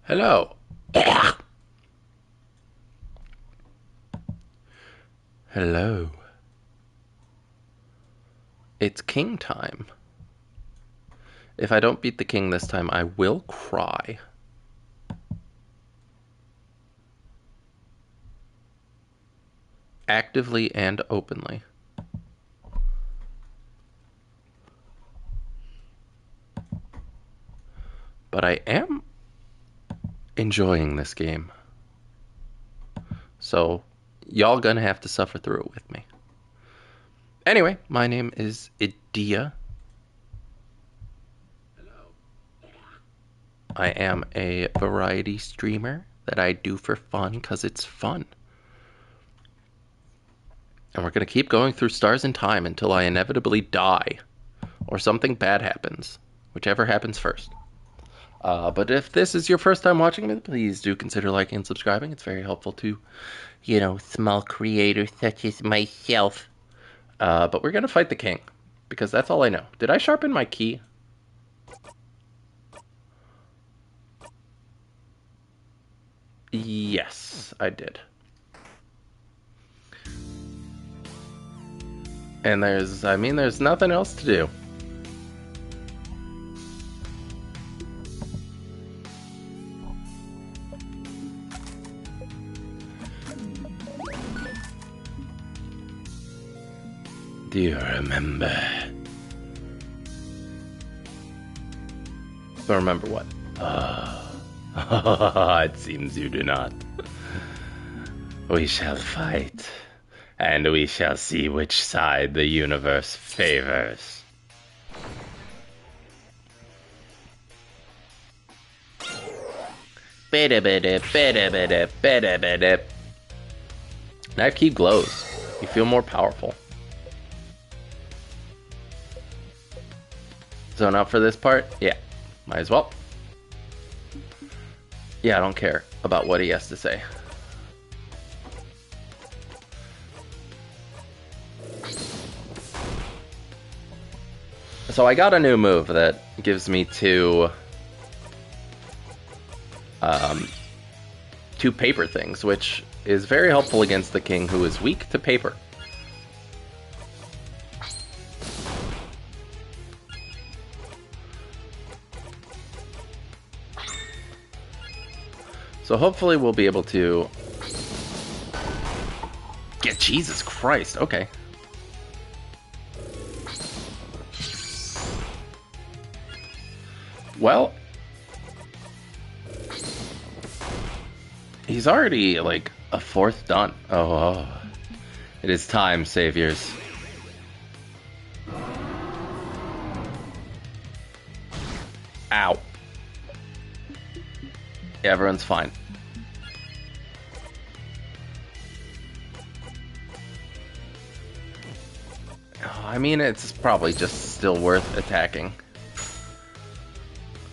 Hello. Hello. It's king time. If I don't beat the king this time, I will cry. Actively and openly. But I am enjoying this game. So, y'all gonna have to suffer through it with me. Anyway, my name is Idia. I am a variety streamer that I do for fun because it's fun. And we're going to keep going through Stars in Time until I inevitably die or something bad happens, whichever happens first. But if this is your first time watching me, please do consider liking and subscribing. It's very helpful to, small creators such as myself. But we're going to fight the king because that's all I know. Did I sharpen my key? Yes, I did. And there's nothing else to do. Do you remember? So remember what? It seems you do not. We shall fight, and we shall see which side the universe favors. That key glows. You feel more powerful. Zone out for this part? Yeah, might as well. Yeah, I don't care about what he has to say. So I got a new move that gives me two paper things, which is very helpful against the king, who is weak to paper. So hopefully we'll be able to get... Jesus Christ, okay. Well, he's already like a fourth done. Oh, it is time, saviors. Ow. Yeah, everyone's fine. I mean, it's probably just still worth attacking.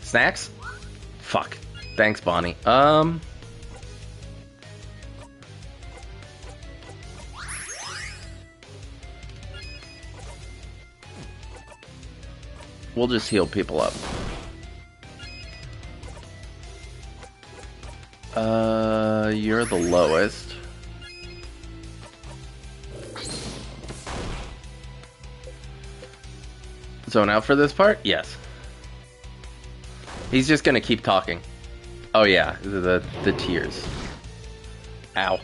Snacks? Fuck. Thanks, Bonnie. We'll just heal people up. You're the lowest. Zone out for this part? Yes. He's just gonna keep talking. Oh yeah, the tears. Ow.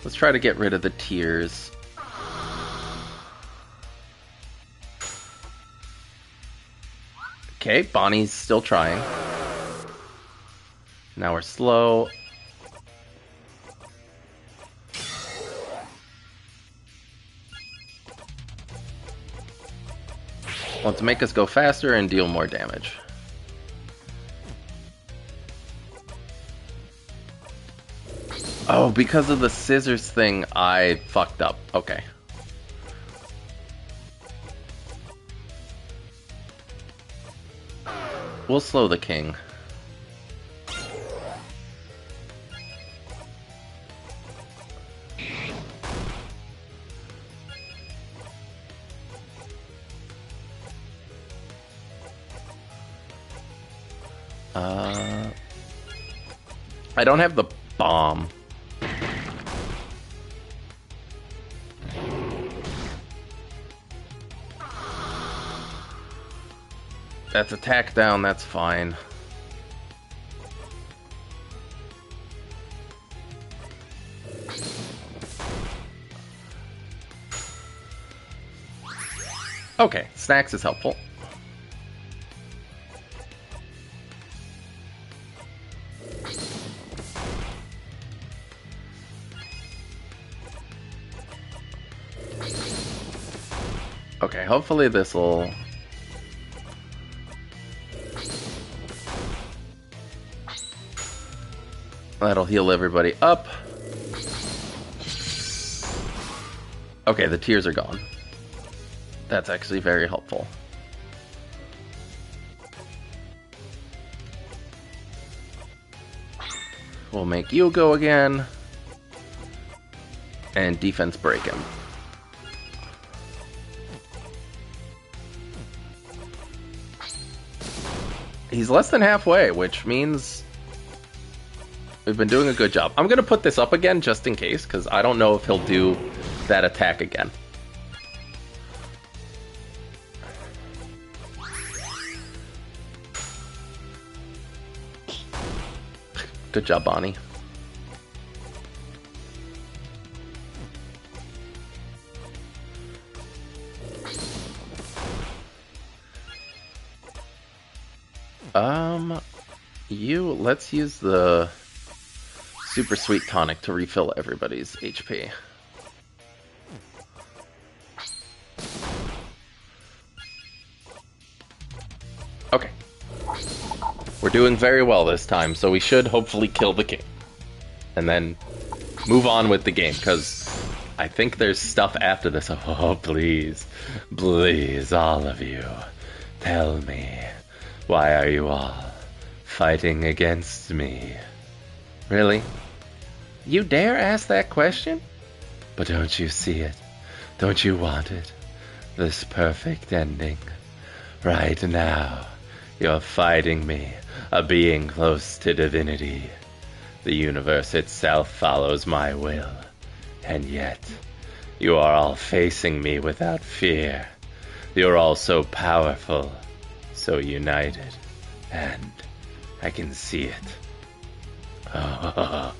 Let's try to get rid of the tears. Okay, Bonnie's still trying. Now we're slow. Want to make us go faster and deal more damage. Oh, because of the scissors thing, I fucked up. Okay. We'll slow the king. I don't have the bomb. That's attack down, that's fine. Okay, snacks is helpful. Okay, hopefully this'll... That'll heal everybody up. Okay, the tears are gone. That's actually very helpful. We'll make you go again. And defense break him. He's less than halfway, which means we've been doing a good job. I'm going to put this up again just in case, because I don't know if he'll do that attack again. Good job, Bonnie. Let's use the super sweet tonic to refill everybody's HP. Okay. We're doing very well this time, so we should hopefully kill the king. And then move on with the game, because I think there's stuff after this. Oh, please. Please, all of you. Tell me, why are you all fighting against me? Really? You dare ask that question? But don't you see it? Don't you want it? This perfect ending. Right now, you're fighting me, a being close to divinity. The universe itself follows my will. And yet, you are all facing me without fear. You're all so powerful, so united, and I can see it. Oh,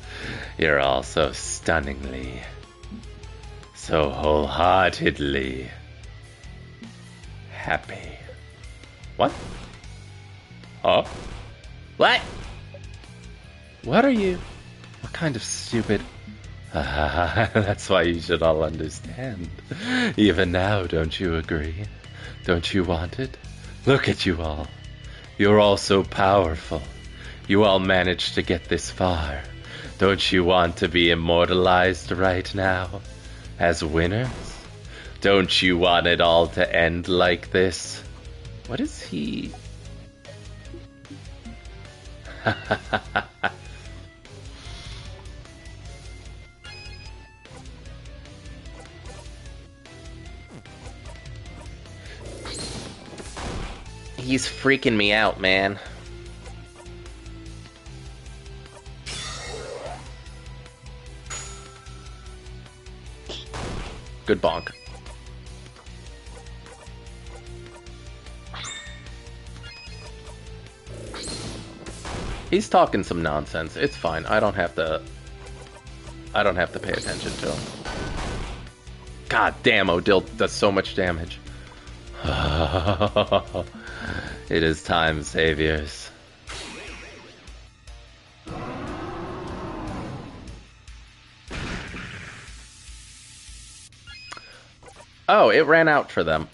you're all so stunningly, so wholeheartedly happy. What? Oh? What? What are you? What kind of stupid... That's why you should all understand. Even now, don't you agree? Don't you want it? Look at you all. You're all so powerful. You all managed to get this far. Don't you want to be immortalized right now? As winners? Don't you want it all to end like this? What is he... He's freaking me out, man. Good bonk. He's talking some nonsense. It's fine. I don't have to pay attention to him. God damn, Odil does so much damage. It is time, saviors. Oh, it ran out for them.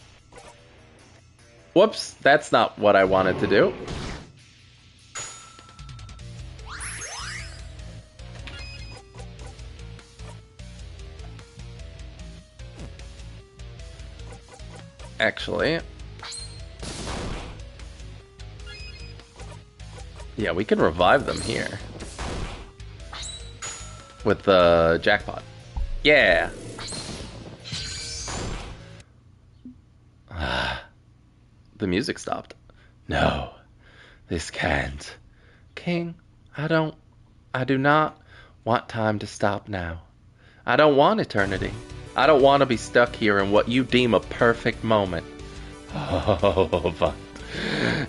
Whoops, that's not what I wanted to do. Actually... Yeah, we can revive them here. With the jackpot. Yeah! The music stopped. No, this can't. King, I don't I do not want time to stop now. I don't want eternity. I don't want to be stuck here in what you deem a perfect moment. Oh, but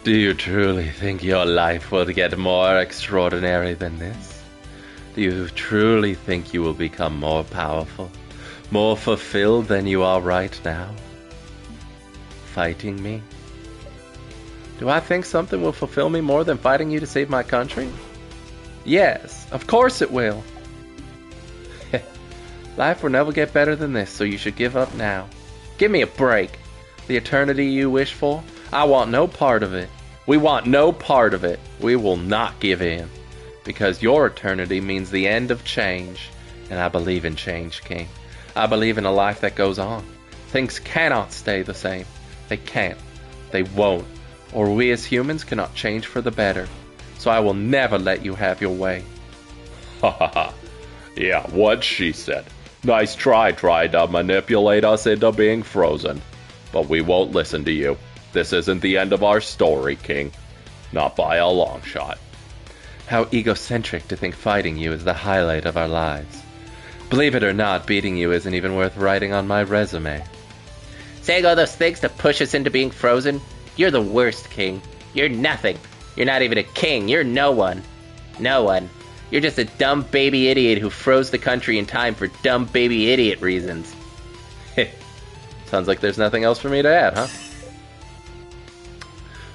do you truly think your life will get more extraordinary than this? Do you truly think you will become more powerful, more fulfilled than you are right now? Fighting me? Do I think something will fulfill me more than fighting you to save my country? Yes, of course it will. Life will never get better than this, so you should give up now. Give me a break. The eternity you wish for, I want no part of it. We want no part of it. We will not give in. Because your eternity means the end of change. And I believe in change, King. I believe in a life that goes on. Things cannot stay the same. They can't. They won't. Or we as humans cannot change for the better. So I will never let you have your way. Ha ha ha. Yeah, what she said. Nice try to manipulate us into being frozen. But we won't listen to you. This isn't the end of our story, King. Not by a long shot. How egocentric to think fighting you is the highlight of our lives. Believe it or not, beating you isn't even worth writing on my resume. Saying all those things to push us into being frozen? You're the worst, King. You're nothing. You're not even a king. You're no one. No one. You're just a dumb baby idiot who froze the country in time for dumb baby idiot reasons. Sounds like there's nothing else for me to add, huh?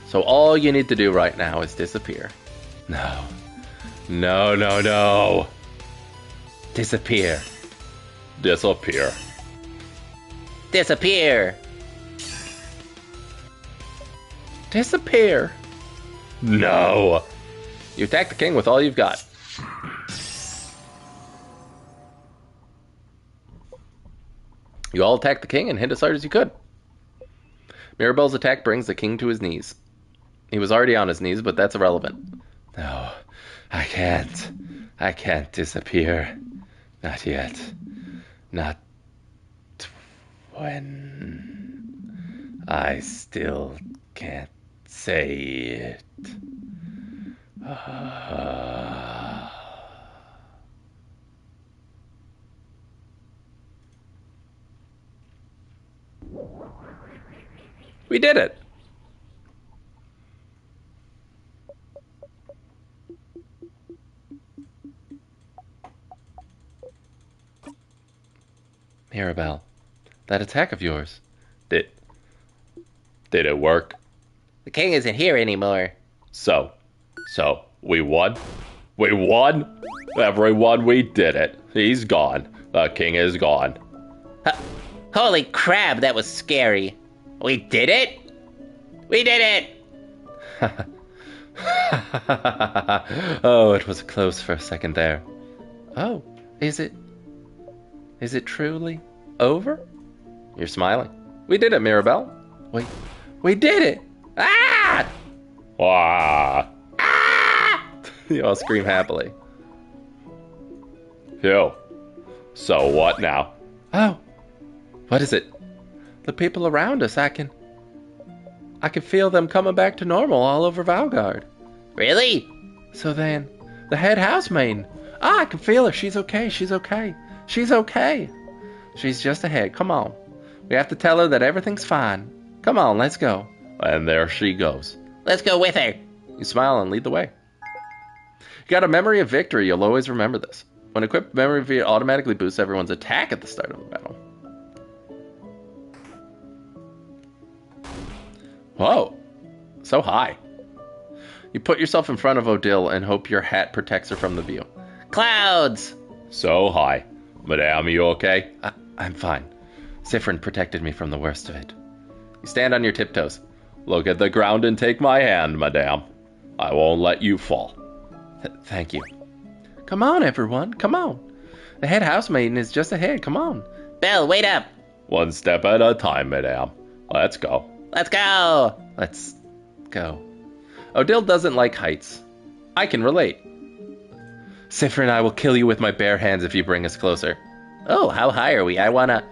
So all you need to do right now is disappear. No. No, no, no. Disappear. Disappear. Disappear. Disappear. No. You attack the king with all you've got. You all attack the king and hit as hard as you could. Mirabelle's attack brings the king to his knees. He was already on his knees, but that's irrelevant. No, I can't. I can't disappear. Not yet. Not when I still can't say it. We did it! Mirabelle, that attack of yours. Did it work? The king isn't here anymore. So, we won? We won? Everyone, we did it. He's gone. The king is gone. Holy crap, that was scary. We did it? We did it! Oh, it was close for a second there. Oh, is it truly over? You're smiling. We did it, Mirabelle. We did it! Ah! Ah! Ah! You all scream happily. Yo. So what now? Oh, what is it? The people around us, I can feel them coming back to normal all over Valgard. Really? So then, the head housemaid. I can feel her. She's okay. She's okay. She's okay. She's just ahead. Come on. We have to tell her that everything's fine. Come on, let's go. And there she goes. Let's go with her. You smile and lead the way. You got a memory of victory. You'll always remember this. When equipped, memory of victory automatically boosts everyone's attack at the start of the battle. Whoa, so high. You put yourself in front of Odile and hope your hat protects her from the view. Clouds! So high. Madame, you okay? I'm fine. Siffrin protected me from the worst of it. You stand on your tiptoes. Look at the ground and take my hand, madame. I won't let you fall. Thank you. Come on, everyone, come on. The head housemaiden is just ahead, come on. Belle, wait up. One step at a time, madame. Let's go. Let's go. Let's go. Odile doesn't like heights. I can relate. Siffrin, I will kill you with my bare hands if you bring us closer. Oh, how high are we? I wanna...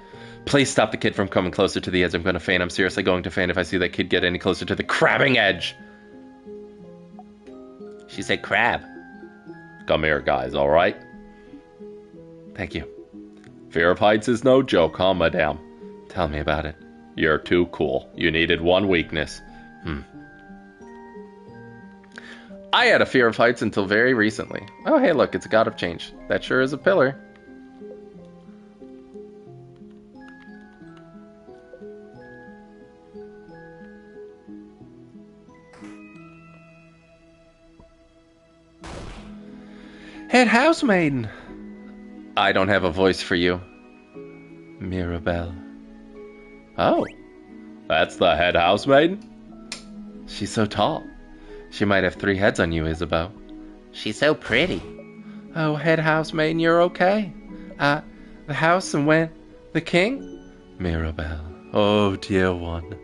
Please stop the kid from coming closer to the edge. I'm going to faint. I'm seriously going to faint if I see that kid get any closer to the crabbing edge. She said crab. Come here, guys, alright? Thank you. Fear of heights is no joke, huh, madame? Tell me about it. You're too cool. You needed one weakness. I had a fear of heights until very recently. Oh, hey, look, it's a god of change. That sure is a pillar. Head housemaiden. I don't have a voice for you. Mirabelle. Oh, that's the head housemaiden? She's so tall. She might have 3 heads on you, Isabeau. She's so pretty. Oh, head housemaiden, you're okay. The house and when? The king? Mirabelle. Oh, dear one.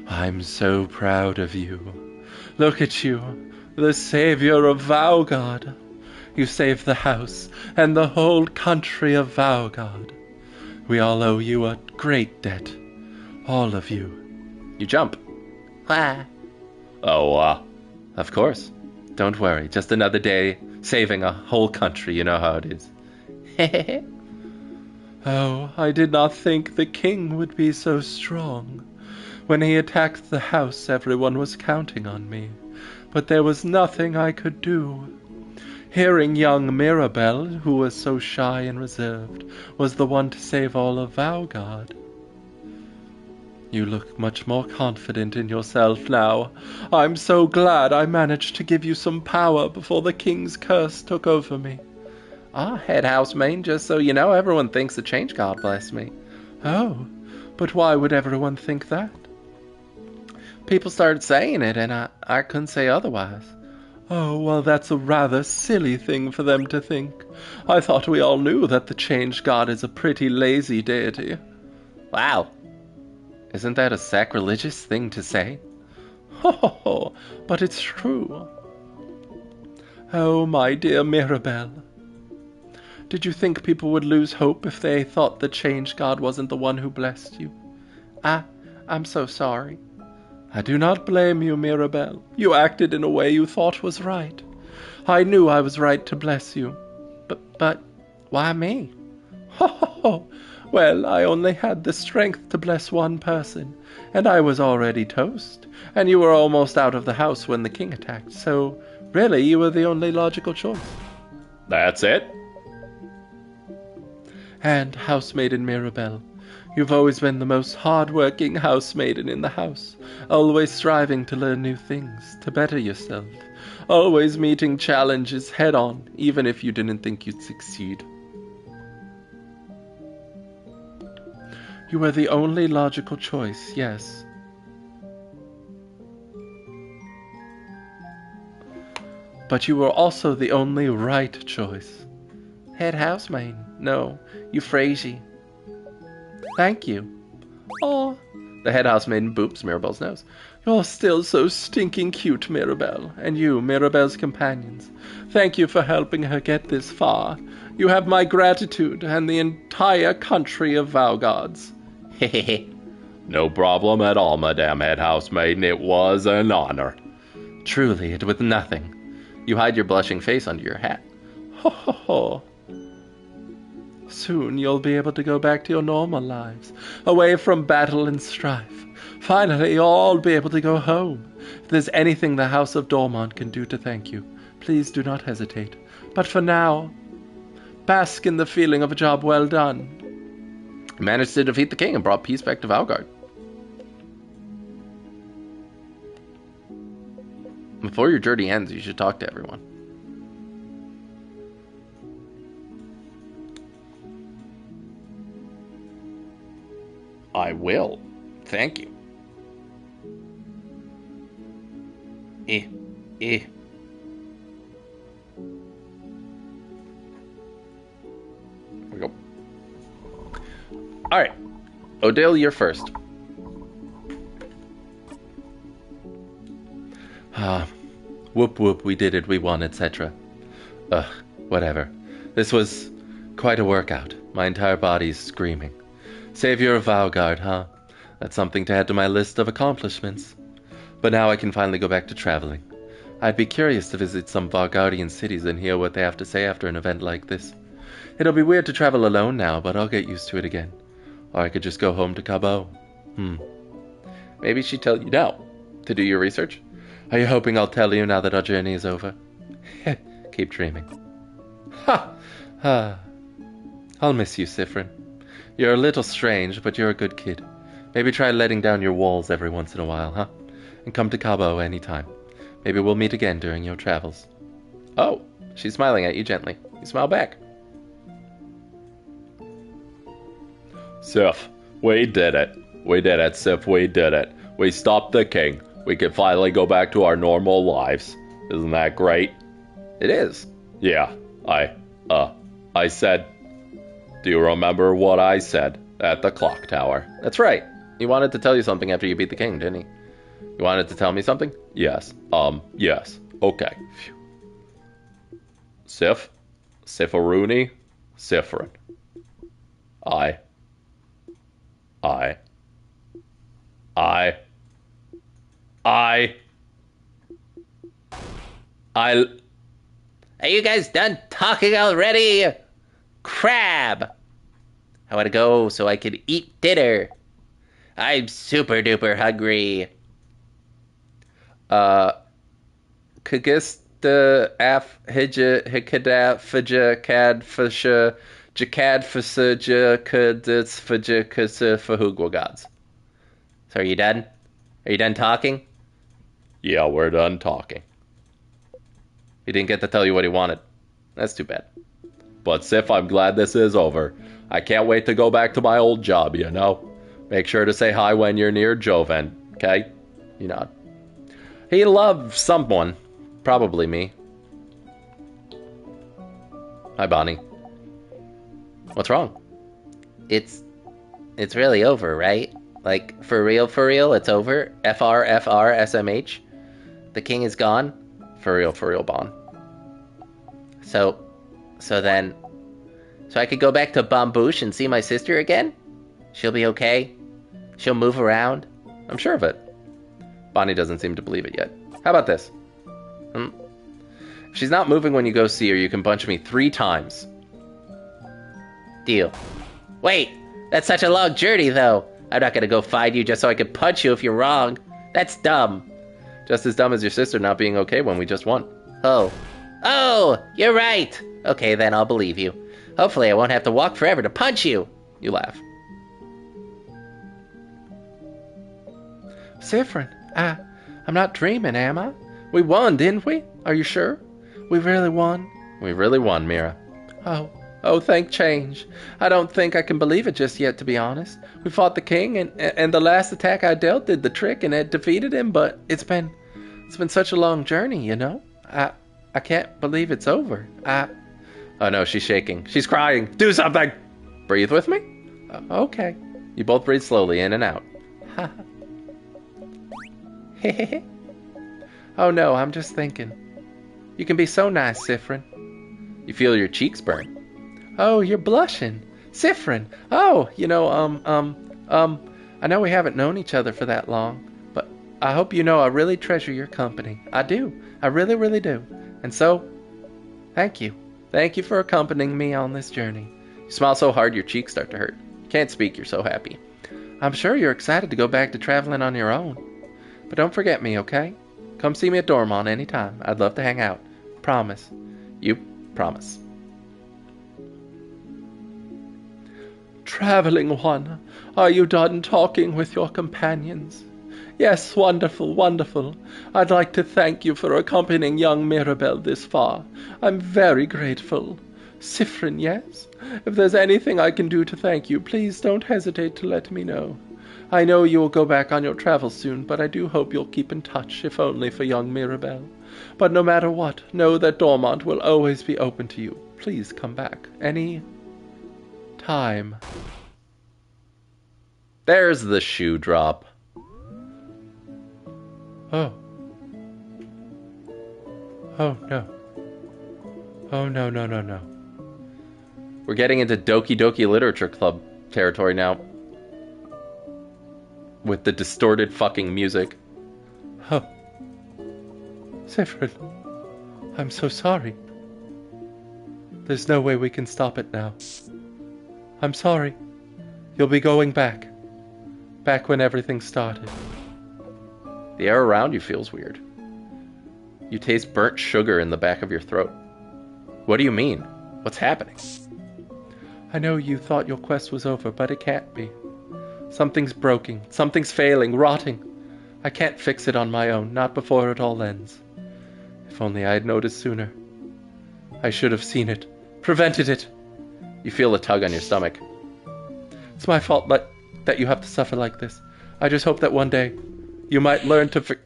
I'm so proud of you. Look at you, the savior of Vaugard. You saved the house and the whole country of Vaugard. We all owe you a great debt. All of you. You jump. Why? Oh, Of course. Don't worry. Just another day saving a whole country. You know how it is. Oh, I did not think the king would be so strong. When he attacked the house, everyone was counting on me. But there was nothing I could do. Hearing young Mirabelle, who was so shy and reserved, was the one to save all of Vaugard. You look much more confident in yourself now. I'm so glad I managed to give you some power before the king's curse took over me. Head housemaid, just so you know, everyone thinks the change god blessed me. Oh, but why would everyone think that? People started saying it, and I couldn't say otherwise. Oh, well, that's a rather silly thing for them to think. I thought we all knew that the change god is a pretty lazy deity. Wow. Isn't that a sacrilegious thing to say? Ho, but it's true. Oh, my dear Mirabelle. Did you think people would lose hope if they thought the change god wasn't the one who blessed you? I'm so sorry. I do not blame you, Mirabelle. You acted in a way you thought was right. I knew I was right to bless you. But why me? Ho, well, I only had the strength to bless one person, and I was already toast, and you were almost out of the house when the king attacked, so really you were the only logical choice. that's it? And housemaiden Mirabelle, you've always been the most hard-working housemaiden in the house, always striving to learn new things, to better yourself, always meeting challenges head-on, even if you didn't think you'd succeed. You were the only logical choice, yes. But you were also the only right choice. Head housemaid. No, Euphrasia. Thank you. Oh, the head housemaiden boops Mirabelle's nose. You're still so stinking cute, Mirabelle, and you, Mirabelle's companions. Thank you for helping her get this far. You have my gratitude and the entire country of Vaugards. No problem at all, Madame Head Housemaiden. It was an honor. Truly, it was nothing. You hide your blushing face under your hat. Ho. Soon you'll be able to go back to your normal lives, away from battle and strife. Finally, you'll all be able to go home. If there's anything the House of Dormont can do to thank you, please do not hesitate. But for now, bask in the feeling of a job well done. You managed to defeat the king and brought peace back to Vaugard. Before your journey ends, you should talk to everyone. I will. Thank you. Here we go. Alright. Odile, you're first. Whoop whoop, we did it, we won, etc. Whatever. This was quite a workout. My entire body's screaming. Savior of Vaugard, huh? That's something to add to my list of accomplishments. But now I can finally go back to traveling. I'd be curious to visit some Vargardian cities and hear what they have to say after an event like this. It'll be weird to travel alone now, but I'll get used to it again. Or I could just go home to Cabo. Maybe she'd tell you now to do your research. Are you hoping I'll tell you now that our journey is over? Keep dreaming. Ha! I'll miss you, Sifrin. You're a little strange, but you're a good kid. Maybe try letting down your walls every once in a while, huh? And come to Cabo anytime. Maybe we'll meet again during your travels. Oh, she's smiling at you gently. You smile back. Sif, we did it. We did it, Sif, we did it. We stopped the king. We can finally go back to our normal lives. Isn't that great? It is. Yeah, I said... Do you remember what I said at the clock tower? That's right. He wanted to tell you something after you beat the king, didn't he? You wanted to tell me something? Yes. Yes. Okay. Phew. Sif? Sifaruni? Sifrin. I... Are you guys done talking already? Crab! I want to go so I can eat dinner. I'm super duper hungry. Kagista af hija hikada fija kad fisha jakad fisja kadits fija kasa fahugwagods. So are you done? Are you done talking? Yeah, we're done talking. He didn't get to tell you what he wanted. That's too bad. But Sif, I'm glad this is over. I can't wait to go back to my old job, you know? Make sure to say hi when you're near Joven, okay? You nod. He loved someone. Probably me. Hi, Bonnie. What's wrong? It's really over, right? Like, for real, it's over? FR, The king is gone? For real, Bon. So I could go back to Bambouche and see my sister again? She'll be okay? She'll move around? I'm sure of it. Bonnie doesn't seem to believe it yet. How about this? If she's not moving when you go see her, you can punch me 3 times. Deal. Wait! That's such a long journey, though. I'm not gonna go find you just so I can punch you if you're wrong. That's dumb. Just as dumb as your sister not being okay when we just won. Oh, you're right. Okay, then I'll believe you. Hopefully I won't have to walk forever to punch you. You laugh. Sifrin, I'm not dreaming, am I? We won, didn't we? Are you sure? We really won? We really won, Mira. Oh, thank change. I don't think I can believe it just yet, to be honest. We fought the king, and the last attack I dealt did the trick, and it defeated him, but it's been such a long journey, you know? I can't believe it's over. Oh no, she's shaking. She's crying. Do something! Breathe with me? Okay. You both breathe slowly in and out. Oh no, I'm just thinking. You can be so nice, Sifrin. You feel your cheeks burn. Oh, you're blushing. Sifrin. Oh, I know we haven't known each other for that long, but I hope you know I really treasure your company. I do. I really, really do. And so, thank you. Thank you for accompanying me on this journey. You smile so hard your cheeks start to hurt. You can't speak, you're so happy. I'm sure you're excited to go back to traveling on your own. But don't forget me, okay? Come see me at Dormont anytime. I'd love to hang out. Promise. You promise. Traveling one, are you done talking with your companions? Yes, wonderful, wonderful. I'd like to thank you for accompanying young Mirabelle this far. I'm very grateful. Sifrin, yes? If there's anything I can do to thank you, please don't hesitate to let me know. I know you will go back on your travels soon, but I do hope you'll keep in touch, if only for young Mirabelle. But no matter what, know that Dormont will always be open to you. Please come back any time. There's the shoe drop. Oh. Oh, no. Oh, no. We're getting into Doki Doki Literature Club territory now. With the distorted fucking music. Oh. Severin, I'm so sorry. There's no way we can stop it now. I'm sorry. You'll be going back. Back when everything started. The air around you feels weird. You taste burnt sugar in the back of your throat. What do you mean? What's happening? I know you thought your quest was over, but it can't be. Something's broken. Something's failing, rotting. I can't fix it on my own, not before it all ends. If only I had noticed sooner. I should have seen it. Prevented it. You feel a tug on your stomach. It's my fault that you have to suffer like this. I just hope that one day you might learn to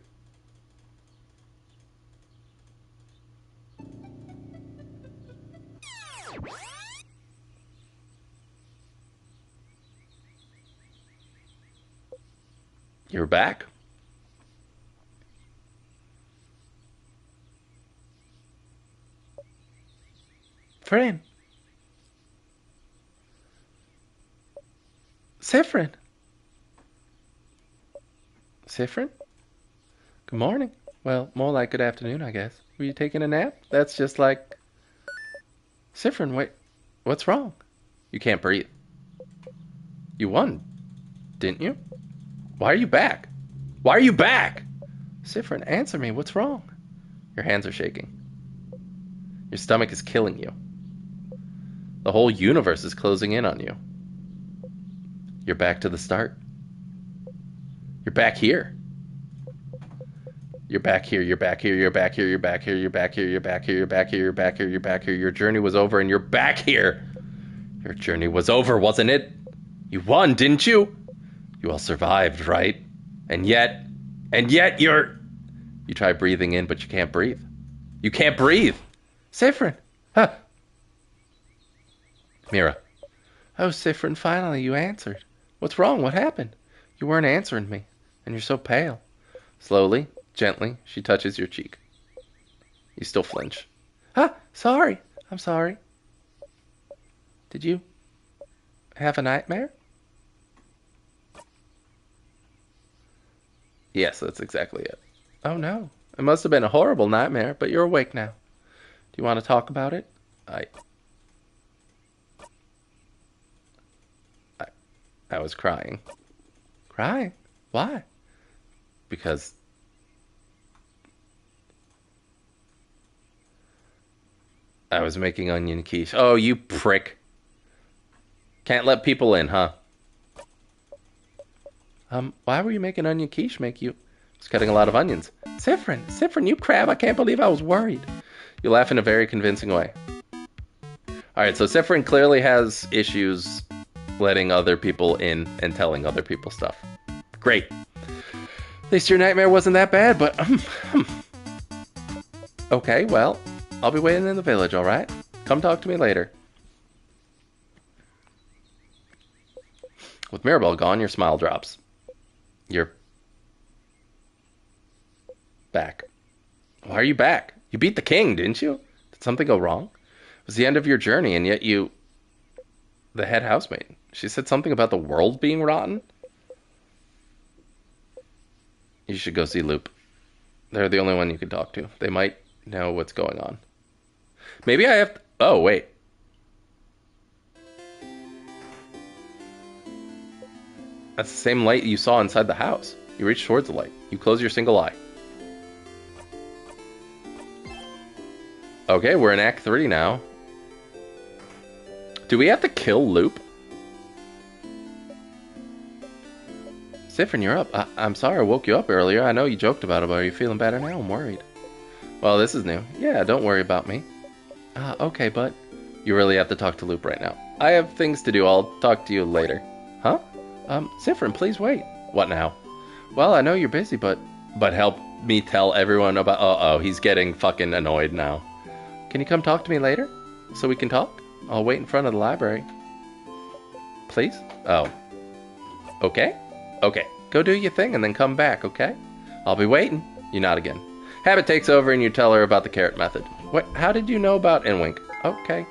You're back. Friend. Sifrin. Sifrin? Good morning. Well, more like good afternoon, I guess. Were you taking a nap? That's just like... Sifrin, wait. What's wrong? You can't breathe. You won, didn't you? Why are you back? Why are you back? Sifrin, answer me. What's wrong? Your hands are shaking. Your stomach is killing you. The whole universe is closing in on you. You're back to the start. You're back here. You're back here, you're back here, you're back here, you're back here, you're back here, you're back here, you're back here, you're back here, you're back here. Your journey was over and you're back here. Your journey was over, wasn't it? You won, didn't you? You all survived, right? And yet You try breathing in, but you can't breathe. You can't breathe. Sifrin! Huh. Mira. Oh, Sifrin, finally you answered. What's wrong? What happened? You weren't answering me, and you're so pale. Slowly, gently, she touches your cheek. You still flinch. Ah, sorry. I'm sorry. Did you have a nightmare? Yes, that's exactly it. Oh no. It must have been a horrible nightmare, but you're awake now. Do you want to talk about it? I was crying. Crying? Why? Because I was making onion quiche. Oh, you prick. Can't let people in, huh? Why were you making onion quiche? I was cutting a lot of onions. Sifrin, you crab, I can't believe I was worried. You laugh in a very convincing way. Alright, so Sifrin clearly has issues letting other people in and telling other people stuff. Great. At least your nightmare wasn't that bad, but... Okay, well, I'll be waiting in the village, alright? Come talk to me later. With Mirabelle gone, your smile drops. You're... back. Why are you back? You beat the king, didn't you? Did something go wrong? It was the end of your journey, and yet you... The head housemaid. She said something about the world being rotten? You should go see Loop. They're the only one you can talk to. They might know what's going on. Maybe I have... Oh, wait. That's the same light you saw inside the house. You reach towards the light. You close your single eye. Okay, we're in Act 3 now. Do we have to kill Loop? Sifrin, you're up. I'm sorry I woke you up earlier. I know you joked about it, but are you feeling better now? I'm worried. Well, this is new. Yeah, don't worry about me. Okay, but... You really have to talk to Loop right now. I have things to do. I'll talk to you later. Huh? Sifrin, please wait. What now? Well, I know you're busy, but help me tell everyone about... Uh-oh, he's getting fucking annoyed now. Can you come talk to me later? So we can talk? I'll wait in front of the library. Please? Oh. Okay? Okay. Go do your thing and then come back, okay? I'll be waiting. You nod again. Habit takes over and you tell her about the carrot method. What? How did you know about Inwink? Okay.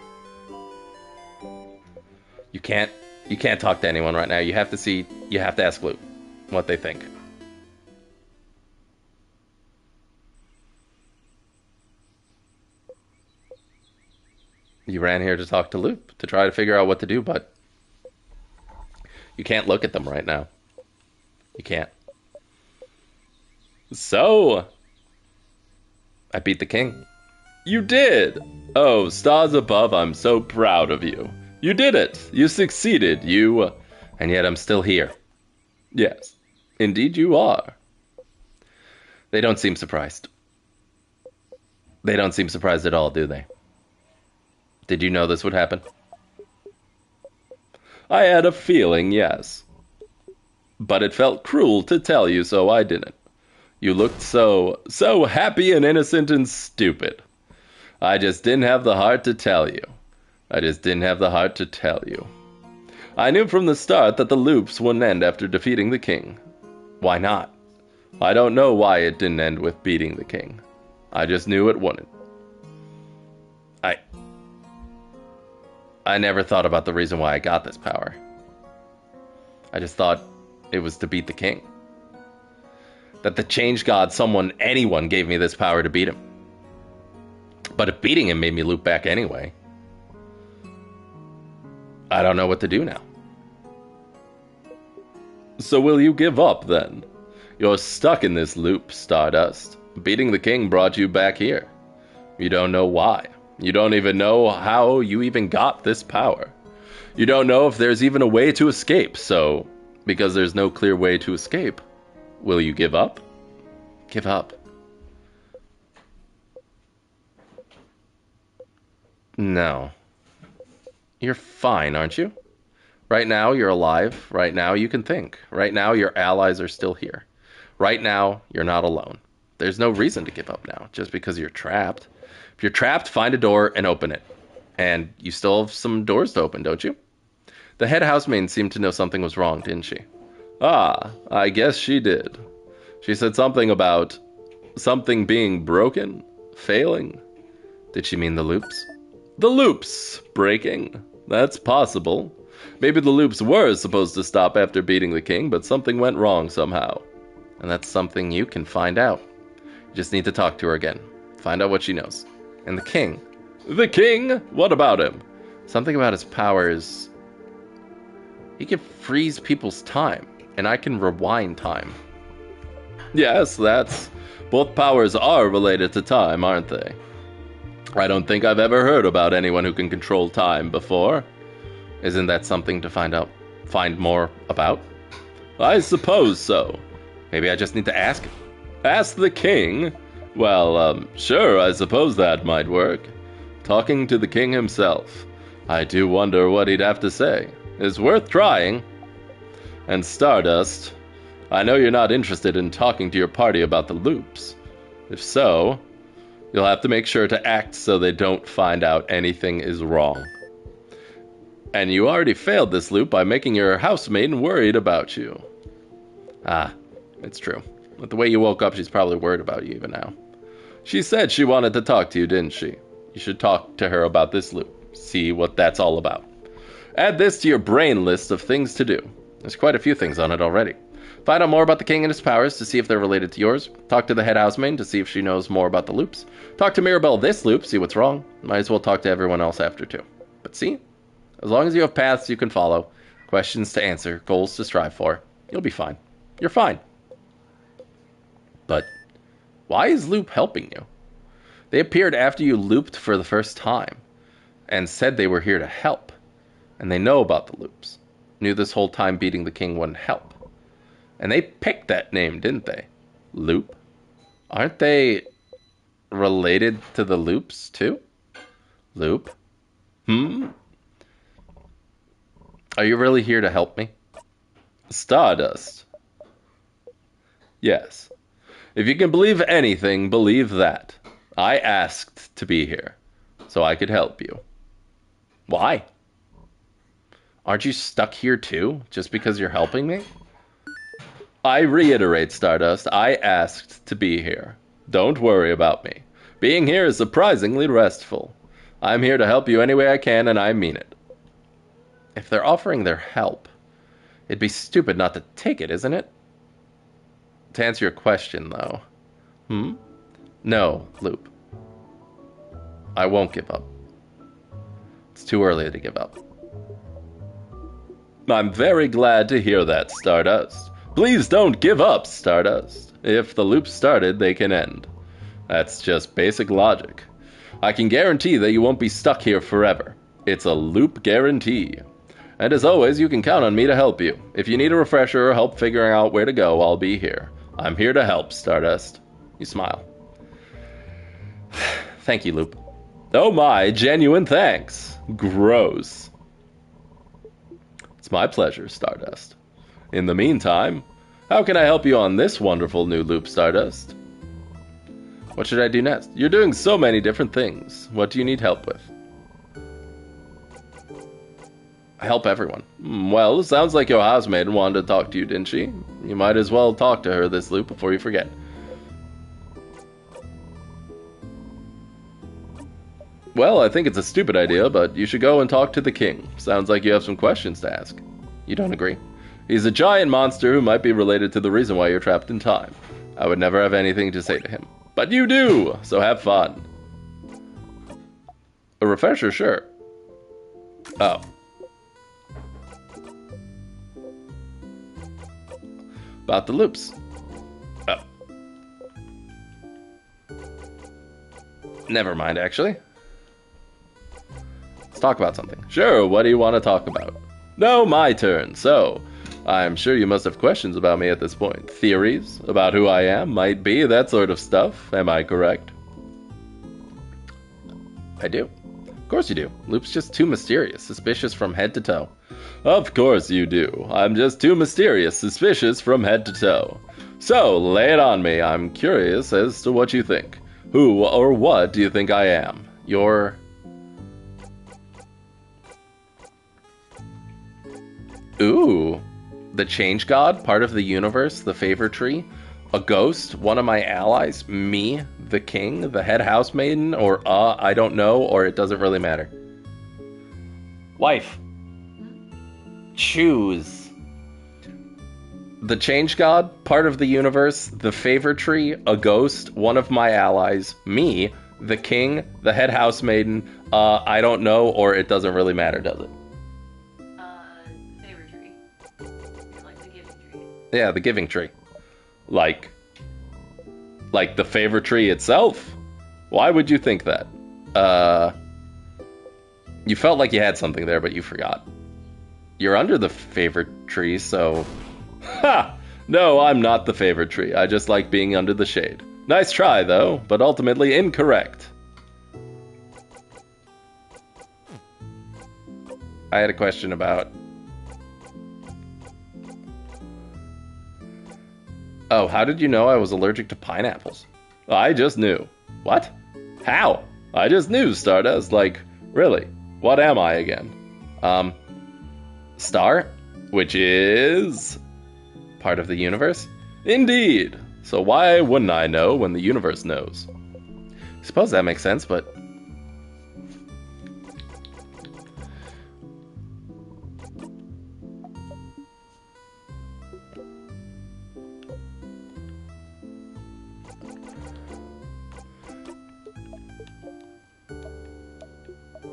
You can't talk to anyone right now. You have to ask Luke what they think. You ran here to talk to Loop, to try to figure out what to do, but you can't look at them right now. You can't. So, I beat the king. you did! Oh, stars above, I'm so proud of you. You did it! You succeeded, you... And yet I'm still here. Yes, indeed you are. They don't seem surprised. They don't seem surprised at all, do they? Did you know this would happen? I had a feeling, yes. But it felt cruel to tell you, so I didn't. You looked so happy and innocent and stupid. I just didn't have the heart to tell you. I just didn't have the heart to tell you. I knew from the start that the loops wouldn't end after defeating the king. Why not? I don't know why it didn't end with beating the king. I just knew it wouldn't. I never thought about the reason why I got this power. I just thought it was to beat the king. That the change god, anyone gave me this power to beat him. But if beating him made me loop back anyway, I don't know what to do now. So will you give up then? You're stuck in this loop, Stardust. Beating the king brought you back here. You don't know why. You don't even know how you even got this power. You don't know if there's even a way to escape, so because there's no clear way to escape, will you give up? Give up. No. You're fine, aren't you? Right now, you're alive. Right now, you can think. Right now, your allies are still here. Right now, you're not alone. There's no reason to give up now, just because you're trapped. If you're trapped, find a door and open it. And you still have some doors to open, don't you? The head housemaid seemed to know something was wrong, didn't she? Ah, I guess she did. She said something about something being broken, failing. Did she mean the loops? The loops breaking. That's possible. Maybe the loops were supposed to stop after beating the king, but something went wrong somehow. And that's something you can find out. You just need to talk to her again. Find out what she knows. And the king. The king? What about him? Something about his powers. He can freeze people's time, and I can rewind time. Yes, both powers are related to time, aren't they? I don't think I've ever heard about anyone who can control time before. Isn't that something to find more about? I suppose so. Maybe I just need to ask him. Ask the king? Well, sure, I suppose that might work. Talking to the king himself. I do wonder what he'd have to say. It's worth trying. And Stardust, I know you're not interested in talking to your party about the loops. If so, you'll have to make sure to act so they don't find out anything is wrong. And you already failed this loop by making your housemaid worried about you. Ah, it's true. With the way you woke up, she's probably worried about you even now. She said she wanted to talk to you, didn't she? You should talk to her about this loop. See what that's all about. Add this to your brain list of things to do. There's quite a few things on it already. Find out more about the king and his powers to see if they're related to yours. Talk to the head housemaid to see if she knows more about the loops. Talk to Mirabelle this loop, see what's wrong. Might as well talk to everyone else after too. But see, as long as you have paths you can follow, questions to answer, goals to strive for, you'll be fine. You're fine. But why is Loop helping you? They appeared after you looped for the first time and said they were here to help. And they know about the loops. Knew this whole time beating the king wouldn't help. And they picked that name, didn't they? Loop? Aren't they related to the loops too? Loop? Are you really here to help me? Stardust. Yes. If you can believe anything, believe that. I asked to be here, so I could help you. Why? Aren't you stuck here too, just because you're helping me? I reiterate, Stardust, I asked to be here. Don't worry about me. Being here is surprisingly restful. I'm here to help you any way I can, and I mean it. If they're offering their help, it'd be stupid not to take it, isn't it? To answer your question, though. No, Loop. I won't give up. It's too early to give up. I'm very glad to hear that, Stardust. Please don't give up, Stardust. If the loop started, they can end. That's just basic logic. I can guarantee that you won't be stuck here forever. It's a loop guarantee. And as always, you can count on me to help you. If you need a refresher or help figuring out where to go, I'll be here. I'm here to help, Stardust. You smile. Thank you, Loop. Oh my, genuine thanks. Gross. It's my pleasure, Stardust. In the meantime, how can I help you on this wonderful new loop, Stardust? What should I do next? You're doing so many different things. What do you need help with? I help everyone. Well, sounds like your housemaid wanted to talk to you, didn't she? You might as well talk to her this loop before you forget. Well, I think it's a stupid idea, but you should go and talk to the king. Sounds like you have some questions to ask. You don't agree? He's a giant monster who might be related to the reason why you're trapped in time. I would never have anything to say to him. But you do, so have fun. A refresher, sure. Oh. About the loops. Oh. Never mind, actually. Let's talk about something. Sure, what do you want to talk about? No, my turn. So, I'm sure you must have questions about me at this point. Theories about who I am, might be, that sort of stuff. Am I correct? I do. Of course you do. Loop's just too mysterious, suspicious from head to toe. Of course you do. I'm just too mysterious, suspicious from head to toe. So, lay it on me. I'm curious as to what you think. Who or what do you think I am? You're... Ooh. The Change God, part of the universe, the favor tree, a ghost, one of my allies, me, the king, the head housemaiden, or I don't know, or it doesn't really matter. Wife. Choose. The Change God, part of the universe, the favor tree, a ghost, one of my allies, me, the king, the head housemaiden, I don't know, or it doesn't really matter, does it? Yeah, the giving tree. Like the favor tree itself? Why would you think that? You felt like you had something there, but you forgot. You're under the favor tree, so... Ha! No, I'm not the favor tree. I just like being under the shade. Nice try, though, but ultimately incorrect. I had a question about... Oh, how did you know I was allergic to pineapples? I just knew. What? How? I just knew, Stardust. Like, really, what am I again? Star? Which is... part of the universe? Indeed. So why wouldn't I know when the universe knows? I suppose that makes sense, but...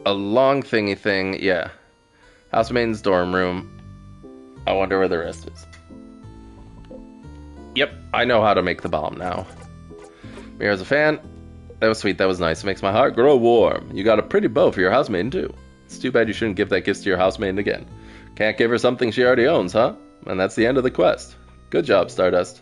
A long thingy thing, yeah. Housemaiden's dorm room. I wonder where the rest is. Yep, I know how to make the bomb now. Mira's a fan. That was sweet, that was nice. It makes my heart grow warm. You got a pretty bow for your housemaiden, too. It's too bad you shouldn't give that gift to your housemaiden again. Can't give her something she already owns, huh? And that's the end of the quest. Good job, Stardust.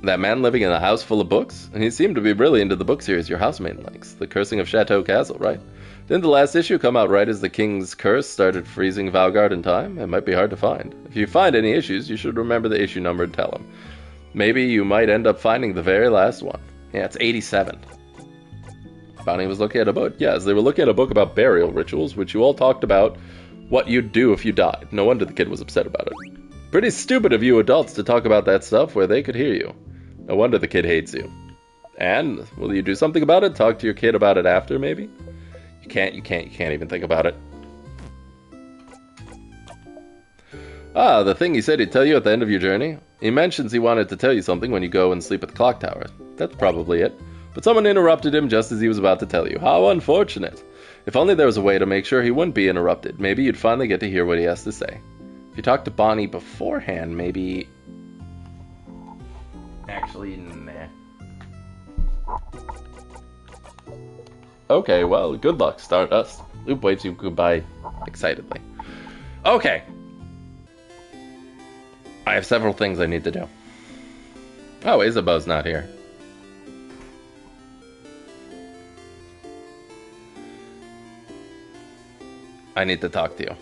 That man living in a house full of books? And he seemed to be really into the book series your housemaiden likes. The Cursing of Chateau Castle, right? Didn't the last issue come out right as the King's Curse started freezing Valgard in time? It might be hard to find. If you find any issues, you should remember the issue number and tell him. Maybe you might end up finding the very last one. Yeah, it's 87. Bonnie was looking at a book. Yes, they were looking at a book about burial rituals, which you all talked about what you'd do if you died. No wonder the kid was upset about it. Pretty stupid of you adults to talk about that stuff where they could hear you. No wonder the kid hates you. And, will you do something about it? Talk to your kid about it after, maybe? You can't even think about it. Ah, the thing he said he'd tell you at the end of your journey. He mentions he wanted to tell you something when you go and sleep at the clock tower. That's probably it. But someone interrupted him just as he was about to tell you. How unfortunate. If only there was a way to make sure he wouldn't be interrupted. Maybe you'd finally get to hear what he has to say. If you talked to Bonnie beforehand, maybe... Actually, nah. Okay, well, good luck, Stardust. Loop waves you goodbye excitedly. Okay. I have several things I need to do. Oh, Isabeau's not here. I need to talk to you.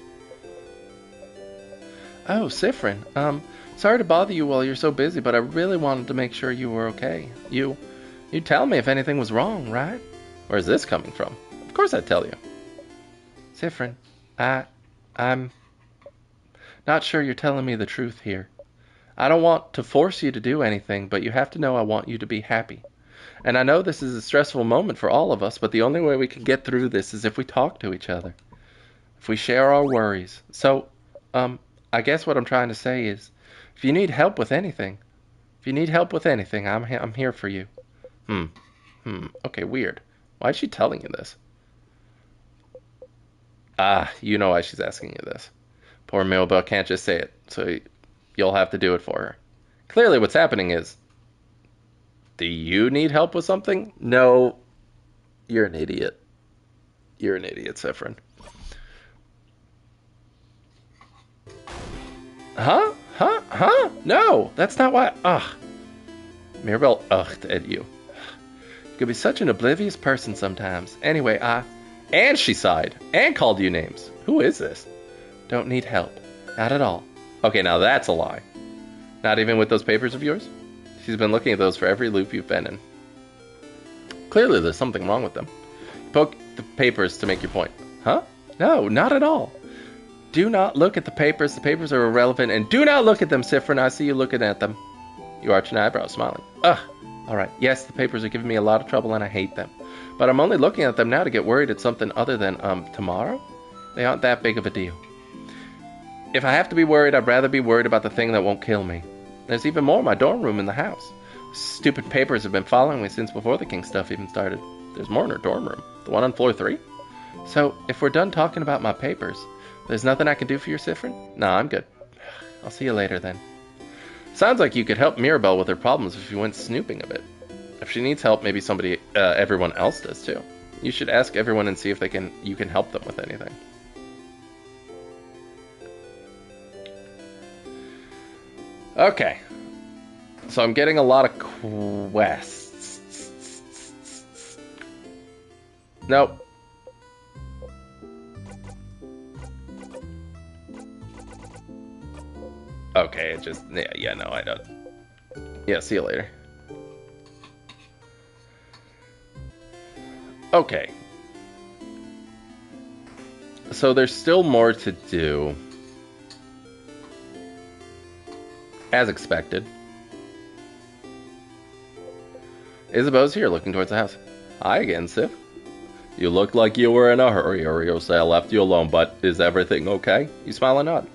Oh, Sifrin. Sorry to bother you while you're so busy, but I really wanted to make sure you were okay. You'd tell me if anything was wrong, right? Where's this coming from? Of course I'd tell you. Sifrin, I'm not sure you're telling me the truth here. I don't want to force you to do anything, but you have to know I want you to be happy. And I know this is a stressful moment for all of us, but the only way we can get through this is if we talk to each other. If we share our worries. So, I guess what I'm trying to say is, if you need help with anything, I'm here for you. Okay, weird. Why is she telling you this? Ah, you know why she's asking you this. Poor Mirabelle can't just say it, so you'll have to do it for her. Clearly what's happening is, do you need help with something? No, you're an idiot. You're an idiot, Sifrin. Huh? No, that's not why. Mirabelle at you. You could be such an oblivious person sometimes. Anyway, and she sighed, and called you names. Who is this? Don't need help. Not at all. Okay, now that's a lie. Not even with those papers of yours? She's been looking at those for every loop you've been in. Clearly there's something wrong with them. You poke the papers to make your point. Huh? No, not at all. Do not look at the papers. The papers are irrelevant, and do not look at them, Sifrin. I see you looking at them. You arch an eyebrow, smiling. Alright. Yes, the papers are giving me a lot of trouble, and I hate them. But I'm only looking at them now to get worried at something other than, tomorrow? They aren't that big of a deal. If I have to be worried, I'd rather be worried about the thing that won't kill me. There's even more in my dorm room in the house. Stupid papers have been following me since before the king stuff even started. There's more in her dorm room. The one on floor 3? So, if we're done talking about my papers, there's nothing I can do for your Sifrin? No, I'm good. I'll see you later then. Sounds like you could help Mirabelle with her problems if you went snooping a bit. If she needs help, maybe everyone else does too. You should ask everyone and see if you can help them with anything. Okay. So I'm getting a lot of quests. Nope. Okay, it just... Yeah, no, I don't. Yeah, see you later. Okay. So there's still more to do. As expected. Isabeau's here, looking towards the house. Hi again, Sif. You look like you were in a hurry, or else I left you alone, but is everything okay? You smile and nod.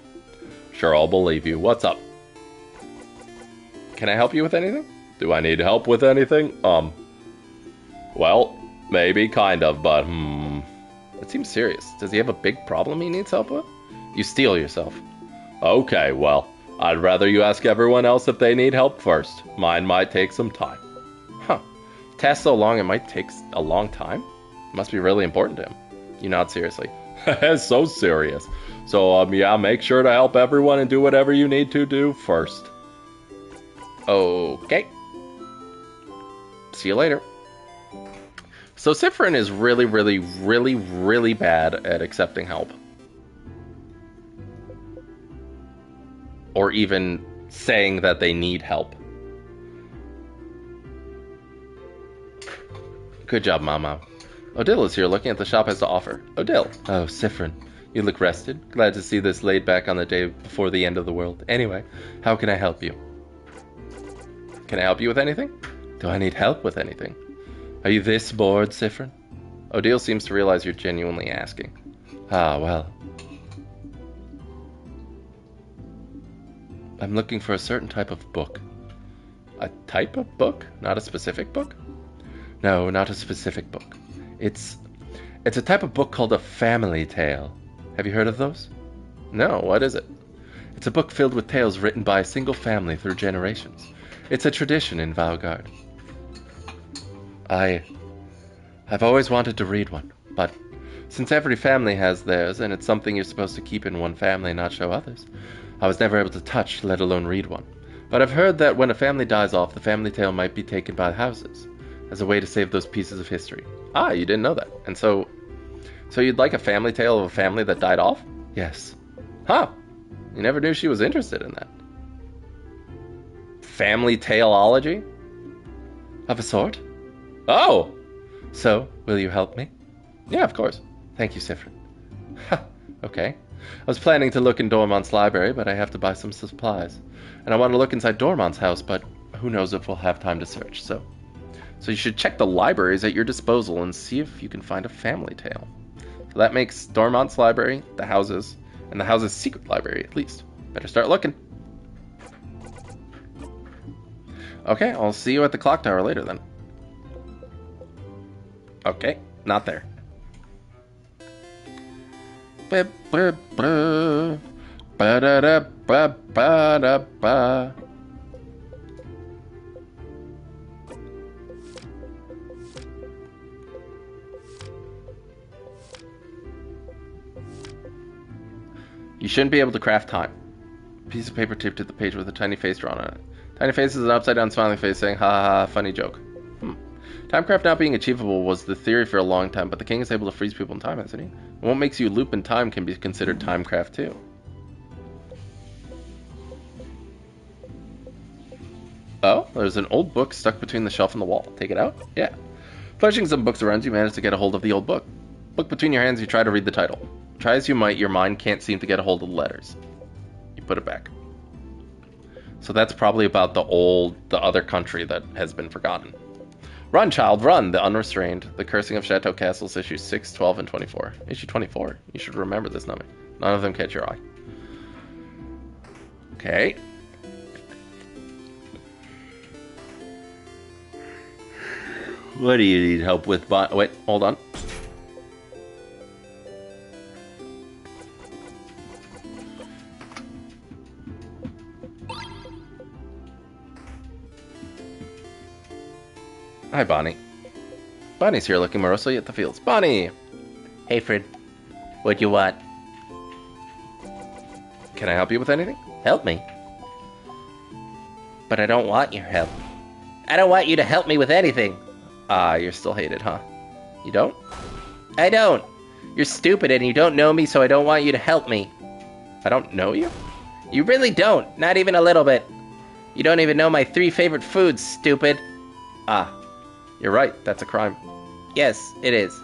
Sure, I'll believe you. What's up? Can I help you with anything? Do I need help with anything? Well, maybe, kind of, but, It seems serious. Does he have a big problem he needs help with? You steel yourself. Okay, well, I'd rather you ask everyone else if they need help first. Mine might take some time. Huh. Task so long it might take a long time? Must be really important to him. You nod seriously. So serious. So, yeah, make sure to help everyone and do whatever you need to do first. Okay. See you later. So Sifrin is really, really, really, really bad at accepting help. Or even saying that they need help. Good job, Mama. Odile is here looking at the shop has to offer. Odile. Oh, Sifrin. You look rested. Glad to see this laid back on the day before the end of the world. Anyway, how can I help you? Can I help you with anything? Do I need help with anything? Are you this bored, Sifrin? Odile seems to realize you're genuinely asking. Ah, well. I'm looking for a certain type of book. A type of book? Not a specific book? No, not a specific book. It's it's a type of book called a family tale. Have you heard of those? No, what is it? It's a book filled with tales written by a single family through generations. It's a tradition in Valgard. I've always wanted to read one, but since every family has theirs and it's something you're supposed to keep in one family and not show others, I was never able to touch, let alone read one. But I've heard that when a family dies off, the family tale might be taken by the houses as a way to save those pieces of history. Ah, you didn't know that. And so you'd like a family tale of a family that died off? Yes. Huh. You never knew she was interested in that. Family taleology? Of a sort. Oh! So, will you help me? Yeah, of course. Thank you, Sifrin. Ha, okay. I was planning to look in Dormont's library, but I have to buy some supplies. And I want to look inside Dormont's house, but who knows if we'll have time to search, so you should check the libraries at your disposal and see if you can find a family tale. So that makes Dormont's library, the houses, and the house's secret library, at least. Better start looking. Okay, I'll see you at the clock tower later, then. Okay, not there. Ba-da-da-ba-ba-da-ba. You shouldn't be able to craft time. Piece of paper taped to the page with a tiny face drawn on it. Tiny face is an upside down smiling face saying, ha ha ha, funny joke. Timecraft not being achievable was the theory for a long time, but the king is able to freeze people in time, hasn't he? And what makes you loop in time can be considered timecraft too. Oh, there's an old book stuck between the shelf and the wall. Take it out? Yeah. Flashing some books around, you manage to get a hold of the old book. Book between your hands, you try to read the title. Try as you might, your mind can't seem to get a hold of the letters. You put it back. So that's probably about the other country that has been forgotten. Run, child, run! The Unrestrained. The Cursing of Chateau Castles, issues 6, 12, and 24. Issue 24. You should remember this number. None of them catch your eye. Okay. What do you need help with, wait, hold on. Hi, Bonnie. Bonnie's here looking morosely at the fields. Bonnie! Hey, Fred. What you want? Can I help you with anything? Help me? But I don't want your help. I don't want you to help me with anything. Ah, you're still hated, huh? You don't? I don't. You're stupid and you don't know me, so I don't want you to help me. I don't know you? You really don't. Not even a little bit. You don't even know my 3 favorite foods, stupid. Ah, you're right. That's a crime. Yes, it is.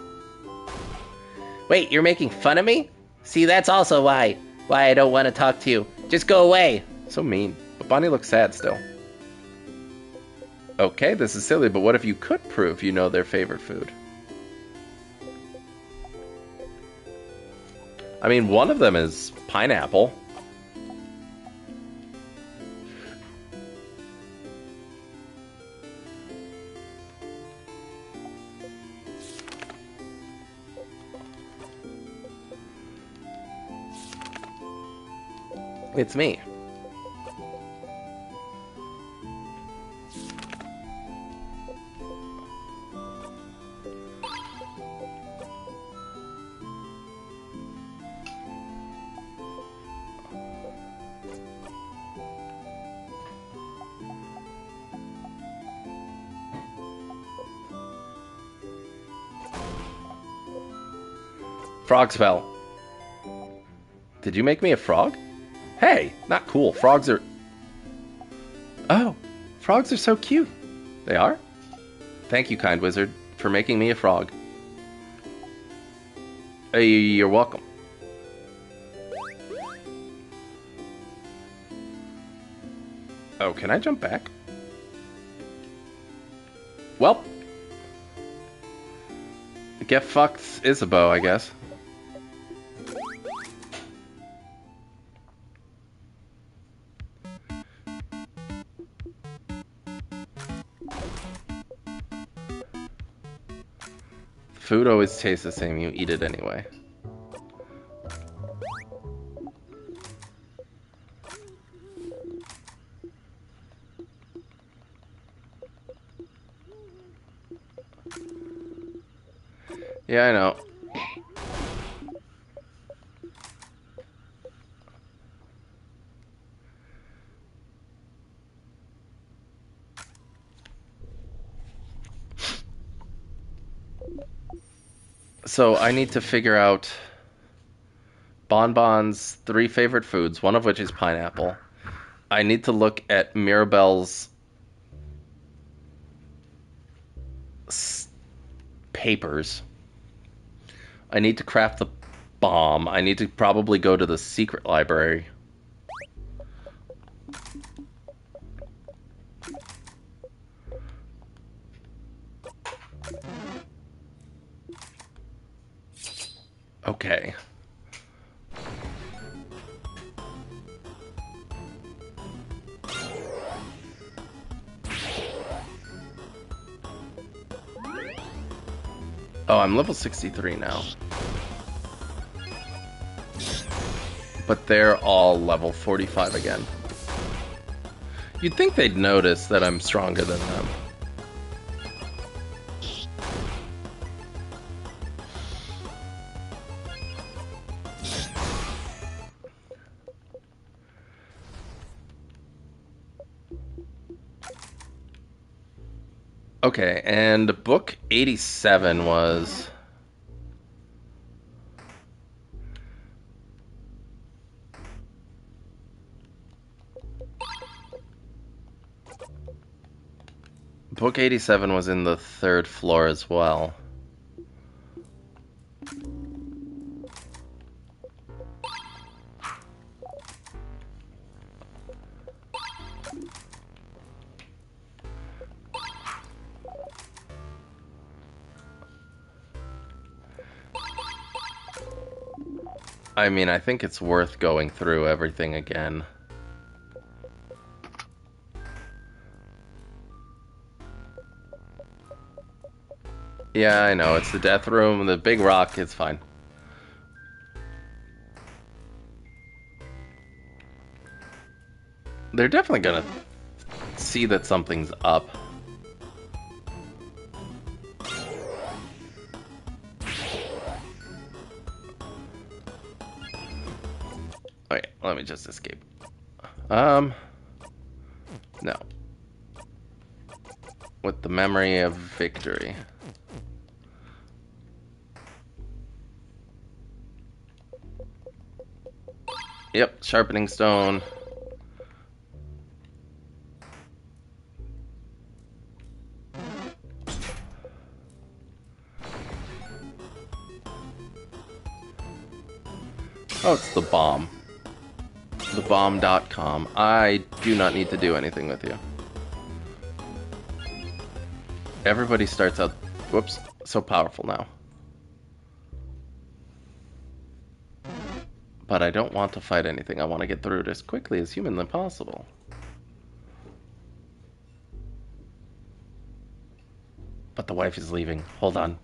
Wait, you're making fun of me? See, that's also why I don't want to talk to you. Just go away. So mean. But Bonnie looks sad still. Okay, this is silly, but what if you could prove you know their favorite food? I mean, one of them is pineapple. It's me. Frog spell. Did you make me a frog? Hey, not cool. Frogs are... Oh, frogs are so cute. They are? Thank you, kind wizard, for making me a frog. You're welcome. Oh, can I jump back? Well, get fucked, Isabeau, I guess. Food always tastes the same. You eat it anyway. Yeah, I know. So I need to figure out Bonbon's 3 favorite foods, one of which is pineapple. I need to look at Mirabelle's papers. I need to craft the bomb. I need to probably go to the secret library. Okay. Oh, I'm level 63 now. But they're all level 45 again. You'd think they'd notice that I'm stronger than them. Okay, and book 87 was... Book 87 was in the 3rd floor as well. I mean, I think it's worth going through everything again. Yeah, I know, it's the death room, the big rock, it's fine. They're definitely gonna see that something's up. Okay, let me just escape. No. With the memory of victory. Yep, sharpening stone. Oh, it's the bomb. Thebomb.com. I do not need to do anything with you. Everybody starts out, whoops, so powerful now. But I don't want to fight anything. I want to get through it as quickly as humanly possible. But the wife is leaving. Hold on.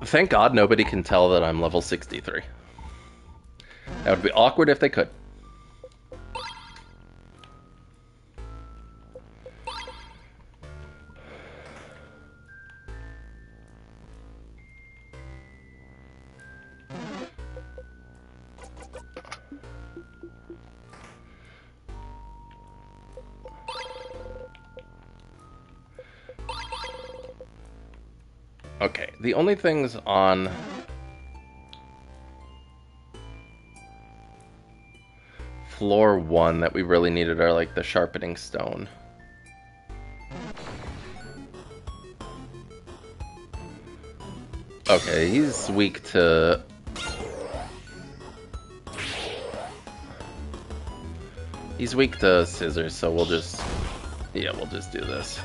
Thank God nobody can tell that I'm level 63. That would be awkward if they could. Okay, the only things on floor 1 that we really needed are like the sharpening stone. Okay, he's weak to He's weak to scissors, so we'll just... Yeah, we'll just do this.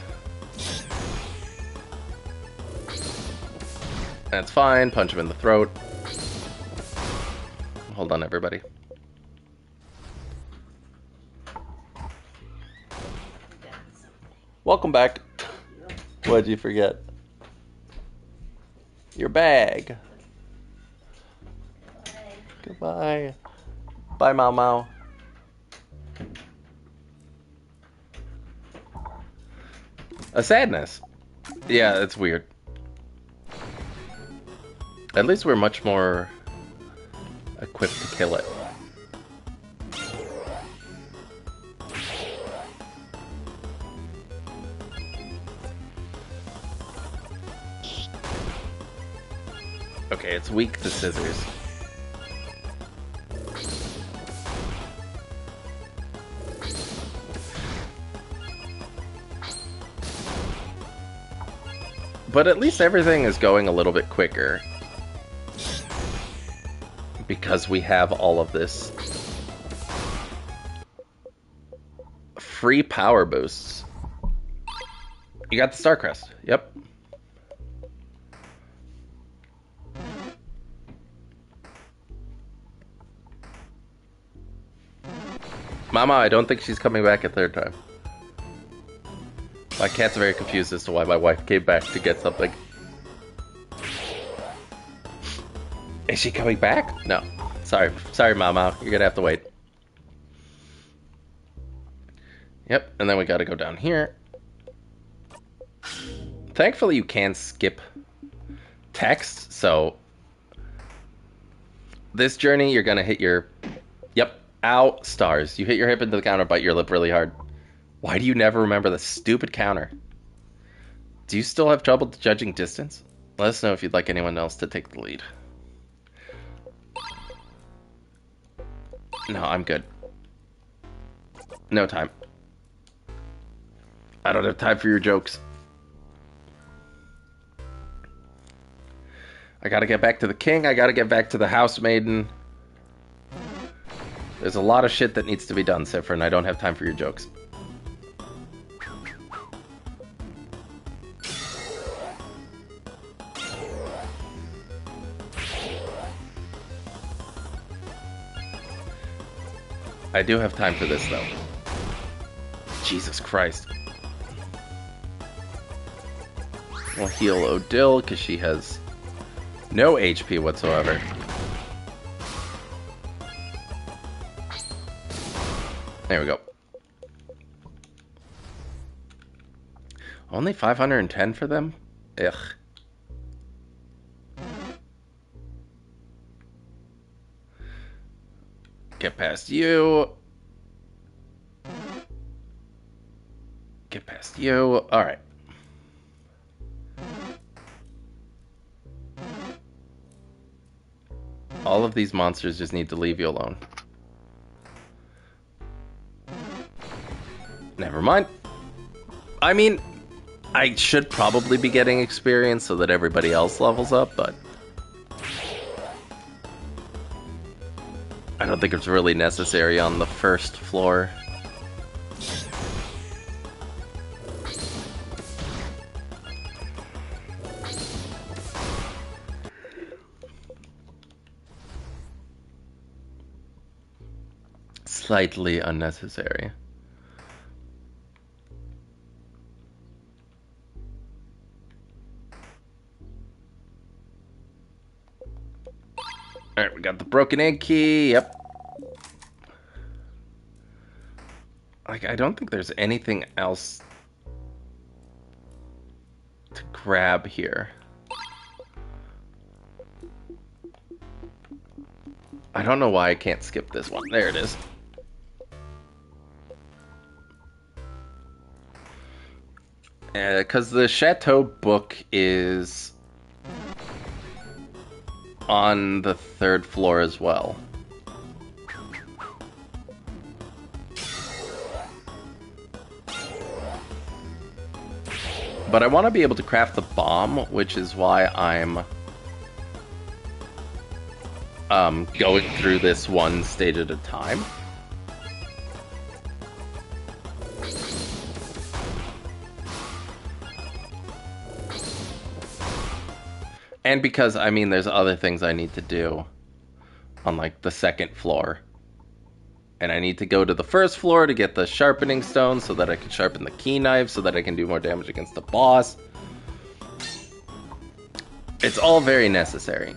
That's fine. Punch him in the throat. Hold on, everybody. Welcome back. What'd you forget? Your bag. Goodbye. Bye, Mau Mau. A sadness. Yeah, it's weird. At least we're much more equipped to kill it. Okay, it's weak to scissors. But at least everything is going a little bit quicker. Because we have all of this free power boosts. You got the Star Crest. Yep. Mama, I don't think she's coming back a third time. My cat's very confused as to why my wife came back to get something. Is she coming back? No. Sorry, Mama. You're gonna have to wait. Yep, and then we gotta go down here. Thankfully, you can skip text, so... This journey, you're gonna hit your... Yep, ow, stars. You hit your hip into the counter, bite your lip really hard. Why do you never remember the stupid counter? Do you still have trouble judging distance? Let us know if you'd like anyone else to take the lead. No, I'm good. No time. I don't have time for your jokes. I gotta get back to the king. I gotta get back to the housemaiden. There's a lot of shit that needs to be done, Sifra, and I don't have time for your jokes. I do have time for this, though. Jesus Christ. We'll heal Odile, because she has no HP whatsoever. There we go. Only 510 for them? Ugh. Get past you. Get past you. Alright. All of these monsters just need to leave you alone. Never mind. I mean, I should probably be getting experience so that everybody else levels up, but... I don't think it's really necessary on the first floor. Slightly unnecessary. Alright, we got the broken egg key, yep. Like, I don't think there's anything else to grab here. I don't know why I can't skip this one. There it is. Because the Chateau book is on the third floor as well. But I want to be able to craft the bomb, which is why I'm going through this one stage at a time. And because, I mean, there's other things I need to do on, like, the second floor. And I need to go to the first floor to get the sharpening stone so that I can sharpen the key knife so that I can do more damage against the boss. It's all very necessary.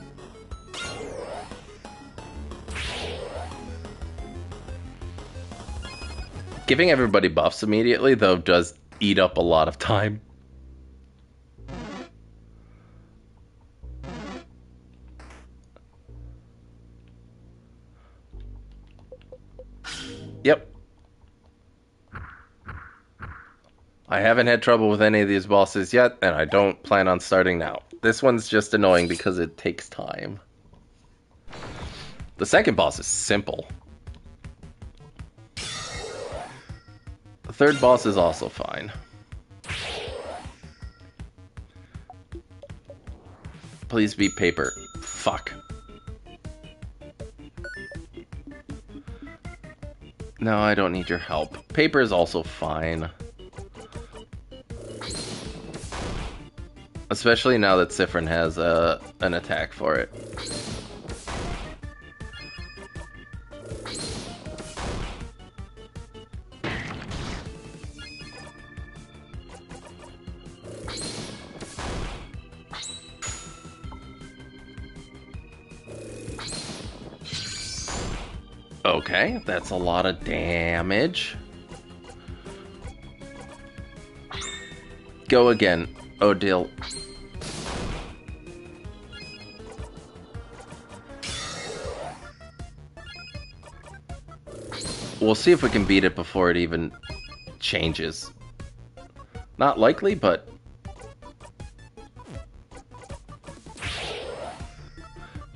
Giving everybody buffs immediately, though, does eat up a lot of time. Yep. I haven't had trouble with any of these bosses yet, and I don't plan on starting now. This one's just annoying because it takes time. The second boss is simple. The third boss is also fine. Please be paper. Fuck. No, I don't need your help. Paper is also fine. Especially now that Sifrin has an attack for it. Okay, that's a lot of damage. Go again, Odile. We'll see if we can beat it before it even changes. Not likely, but...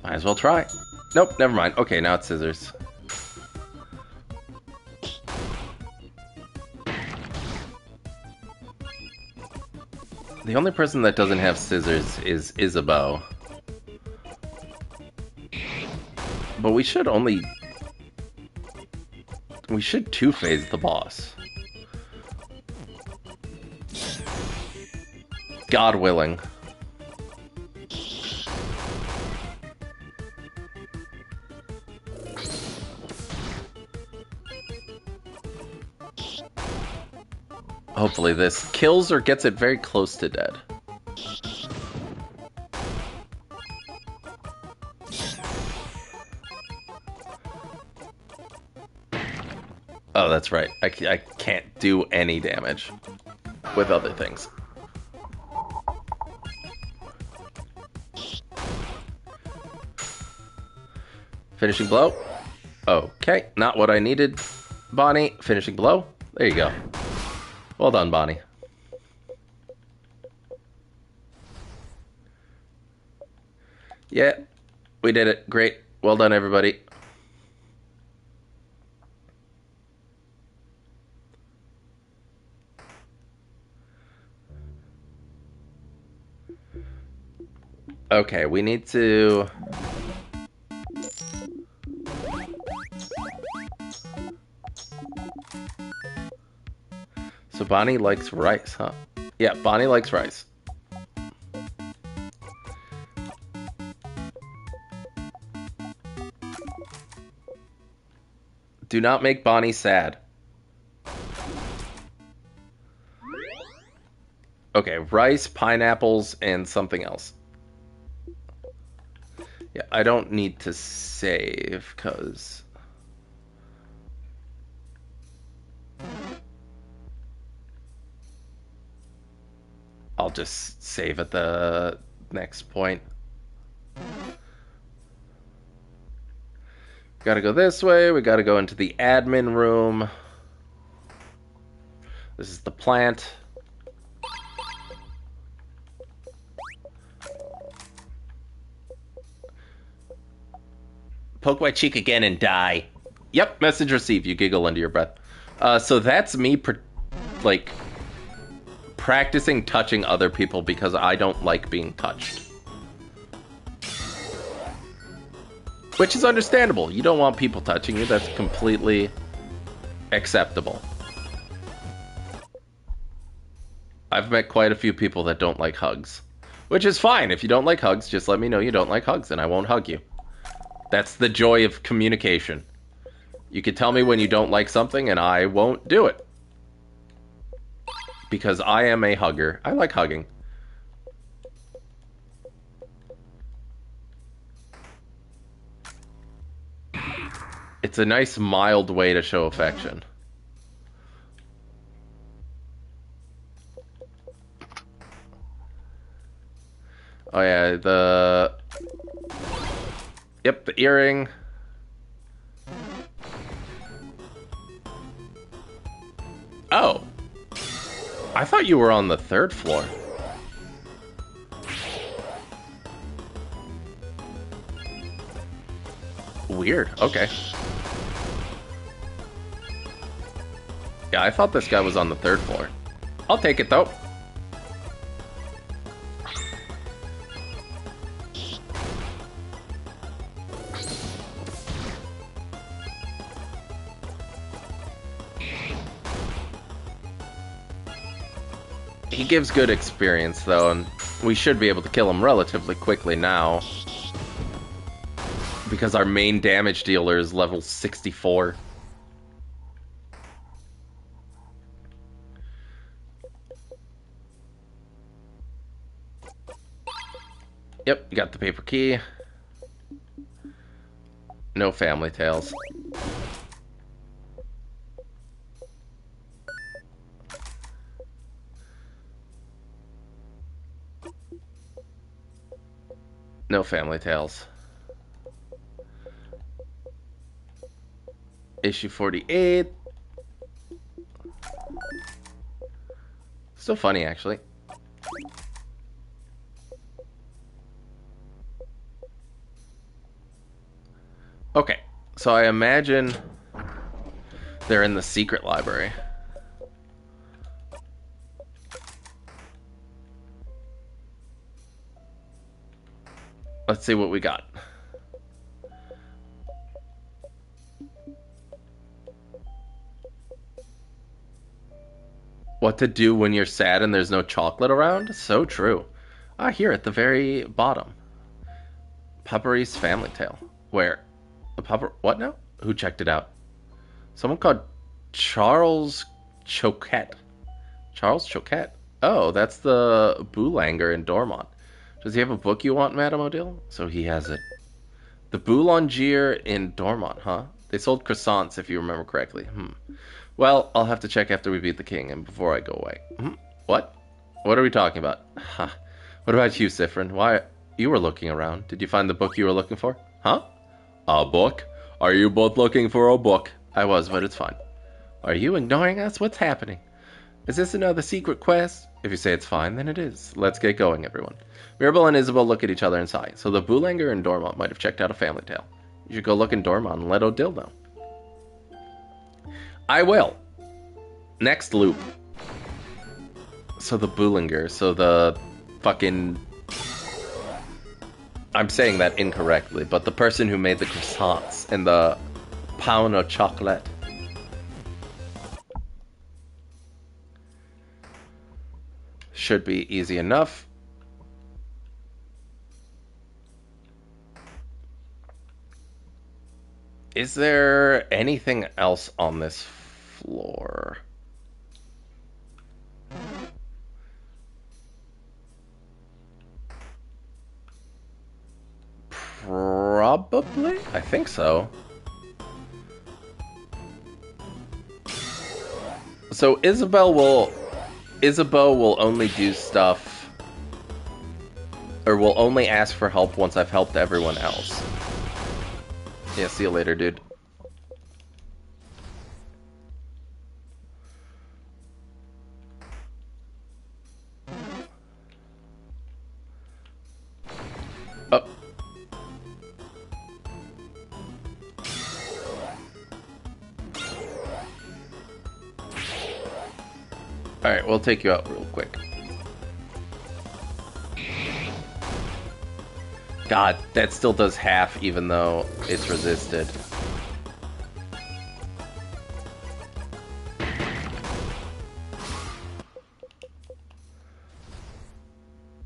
might as well try. Nope, never mind. Okay, now it's scissors. The only person that doesn't have scissors is Isabeau. But we should only... we should two-phase the boss. God willing. Hopefully this kills or gets it very close to dead. Oh, that's right. I can't do any damage with other things. Finishing blow. Okay, not what I needed. Bonnie, finishing blow. There you go. Well done, Bonnie. Yeah, we did it. Great. Well done, everybody. Okay, we need to... so Bonnie likes rice, huh? Yeah, Bonnie likes rice. Do not make Bonnie sad. Okay, rice, pineapples, and something else. Yeah, I don't need to save, because... I'll just save at the next point. Gotta go this way. We gotta go into the admin room. This is the plant. Poke my cheek again and die. Yep, message received. You giggle under your breath. So that's me, like, practicing touching other people because I don't like being touched. Which is understandable. You don't want people touching you. That's completely acceptable. I've met quite a few people that don't like hugs. Which is fine. If you don't like hugs, just let me know you don't like hugs and I won't hug you. That's the joy of communication. You can tell me when you don't like something and I won't do it. Because I am a hugger. I like hugging. It's a nice, mild way to show affection. Oh yeah, Yep, the earring. Oh. I thought you were on the 3rd floor. Weird. Okay. Yeah, I thought this guy was on the 3rd floor. I'll take it, though. He gives good experience, though, and we should be able to kill him relatively quickly now. Because our main damage dealer is level 64. Yep, you got the paper key. No family tales. No family tales. Issue 48. Still funny, actually. Okay, so I imagine they're in the secret library. Let's see what we got. What to do when you're sad and there's no chocolate around? So true. Ah, here at the very bottom. Puppery's Family Tale. Where? The pupper... What now? Who checked it out? Someone called Charles Choquette. Charles Choquette? Oh, that's the Boulanger in Dormont. Does he have a book you want, Madame Odile? So he has it. The Boulanger in Dormont, huh? They sold croissants, if you remember correctly. Well, I'll have to check after we beat the king and before I go away. What? What are we talking about? Huh. What about you, Sifrin? Why, you were looking around. Did you find the book you were looking for? Huh? A book? Are you both looking for a book? I was, but it's fine. Are you ignoring us? What's happening? Is this another secret quest? If you say it's fine, then it is. Let's get going, everyone. Mirabel and Isabel look at each other and sigh. So the Boulanger in Dormont might have checked out a family tale. You should go look in Dormont and let Odile know. I will. Next loop. So the Boulanger, so the fucking... I'm saying that incorrectly, but the person who made the croissants and the pain au chocolat. Should be easy enough. Is there anything else on this floor? Probably? I think so. So Isabel will only do stuff, or will only ask for help once I've helped everyone else. Yeah, see you later, dude. Oh. Alright, we'll take you out real quick. God, that still does half even though it's resisted.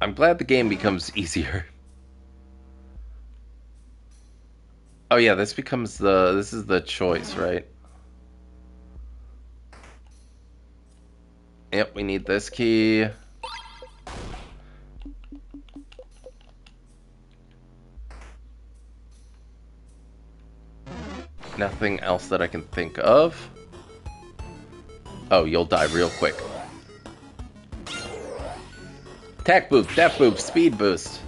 I'm glad the game becomes easier. Oh yeah, this is the choice, right? Yep, we need this key. Nothing else that I can think of. Oh, you'll die real quick. Attack boost, def boost, speed boost.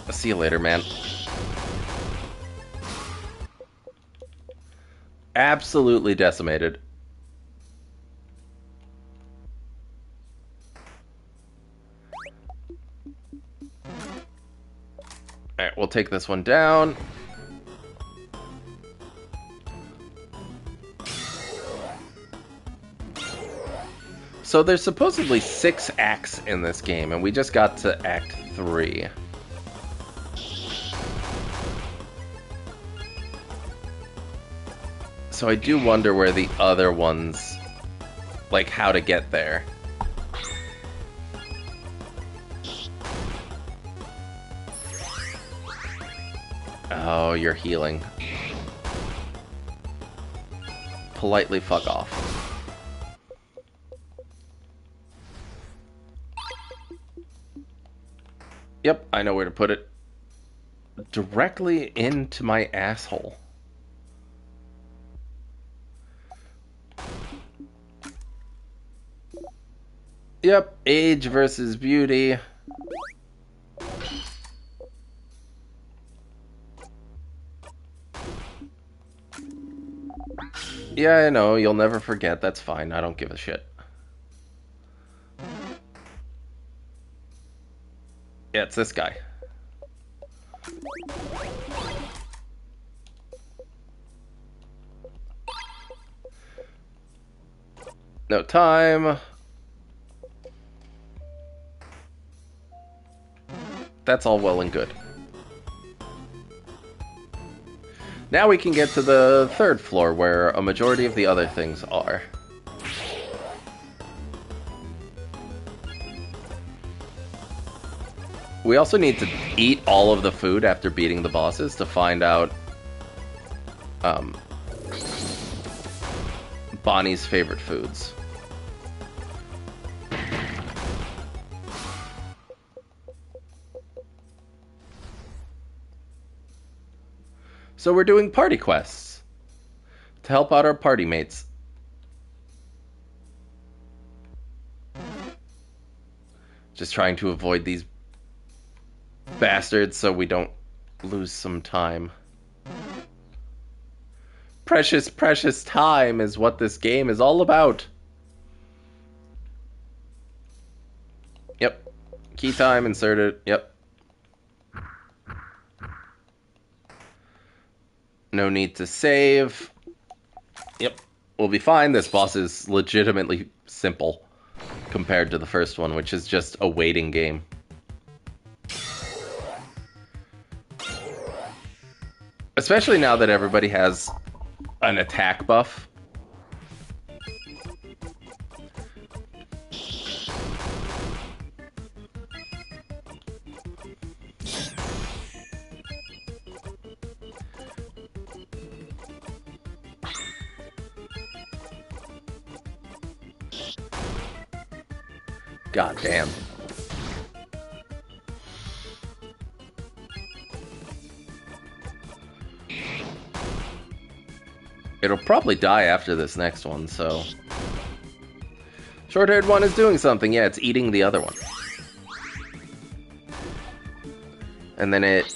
I'll see you later, man. Absolutely decimated. Alright, we'll take this one down. So there's supposedly 6 acts in this game, and we just got to Act 3. So I do wonder where the other ones, like how to get there. Oh, you're healing. Politely fuck off. Yep, I know where to put it. Directly into my asshole. Yep, age versus beauty. Yeah, I know, you'll never forget. That's fine. I don't give a shit. Yeah, it's this guy. No time. That's all well and good. Now we can get to the 3rd floor where a majority of the other things are. We also need to eat all of the food after beating the bosses to find out Bonnie's favorite foods. So we're doing party quests to help out our party mates. Just trying to avoid these bastards so we don't lose some time. Precious, precious time is what this game is all about. Yep. Key time inserted. Yep. No need to save. Yep. We'll be fine. This boss is legitimately simple compared to the first one, which is just a waiting game. Especially now that everybody has an attack buff. God damn. It'll probably die after this next one, so... Short-haired one is doing something. Yeah, it's eating the other one. And then it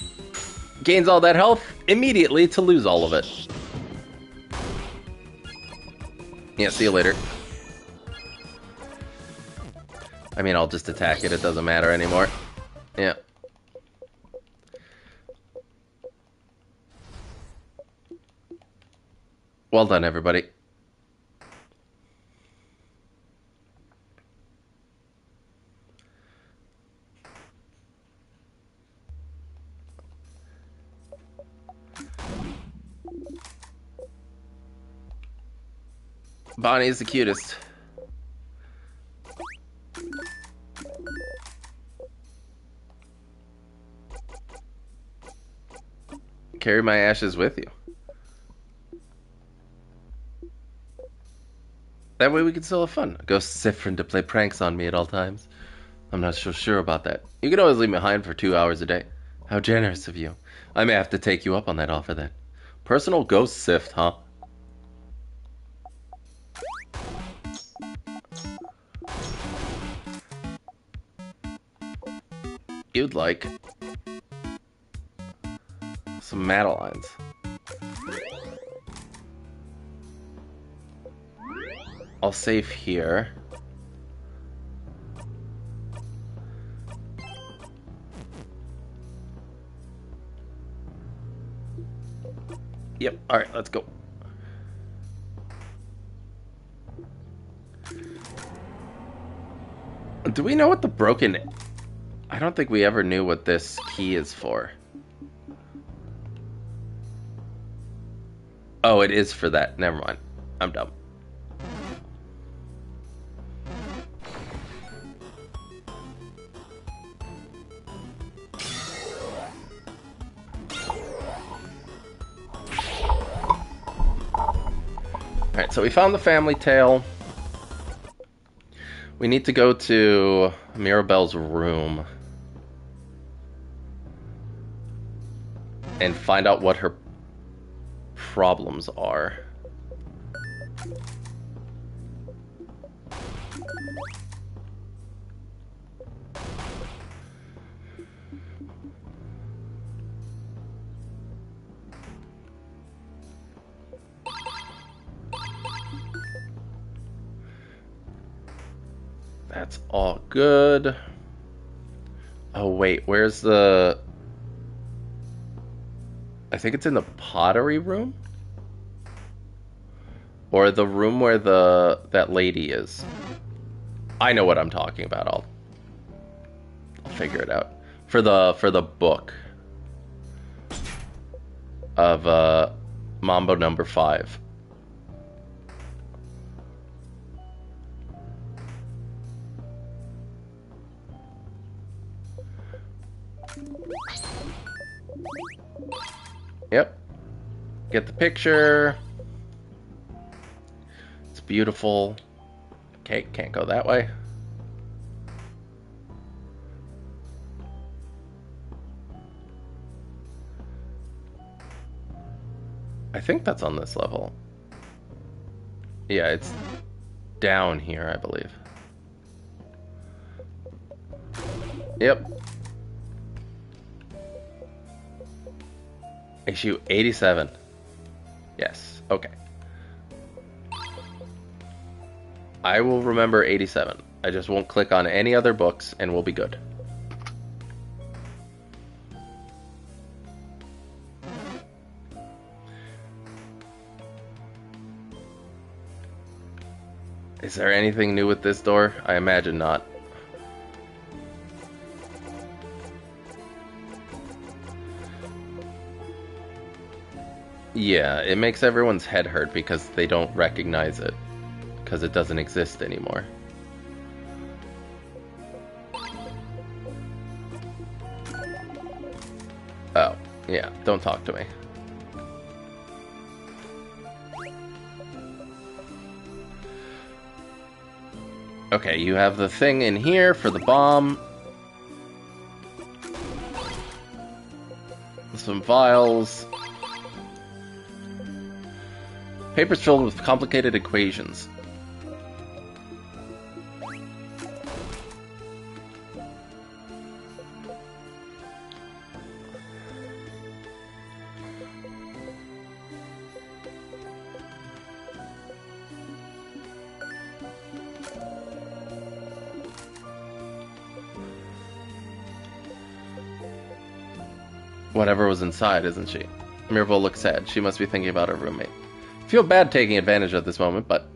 gains all that health immediately to lose all of it. Yeah, see you later. I mean, I'll just attack it. It doesn't matter anymore. Yeah. Well done, everybody. Bonnie is the cutest. carry my ashes with you. That way we can still have fun. A ghost is different to play pranks on me at all times. I'm not so sure about that. You can always leave me behind for 2 hours a day. How generous of you. I may have to take you up on that offer then. Personal ghost sift, huh? You'd like some Madeleines. I'll save here. Yep, alright, let's go. Do we know what the broken... I don't think we ever knew what this key is for. Oh, it is for that. Never mind. I'm dumb. Alright, so we found the family tale. We need to go to Mirabelle's room and find out what her problems are. That's all good. Oh, wait, where's the... I think it's in the pottery room? Or the room where that lady is. I know what I'm talking about. I'll figure it out. For the book of Mambo number 5. Yep. Get the picture. It's beautiful. Okay, can't go that way. I think that's on this level. Yeah, it's down here, I believe. Yep. Issue 87. Yes, okay. I will remember 87. I just won't click on any other books and we'll be good. Is there anything new with this door? I imagine not. Yeah, it makes everyone's head hurt because they don't recognize it. Because it doesn't exist anymore. Oh, yeah, don't talk to me. Okay, you have the thing in here for the bomb. Some vials. Papers filled with complicated equations. Whatever was inside, isn't she? Mirabelle looks sad. She must be thinking about her roommate. Feel bad taking advantage of this moment, but...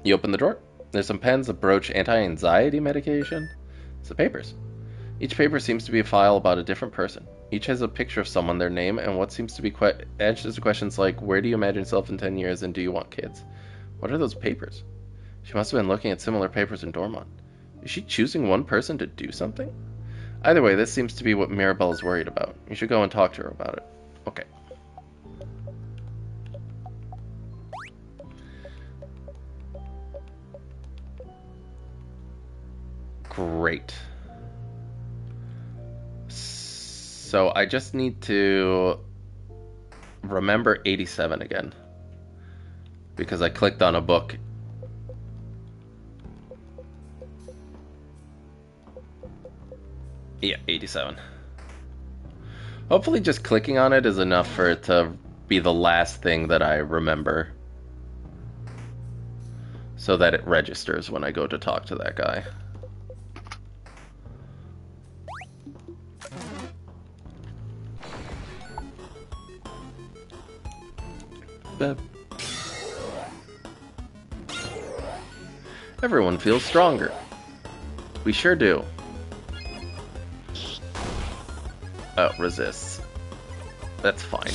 You open the drawer. There's some pens, a brooch, anti-anxiety medication. Some papers. Each paper seems to be a file about a different person. Each has a picture of someone, their name, and what seems to be answers to questions like, where do you imagine yourself in 10 years, and do you want kids? What are those papers? She must have been looking at similar papers in Dormont. Is she choosing one person to do something? Either way, this seems to be what Mirabelle is worried about. You should go and talk to her about it. Okay. Great. So I just need to remember 87 again. Because I clicked on a book. Yeah, 87. Hopefully just clicking on it is enough for it to be the last thing that I remember. So that it registers when I go to talk to that guy. Everyone feels stronger. We sure do. Oh, resists. That's fine.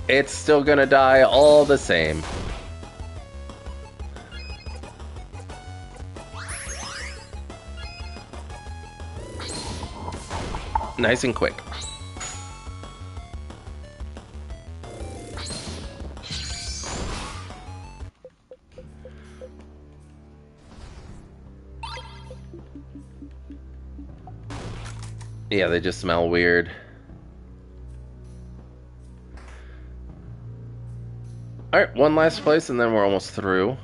It's still gonna die all the same. Nice and quick. Yeah, they just smell weird. Alright, one last place and then we're almost through.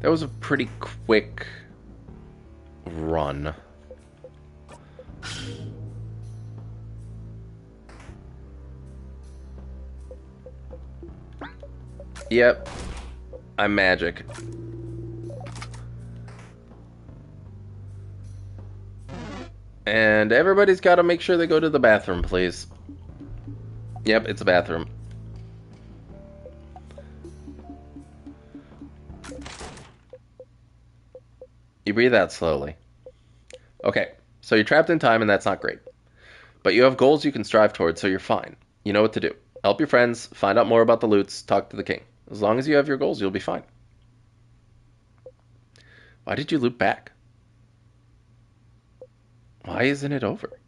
That was a pretty quick run. Yep, I'm magic. And everybody's got to make sure they go to the bathroom, please. Yep, it's a bathroom. You breathe out slowly. Okay, so you're trapped in time and that's not great. But you have goals you can strive towards, so you're fine. You know what to do. Help your friends, find out more about the loots, talk to the king. As long as you have your goals, you'll be fine. Why did you loop back? Why isn't it over?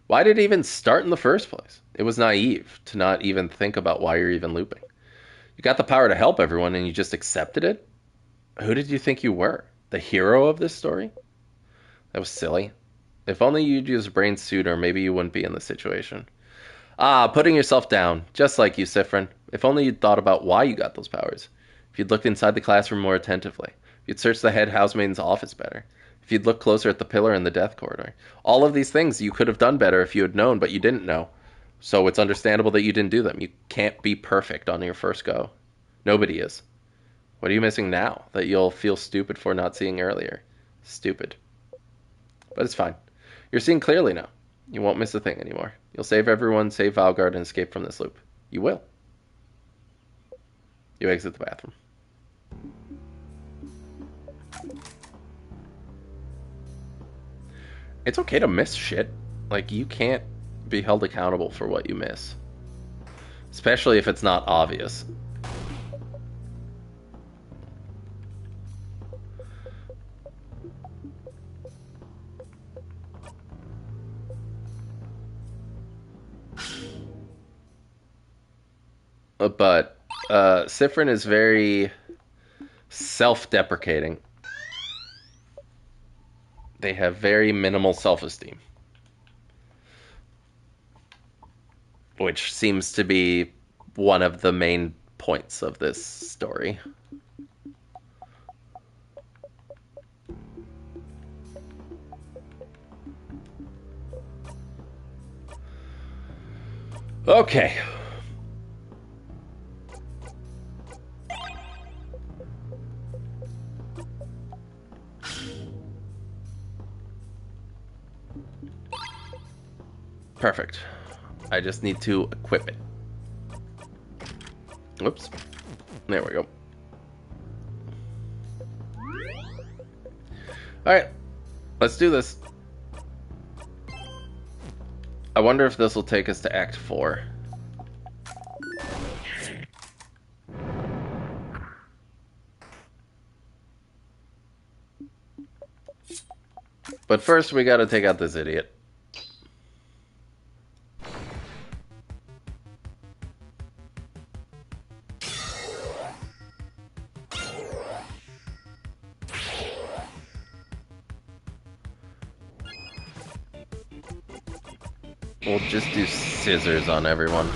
Why did it even start in the first place? It was naive to not even think about why you're even looping. You got the power to help everyone and you just accepted it? Who did you think you were? The hero of this story? That was silly. If only you'd use brain sooner, maybe you wouldn't be in this situation. Ah, putting yourself down, just like you, Sifrin. If only you'd thought about why you got those powers. If you'd looked inside the classroom more attentively. If you'd searched the head housemaiden's office better. If you'd looked closer at the pillar in the death corridor. All of these things you could have done better if you had known, but you didn't know. So it's understandable that you didn't do them. You can't be perfect on your first go. Nobody is. What are you missing now that you'll feel stupid for not seeing earlier? Stupid. But it's fine. You're seeing clearly now. You won't miss a thing anymore. You'll save everyone, save Valgard, and escape from this loop. You will. You exit the bathroom. It's okay to miss shit. Like, you can't be held accountable for what you miss. Especially if it's not obvious. But Sifrin is very self-deprecating. They have very minimal self-esteem. Which seems to be one of the main points of this story. Okay. Perfect. I just need to equip it. Whoops. There we go. Alright. Let's do this. I wonder if this will take us to Act 4. But first, we gotta take out this idiot. We'll just do scissors on everyone.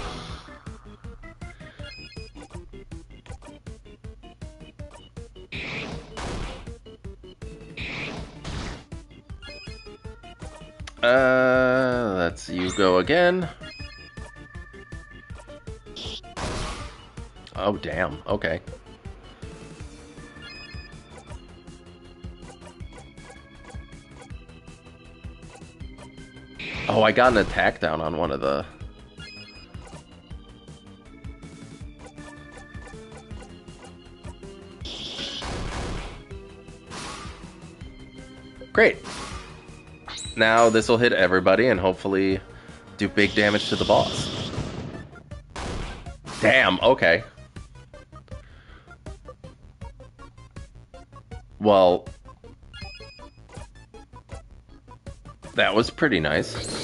Let's you go again. Oh, damn. Okay. Oh, I got an attack down on one of the... Great. Now this will hit everybody and hopefully do big damage to the boss. Damn, okay. Well, that was pretty nice.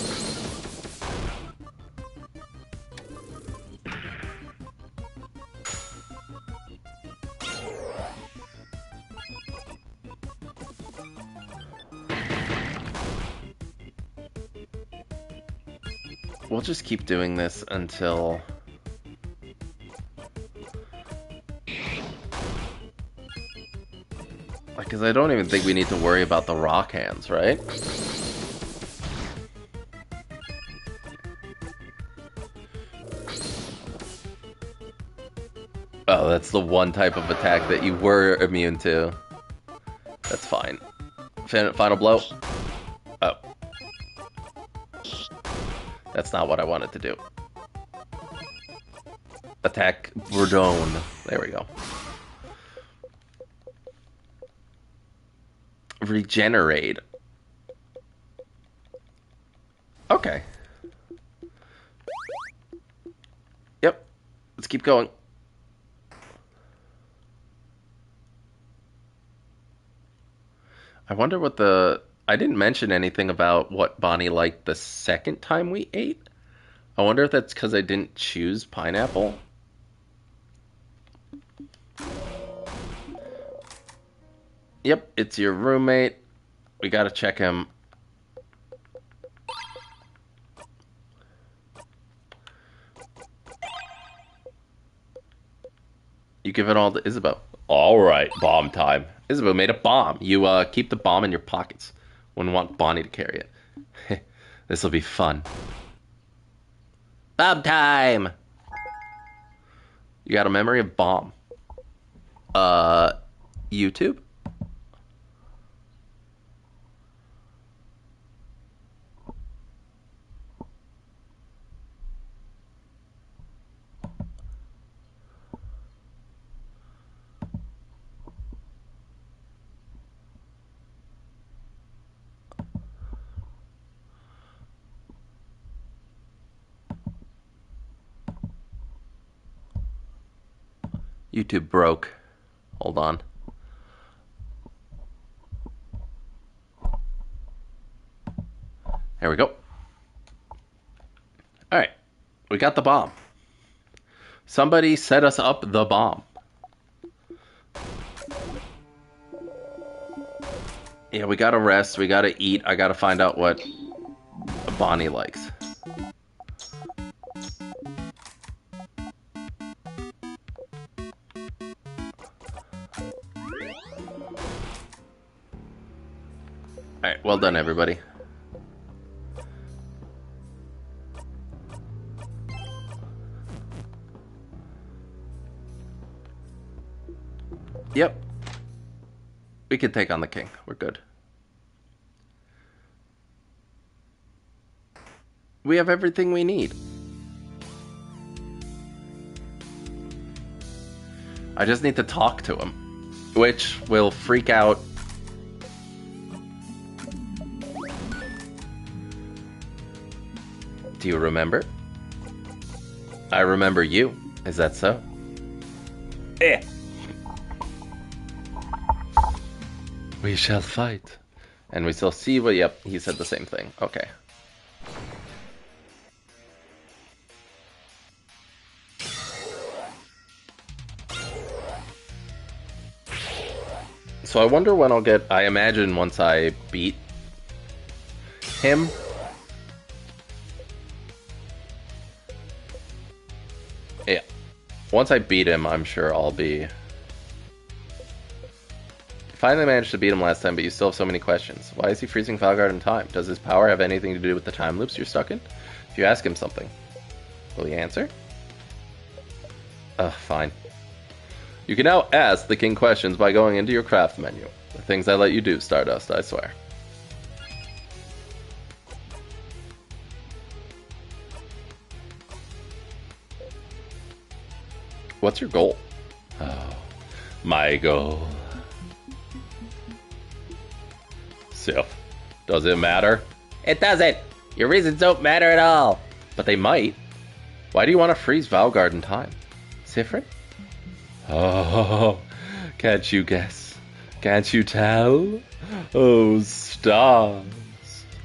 We'll just keep doing this until... Because I don't even think we need to worry about the rock hands, right? Oh, that's the one type of attack that you were immune to. That's fine. Final blow. Oh. That's not what I wanted to do. Attack Bourdon. There we go. Regenerate. Okay. Yep. Let's keep going. I wonder what the... I didn't mention anything about what Bonnie liked the second time we ate. I wonder if that's because I didn't choose pineapple. Yep, it's your roommate. We gotta check him. You give it all to Isabeau. All right, bomb time. Isabeau made a bomb. You keep the bomb in your pockets. Wouldn't want Bonnie to carry it. This'll be fun. Bomb time! You got a memory of bomb. YouTube? YouTube broke. Hold on. There we go. Alright. We got the bomb. Somebody set us up the bomb. Yeah, we gotta rest. We gotta eat. I gotta find out what Bonnie likes. Alright, well done, everybody. Yep. We can take on the king. We're good. We have everything we need. I just need to talk to him, which will freak out. Do you remember? I remember you. Is that so? Eh. We shall fight, And we still see what, yep, he said the same thing. Okay. So I wonder when I'll get, I imagine once I beat him. Yeah. Once I beat him, I'm sure I'll be... Finally managed to beat him last time, but you still have so many questions. Why is he freezing Valgard in time? Does his power have anything to do with the time loops you're stuck in? If you ask him something, will he answer? Fine. You can now ask the king questions by going into your craft menu. The things I let you do, Stardust, I swear. What's your goal? Oh, my goal. Sif, does it matter? It doesn't. Your reasons don't matter at all. But they might. Why do you want to freeze Valgard in time? Sifrin? Oh, can't you guess? Can't you tell? Oh, stars.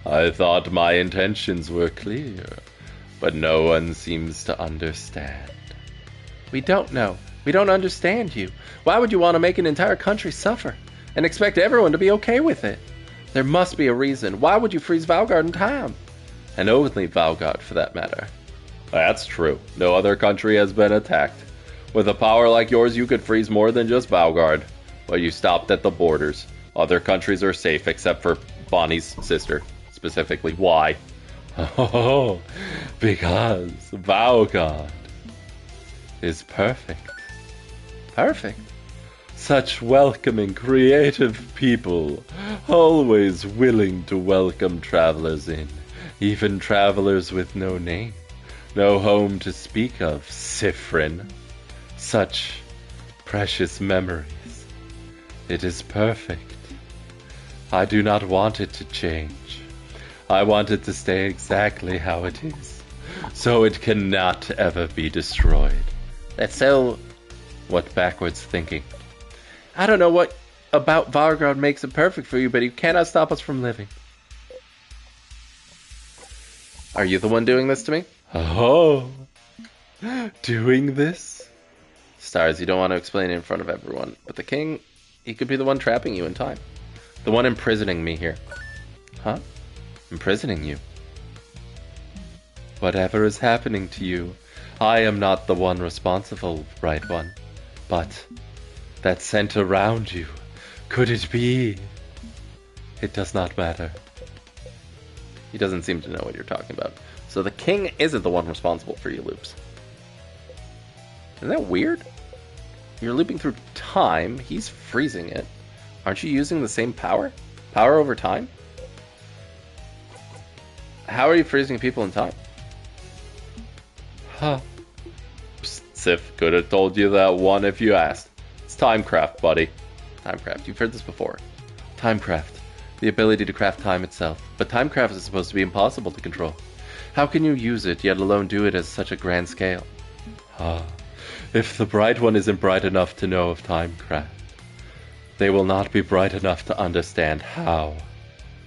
I thought my intentions were clear, but no one seems to understand. We don't know. We don't understand you. Why would you want to make an entire country suffer and expect everyone to be okay with it? There must be a reason. Why would you freeze Valgard in time? And only Valgard, for that matter. That's true. No other country has been attacked. With a power like yours, you could freeze more than just Valgard. But you stopped at the borders. Other countries are safe, except for Bonnie's sister, specifically. Why? Oh, because Valgard is perfect. Perfect. Such welcoming, creative people, always willing to welcome travelers in, even travelers with no name, no home to speak of, Sifrin. Such precious memories. It is perfect. I do not want it to change. I want it to stay exactly how it is, so it cannot ever be destroyed. That's so... What backwards thinking? I don't know what about Valgard makes it perfect for you, but you cannot stop us from living. Are you the one doing this to me? Oh, doing this? Stars, you don't want to explain it in front of everyone, but the king, he could be the one trapping you in time. The one imprisoning me here. Huh? Imprisoning you? Whatever is happening to you, I am not the one responsible, Bright One. But that scent around you, could it be? It does not matter. He doesn't seem to know what you're talking about. So the king isn't the one responsible for your loops. Isn't that weird? You're looping through time, he's freezing it. Aren't you using the same power? Power over time? How are you freezing people in time? Huh. Psst, Sif could have told you that one if you asked. It's Timecraft, buddy. Timecraft, you've heard this before. Timecraft, the ability to craft time itself. But Timecraft is supposed to be impossible to control. How can you use it, yet alone do it at such a grand scale? Ah, if the Bright One isn't bright enough to know of Timecraft, they will not be bright enough to understand how.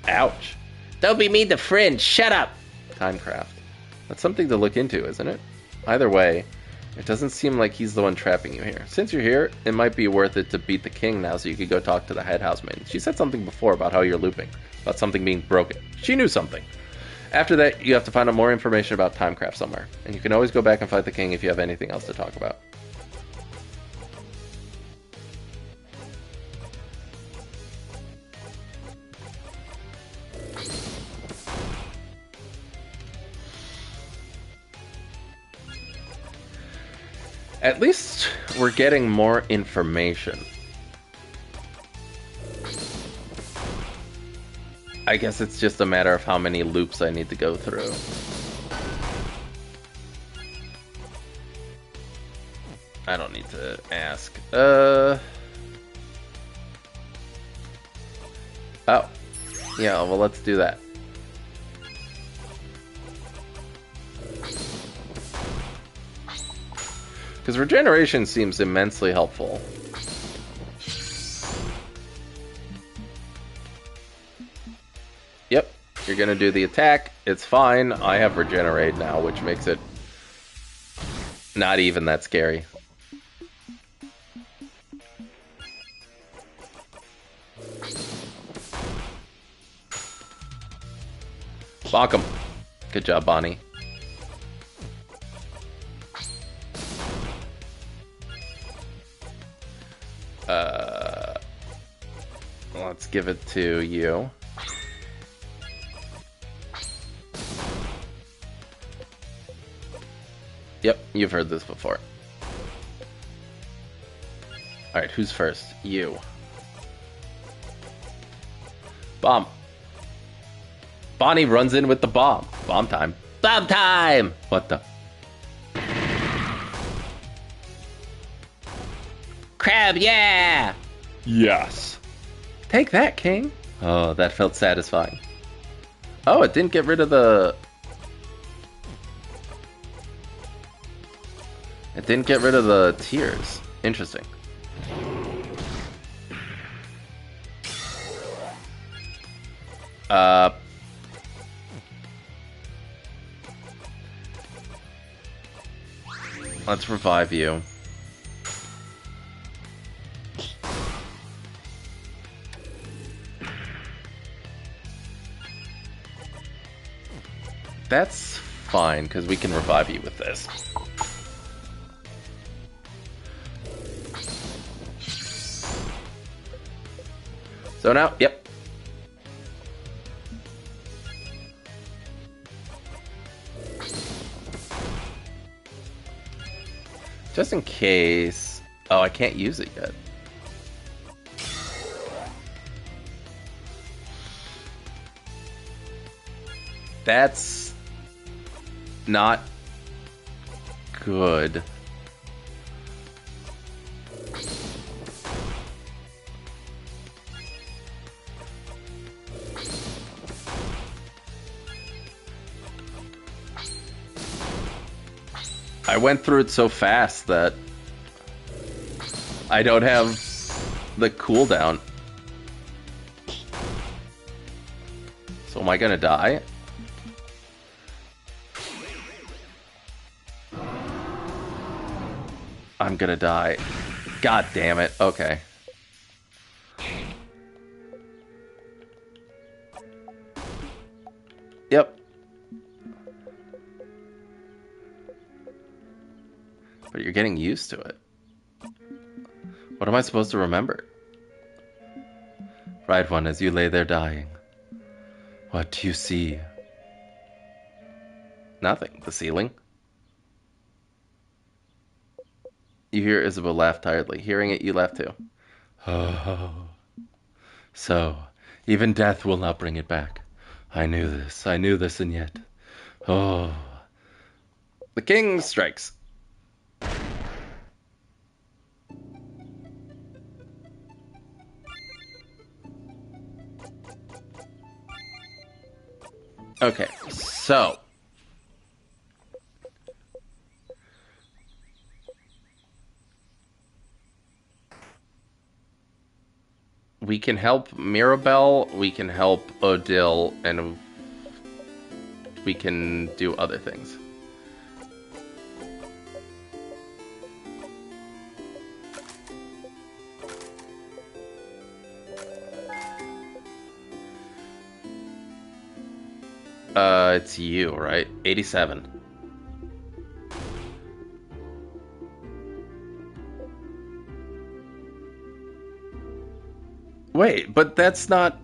Ouch. Don't be mean to Fringe. Shut up. Timecraft. That's something to look into, isn't it? Either way, it doesn't seem like he's the one trapping you here. Since you're here, it might be worth it to beat the king now so you could go talk to the head housemaid. She said something before about how you're looping, about something being broken. She knew something. After that, you have to find out more information about Timecraft somewhere. And you can always go back and fight the king if you have anything else to talk about. At least we're getting more information. I guess it's just a matter of how many loops I need to go through. I don't need to ask. Oh. Yeah, well, let's do that. Because regeneration seems immensely helpful. You're gonna do the attack. It's fine. I have regenerate now, which makes it not even that scary. Bonk him. Good job, Bonnie. Let's give it to you. Yep, you've heard this before. Alright, who's first? You. Bomb. Bonnie runs in with the bomb. Bomb time. Bomb time! What the? Crab, yeah! Yes. Take that, King. Oh, that felt satisfying. Oh, it didn't get rid of the... It didn't get rid of the tears. Interesting. Let's revive you. That's fine, because we can revive you with this. So now, yep. Just in case... Oh, I can't use it yet. That's... not... good. I went through it so fast that I don't have the cooldown. So am I gonna die? I'm gonna die. God damn it. Okay. Yep. But you're getting used to it. What am I supposed to remember? Right one, as you lay there dying. What do you see? Nothing. The ceiling. You hear Isabel laugh tiredly. Hearing it, you laugh too. Oh. So, even death will not bring it back. I knew this, and yet... Oh. The king strikes. Okay, so... we can help Mirabelle, we can help Odile, and we can do other things. It's you, right? 87. Wait, but that's not...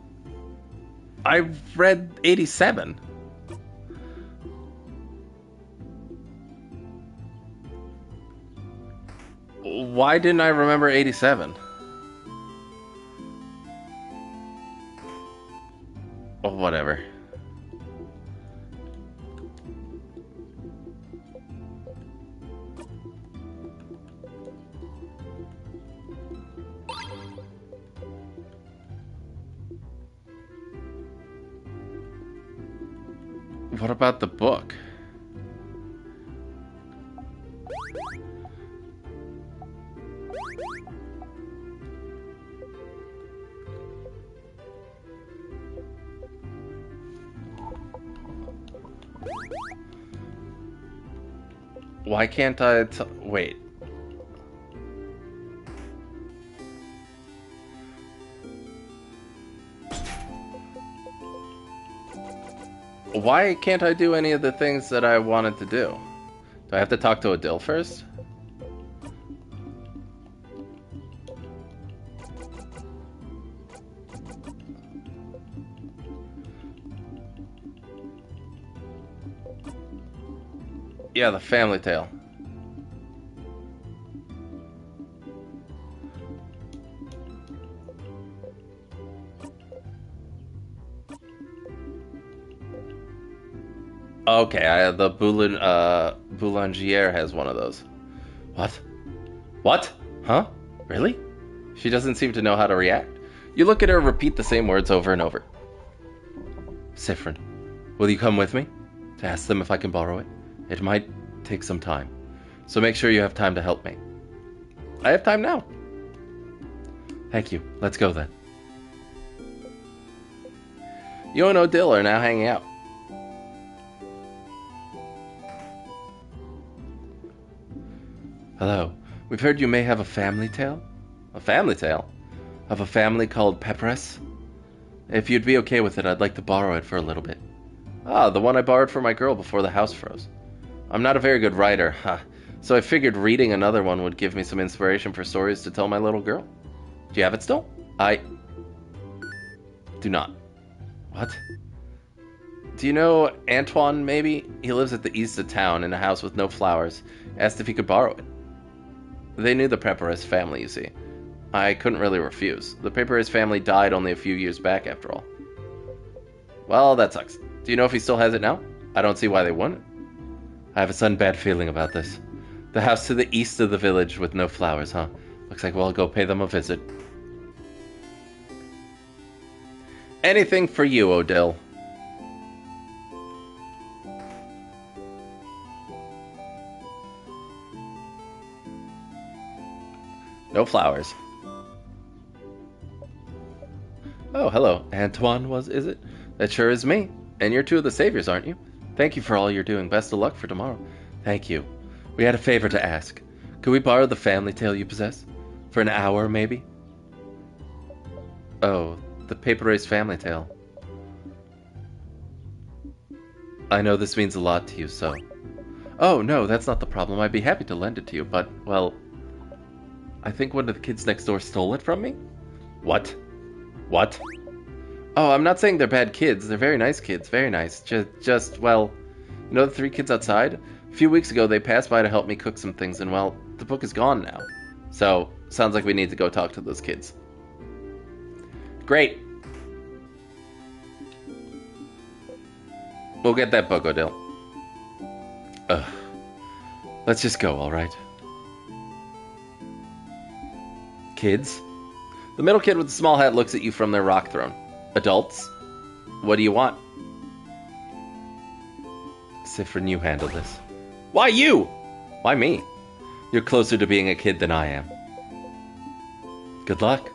I read 87. Why didn't I remember 87? Oh, whatever. What about the book? Why can't I wait. Why can't I do any of the things that I wanted to do? Do I have to talk to Adil first? Yeah, the family tale. Okay, the Boulanger has one of those. What? What? Huh? Really? She doesn't seem to know how to react. You look at her, repeat the same words over and over. Sifrin, will you come with me? To ask them if I can borrow it? It might take some time. So make sure you have time to help me. I have time now. Thank you. Let's go then. You and Odile are now hanging out. Hello. We've heard you may have a family tale? A family tale? Of a family called Pepperes? If you'd be okay with it, I'd like to borrow it for a little bit. Ah, the one I borrowed for my girl before the house froze. I'm not a very good writer, so I figured reading another one would give me some inspiration for stories to tell my little girl. Do you have it still? I do not. What? Do you know Antoine, maybe? He lives at the east of town in a house with no flowers. Asked if he could borrow it. They knew the Pepperes family, you see. I couldn't really refuse. The Pepperes family died only a few years back, after all. Well, that sucks. Do you know if he still has it now? I don't see why they wouldn't. I have a sudden bad feeling about this. The house to the east of the village with no flowers, huh? Looks like we'll go pay them a visit. Anything for you, Odile. No flowers. Oh, hello. Antoine, is it? That sure is me. And you're two of the saviors, aren't you? Thank you for all you're doing. Best of luck for tomorrow. Thank you. We had a favor to ask. Could we borrow the family tale you possess? For an hour, maybe? Oh, the Pepperes family tale. I know this means a lot to you, so... Oh, no, that's not the problem. I'd be happy to lend it to you, but, well... I think one of the kids next door stole it from me? What? What? Oh, I'm not saying they're bad kids. They're very nice kids. Very nice. Well... You know the three kids outside? A few weeks ago, they passed by to help me cook some things, and, well, the book is gone now. So, sounds like we need to go talk to those kids. Great. We'll get that book, Odile. Ugh. Let's just go, alright? Kids? The middle kid with the small hat looks at you from their rock throne. Adults? What do you want? Sifrin, you handle this. Why you? Why me? You're closer to being a kid than I am. Good luck.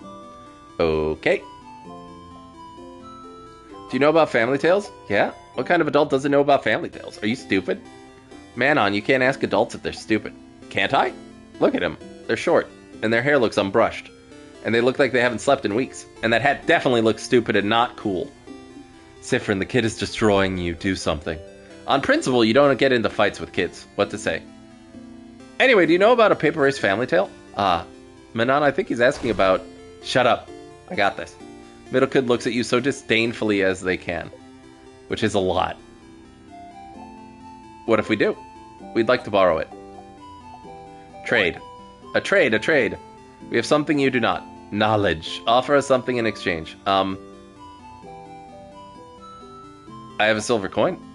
Okay. Do you know about family tales? Yeah? What kind of adult doesn't know about family tales? Are you stupid? Manon, you can't ask adults if they're stupid. Can't I? Look at them. They're short, and their hair looks unbrushed. And they look like they haven't slept in weeks. And that hat definitely looks stupid and not cool. Sifrin, the kid is destroying you. Do something. On principle, you don't get into fights with kids. What to say? Anyway, do you know about a Pepperes family tale? Manon, I think he's asking about... Shut up. I got this. Middle kid looks at you so disdainfully as they can. Which is a lot. What if we do? We'd like to borrow it. Trade. A trade. We have something you do not. Knowledge. Offer us something in exchange. I have a silver coin.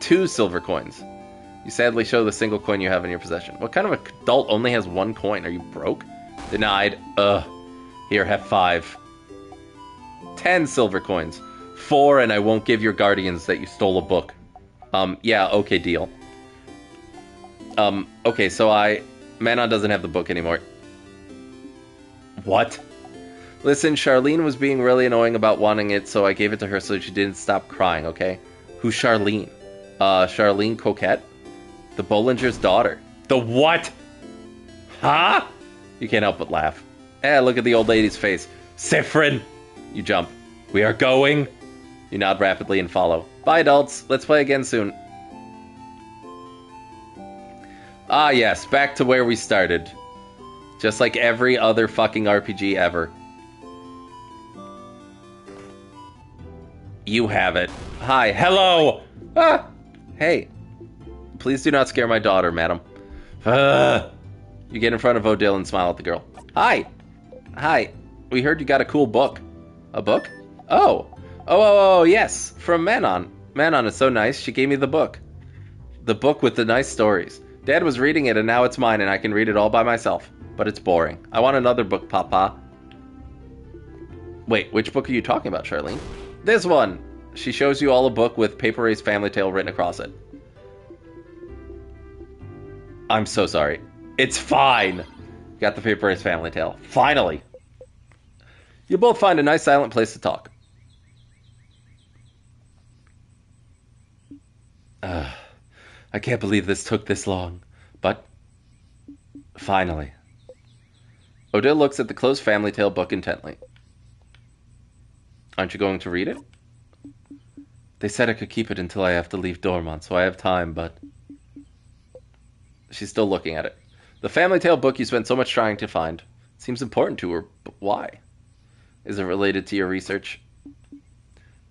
2 silver coins. You sadly show the single coin you have in your possession. What kind of adult only has 1 coin? Are you broke? Denied. Here, have 5. 10 silver coins. 4, and I won't give your guardians that you stole a book. Yeah, okay, deal. Okay, so Manon doesn't have the book anymore. What? Listen, Charlene was being really annoying about wanting it, so I gave it to her so she didn't stop crying, okay? Who's Charlene? Charlene Coquette? The Bollinger's daughter. The what? Huh? You can't help but laugh. Look at the old lady's face. Sifrin! You jump. We are going. You nod rapidly and follow. Bye, adults. Let's play again soon. Ah, yes. Back to where we started. Just like every other fucking RPG ever. You have it. Hi. Hello! Ah! Hey. Please do not scare my daughter, madam. You get in front of Odile and smile at the girl. Hi. Hi. We heard you got a cool book. A book? Oh, yes. From Manon. Manon is so nice, she gave me the book. The book with the nice stories. Dad was reading it and now it's mine and I can read it all by myself. But it's boring. I want another book, Papa. Wait, which book are you talking about, Charlene? This one. She shows you all a book with Paper Race Family Tale written across it. I'm so sorry. It's fine. Got the Paper Race Family Tale. Finally. You'll both find a nice silent place to talk. I can't believe this took this long. But, finally. Odile looks at the closed Family Tale book intently. Aren't you going to read it? They said I could keep it until I have to leave Dormont, so I have time, but... She's still looking at it. The Family Tale book you spent so much trying to find. Seems important to her, but why? Is it related to your research?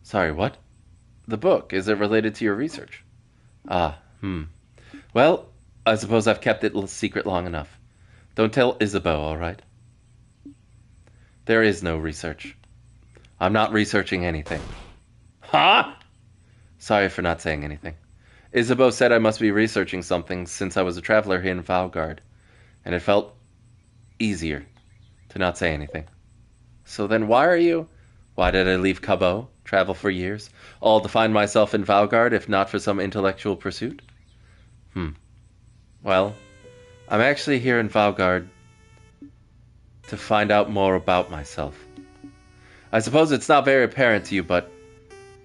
Sorry, what? The book, is it related to your research? Well, I suppose I've kept it secret long enough. Don't tell Isabeau, all right? There is no research. I'm not researching anything. Huh? Sorry for not saying anything. Isabeau said I must be researching something since I was a traveler here in Valgard, and it felt easier to not say anything. So then why did I leave Cabot, travel for years, all to find myself in Valgard if not for some intellectual pursuit? Well, I'm actually here in Valgard to find out more about myself. I suppose it's not very apparent to you, but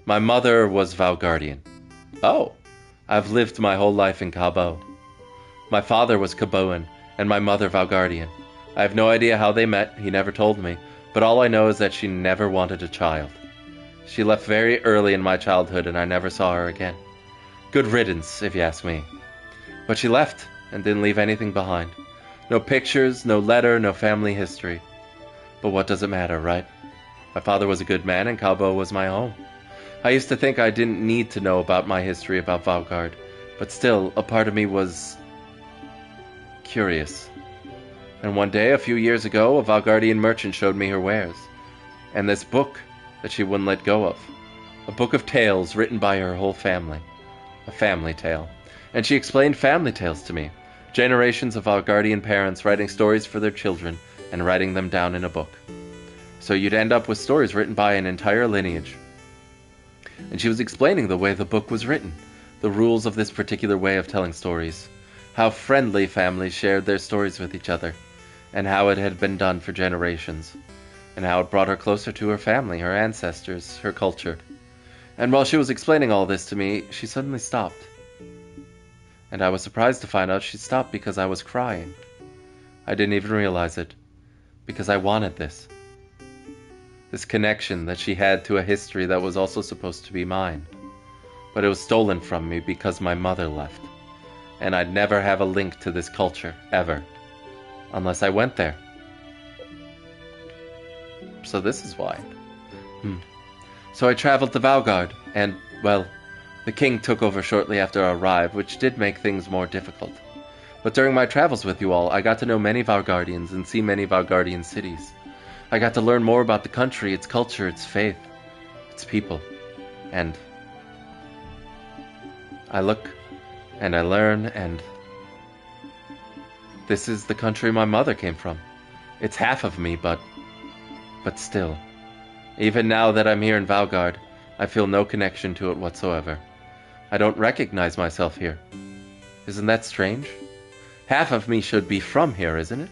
my mother was Valgardian. Oh, I've lived my whole life in Cabot. My father was Caboan, and my mother Valgardian. I have no idea how they met, he never told me, but all I know is that she never wanted a child. She left very early in my childhood, and I never saw her again. Good riddance, if you ask me. But she left, and didn't leave anything behind. No pictures, no letter, no family history. But what does it matter, right? My father was a good man, and Cabot was my home. I used to think I didn't need to know about my history about Valgard, but still, a part of me was... curious. And one day, a few years ago, a Valgardian merchant showed me her wares. And this book that she wouldn't let go of. A book of tales written by her whole family. A family tale. And she explained family tales to me. Generations of Valgardian parents writing stories for their children and writing them down in a book. So you'd end up with stories written by an entire lineage. And she was explaining the way the book was written, the rules of this particular way of telling stories, how friendly families shared their stories with each other, and how it had been done for generations, and how it brought her closer to her family, her ancestors, her culture. And while she was explaining all this to me, she suddenly stopped. And I was surprised to find out she stopped because I was crying. I didn't even realize it, because I wanted this. This connection that she had to a history that was also supposed to be mine. But it was stolen from me because my mother left. And I'd never have a link to this culture, ever. Unless I went there. So this is why. So I traveled to Valgard, and, well, the king took over shortly after I arrived, which did make things more difficult. But during my travels with you all, I got to know many Valgardians and see many Valgardian cities. I got to learn more about the country, its culture, its faith, its people. And I look, and I learn, and this is the country my mother came from. It's half of me, but still. Even now that I'm here in Valgard, I feel no connection to it whatsoever. I don't recognize myself here. Isn't that strange? Half of me should be from here, isn't it?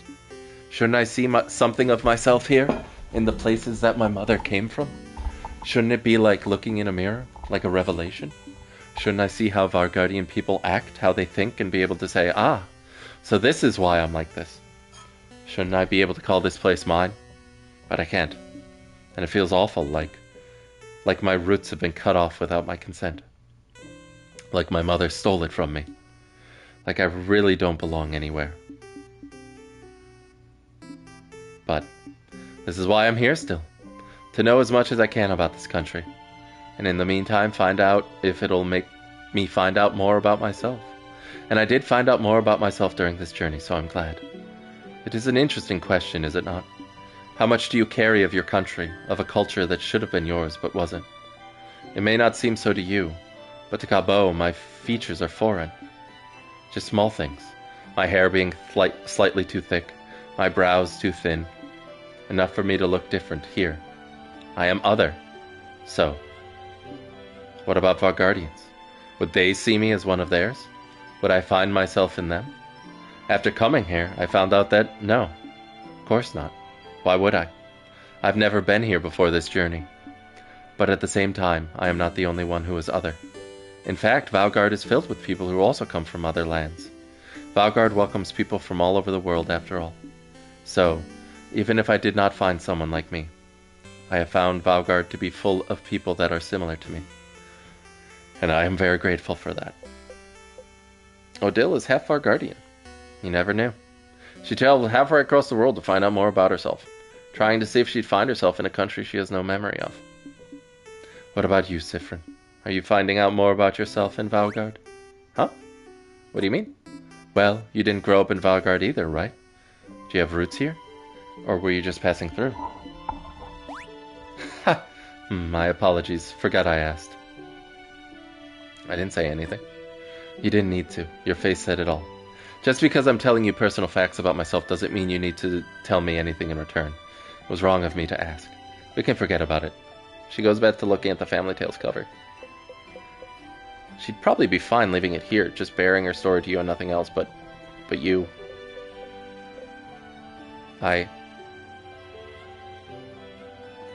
Shouldn't I see something of myself here, in the places that my mother came from? Shouldn't it be like looking in a mirror, like a revelation? Shouldn't I see how Vargardian people act, how they think, and be able to say, ah, so this is why I'm like this? Shouldn't I be able to call this place mine? But I can't. And it feels awful, like my roots have been cut off without my consent. Like my mother stole it from me. Like I really don't belong anywhere. But this is why I'm here still. To know as much as I can about this country. And in the meantime, find out if it'll make me find out more about myself. And I did find out more about myself during this journey, so I'm glad. It is an interesting question, is it not? How much do you carry of your country, of a culture that should have been yours but wasn't? It may not seem so to you, but to Cabo, my features are foreign. Just small things. My hair being slightly too thick, my brows too thin. Enough for me to look different here. I am other. So, what about Vargardians? Would they see me as one of theirs? Would I find myself in them? After coming here, I found out that no, of course not. Why would I? I've never been here before this journey. But at the same time, I am not the only one who is other. In fact, Valgard is filled with people who also come from other lands. Valgard welcomes people from all over the world after all. So, even if I did not find someone like me, I have found Valgard to be full of people that are similar to me. And I am very grateful for that. Odile is half Vargardian. You never knew. She traveled halfway across the world to find out more about herself, trying to see if she'd find herself in a country she has no memory of. What about you, Sifrin? Are you finding out more about yourself in Valgard? Huh? What do you mean? Well, you didn't grow up in Valgard either, right? Do you have roots here? Or were you just passing through? Ha! My apologies. Forgot I asked. I didn't say anything. You didn't need to. Your face said it all. Just because I'm telling you personal facts about myself doesn't mean you need to tell me anything in return. It was wrong of me to ask. We can forget about it. She goes back to looking at the Family Tales cover. She'd probably be fine leaving it here, just bearing her story to you and nothing else, but you... I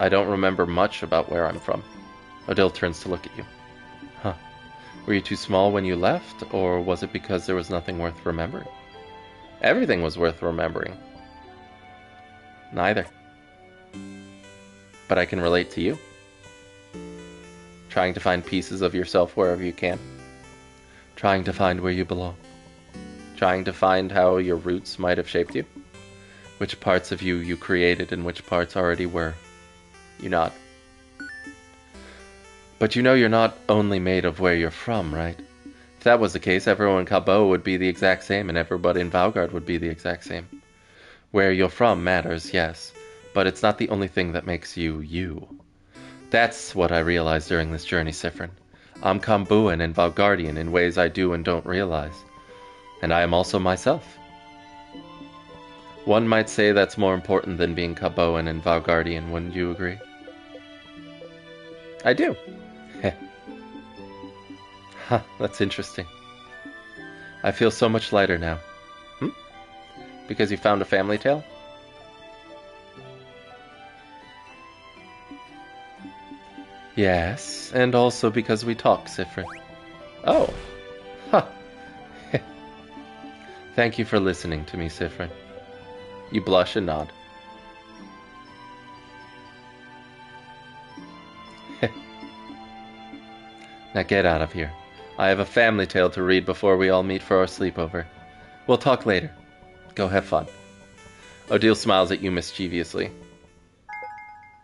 don't remember much about where I'm from. Odile turns to look at you. Huh. Were you too small when you left, or was it because there was nothing worth remembering? Everything was worth remembering. Neither. But I can relate to you. Trying to find pieces of yourself wherever you can. Trying to find where you belong. Trying to find how your roots might have shaped you. Which parts of you created and which parts already were. You nod. But you know you're not only made of where you're from, right? If that was the case, everyone in Cabo would be the exact same, and everybody in Valgard would be the exact same. Where you're from matters, yes, but it's not the only thing that makes you, you. That's what I realized during this journey, Sifrin. I'm Kambuan and Valgardian in ways I do and don't realize. And I am also myself. One might say that's more important than being Caboan and Valgardian, wouldn't you agree? I do. Heh. Huh, that's interesting. I feel so much lighter now. Because you found a family tale? Yes, and also because we talk, Sifrin. Oh. Huh. Thank you for listening to me, Sifrin. You blush and nod. Now get out of here. I have a family tale to read before we all meet for our sleepover. We'll talk later. Go have fun. Odile smiles at you mischievously.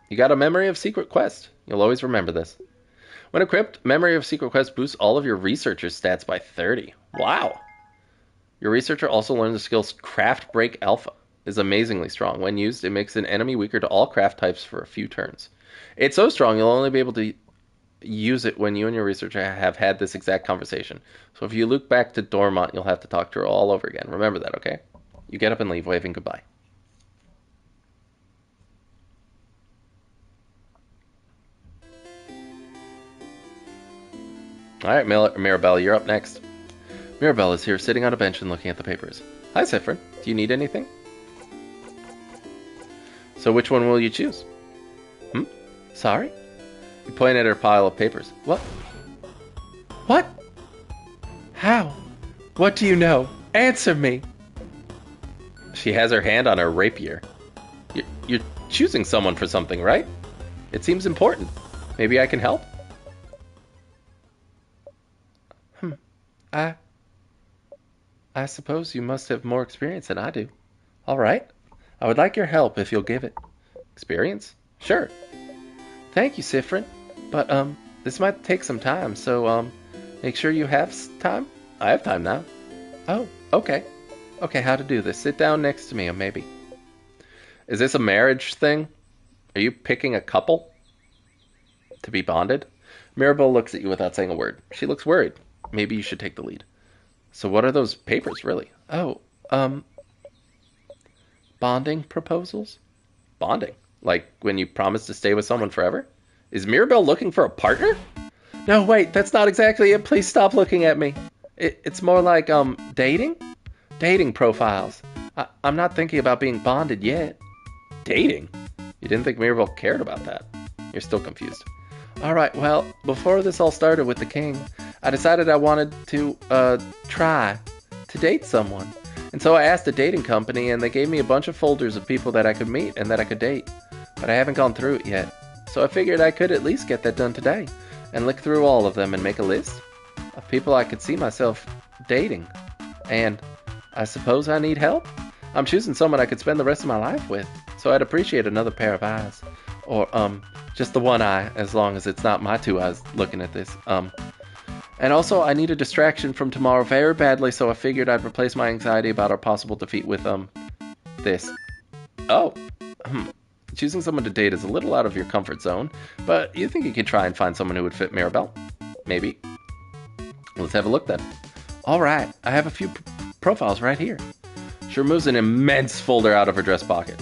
You got a Memory of Secret Quest. You'll always remember this. When equipped, Memory of Secret Quest boosts all of your researcher's stats by 30. Wow! Your researcher also learns the skills Craft Break Alpha. Is amazingly strong. When used, it makes an enemy weaker to all craft types for a few turns. It's so strong, you'll only be able to use it when you and your researcher have had this exact conversation. So if you look back to Dormont, you'll have to talk to her all over again. Remember that, okay? You get up and leave, waving goodbye. Alright, Mirabelle, you're up next. Mirabelle is here, sitting on a bench and looking at the papers. Hi, Sifrin. Do you need anything? So which one will you choose? Sorry? You point at her pile of papers. What? What? How? What do you know? Answer me! She has her hand on her rapier. You're choosing someone for something, right? It seems important. Maybe I can help? I suppose you must have more experience than I do. All right. I would like your help if you'll give it. Experience? Sure. Thank you, Sifrin. But, this might take some time, so, make sure you have time? I have time now. Oh, okay. Okay, how to do this. Sit down next to me, or maybe. Is this a marriage thing? Are you picking a couple to be bonded? Mirabelle looks at you without saying a word. She looks worried. Maybe you should take the lead. So what are those papers, really? Oh, bonding proposals? Bonding? Like when you promise to stay with someone forever? Is Mirabelle looking for a partner? No, wait, that's not exactly it. Please stop looking at me. It's more like, dating? Dating profiles. I'm not thinking about being bonded yet. Dating? You didn't think Mirabelle cared about that. You're still confused. Alright, well, before this all started with the king, I decided I wanted to, try to date someone. And so I asked a dating company, and they gave me a bunch of folders of people that I could meet and that I could date. But I haven't gone through it yet. So I figured I could at least get that done today, and look through all of them and make a list of people I could see myself dating. And I suppose I need help? I'm choosing someone I could spend the rest of my life with, so I'd appreciate another pair of eyes. Or, just the one eye, as long as it's not my two eyes looking at this. And also, I need a distraction from tomorrow very badly, so I figured I'd replace my anxiety about our possible defeat with, this. Oh, choosing someone to date is a little out of your comfort zone, but you think you could try and find someone who would fit Mirabelle? Maybe. Let's have a look then. Alright, I have a few profiles right here. She removes an immense folder out of her dress pocket.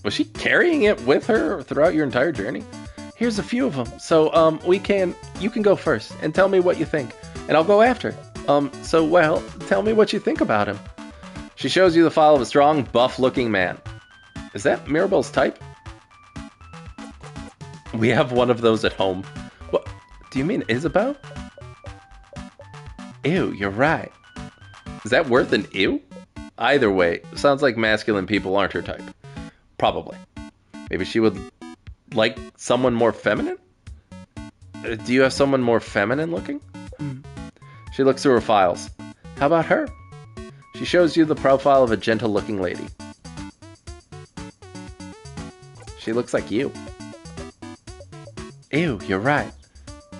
Was she carrying it with her throughout your entire journey? Here's a few of them. So, you can go first and tell me what you think. And I'll go after. Tell me what you think about him. She shows you the file of a strong, buff-looking man. Is that Mirabelle's type? We have one of those at home. What? Do you mean Isabel? Ew, you're right. Is that worth an ew? Either way, sounds like masculine people aren't her type. Probably. Maybe she would like someone more feminine? Do you have someone more feminine looking? She looks through her files. How about her? She shows you the profile of a gentle looking lady. She looks like you. Ew, you're right.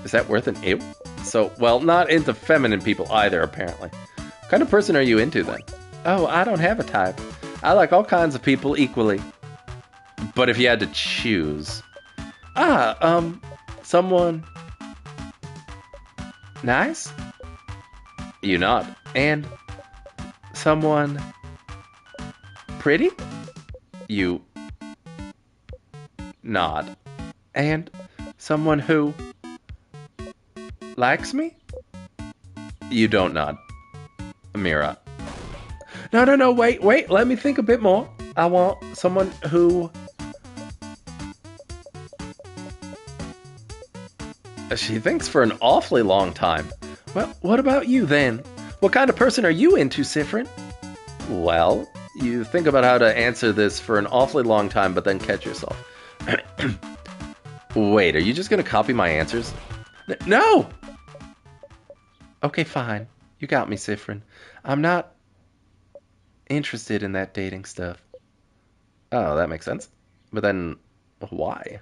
Is that worth an ew? So, well, not into feminine people either, apparently. What kind of person are you into then? Oh, I don't have a type. I like all kinds of people equally. But if you had to choose... someone... nice? You nod. And... someone... pretty? You... nod. And... someone who... likes me? You don't nod. Amira. No, wait, let me think a bit more. I want someone who... She thinks for an awfully long time. Well, what about you then? What kind of person are you into, Sifrin? Well, you think about how to answer this for an awfully long time, but then catch yourself. Wait, are you just gonna copy my answers? No! Okay, fine. You got me, Sifrin. I'm not interested in that dating stuff. Oh, that makes sense. But then, why?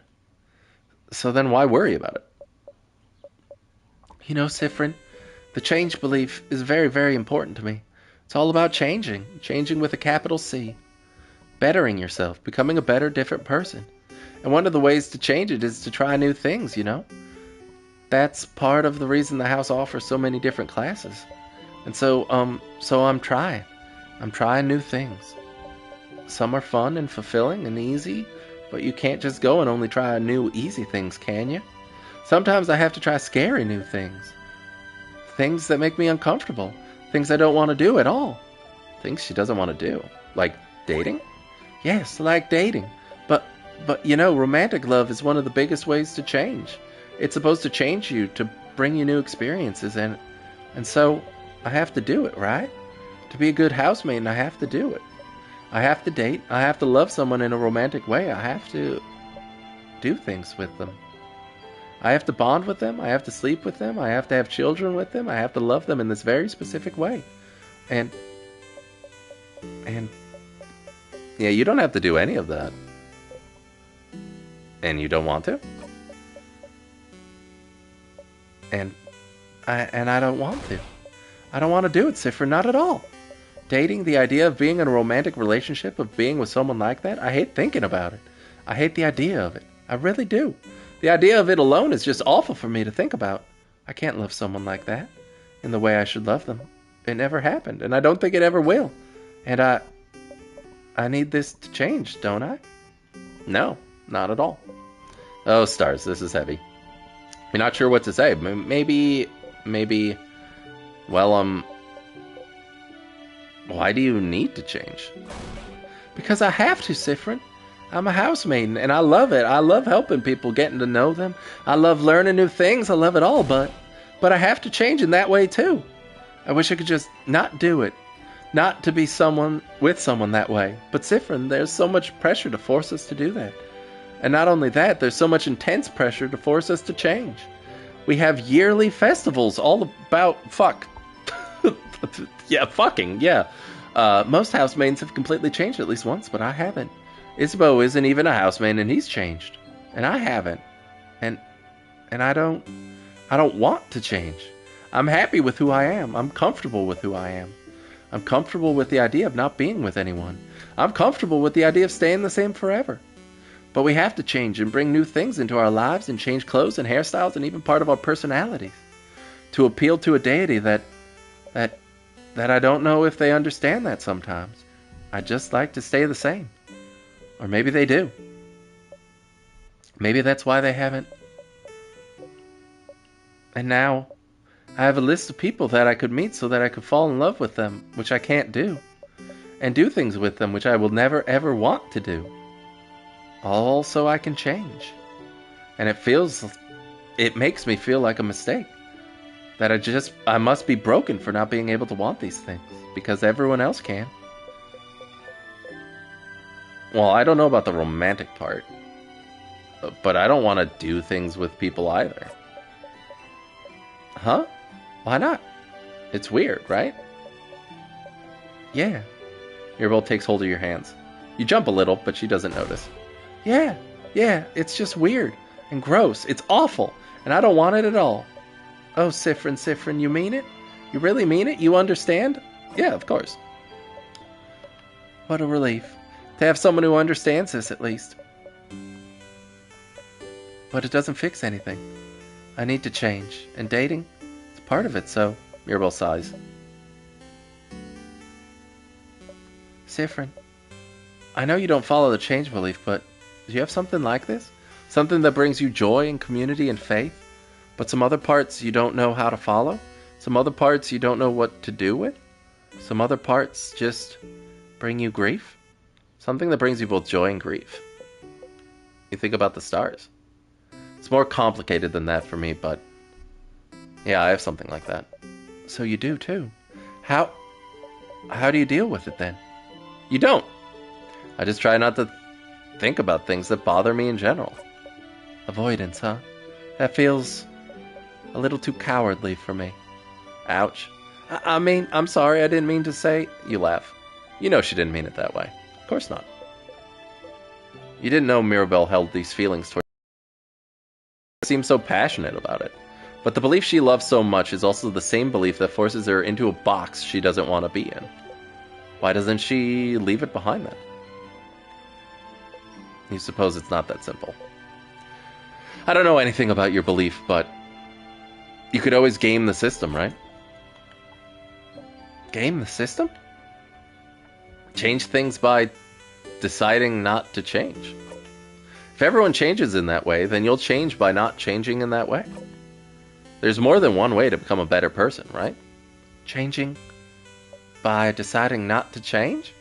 So then why worry about it? You know, Sifrin, the change belief is very, very important to me. It's all about changing. Changing with a capital C. Bettering yourself. Becoming a better, different person. And one of the ways to change it is to try new things, you know? That's part of the reason the house offers so many different classes. And so I'm trying. I'm trying new things. Some are fun and fulfilling and easy, but you can't just go and only try new easy things, can you? Sometimes I have to try scary new things. Things that make me uncomfortable. Things I don't want to do at all. Things she doesn't want to do. Like dating? Yes, like dating. But you know, romantic love is one of the biggest ways to change. It's supposed to change you to bring you new experiences, and so I have to do it, right? To be a good housemaid, I have to do it. I have to date. I have to love someone in a romantic way. I have to do things with them. I have to bond with them. I have to sleep with them. I have to have children with them. I have to love them in this very specific way. And yeah, you don't have to do any of that. And you don't want to. And I don't want to. I don't want to do it, Sifra, not at all. Dating, the idea of being in a romantic relationship, of being with someone like that, I hate thinking about it. I hate the idea of it. I really do. The idea of it alone is just awful for me to think about. I can't love someone like that in the way I should love them. It never happened, and I don't think it ever will. And I need this to change, don't I? No, not at all. Oh, stars, this is heavy. I'm not sure what to say. Maybe, well, why do you need to change? Because I have to, Sifrin. I'm a housemaid, and I love it. I love helping people, getting to know them. I love learning new things. I love it all, but I have to change in that way, too. I wish I could just not do it. Not to be someone with someone that way. But Sifrin, there's so much pressure to force us to do that. And not only that, there's so much intense pressure to force us to change. We have yearly festivals all about fuck. Yeah, fucking, yeah. Most housemaids have completely changed at least once, but I haven't. Isabeau isn't even a housemaid, and he's changed. And I haven't. And I don't want to change. I'm happy with who I am. I'm comfortable with who I am. I'm comfortable with the idea of not being with anyone. I'm comfortable with the idea of staying the same forever. But we have to change and bring new things into our lives and change clothes and hairstyles and even part of our personalities to appeal to a deity that I don't know if they understand that sometimes. I just like to stay the same. Or maybe they do. Maybe that's why they haven't. And now I have a list of people that I could meet so that I could fall in love with them, which I can't do. And do things with them which I will never ever want to do. All so I can change. And it makes me feel like a mistake. That I must be broken for not being able to want these things. Because everyone else can. Well, I don't know about the romantic part. But I don't want to do things with people either. Huh? Why not? It's weird, right? Yeah. Mirabelle takes hold of your hands. You jump a little, but she doesn't notice. Yeah, it's just weird and gross. It's awful, and I don't want it at all. Oh, Sifrin, you mean it? You really mean it? You understand? Yeah, of course. What a relief. To have someone who understands this, at least. But it doesn't fix anything. I need to change, and dating is part of it, so... Mirabelle sighs. Sifrin, I know you don't follow the change belief, but do you have something like this? Something that brings you joy and community and faith, but some other parts you don't know how to follow? Some other parts you don't know what to do with? Some other parts just bring you grief? Something that brings you both joy and grief. You think about the stars. It's more complicated than that for me, but yeah, I have something like that. So you do too. How do you deal with it then? You don't. I just try not to think about things that bother me in general. Avoidance, huh? That feels a little too cowardly for me. Ouch. I mean, I'm sorry, I didn't mean to say... You laugh. You know she didn't mean it that way. Of course not. You didn't know Mirabelle held these feelings towards... She seems so passionate about it. But the belief she loves so much is also the same belief that forces her into a box she doesn't want to be in. Why doesn't she leave it behind then? You suppose it's not that simple. I don't know anything about your belief, but you could always game the system, right? Game the system? Change things by deciding not to change. If everyone changes in that way, then you'll change by not changing in that way. There's more than one way to become a better person, right? Changing by deciding not to change?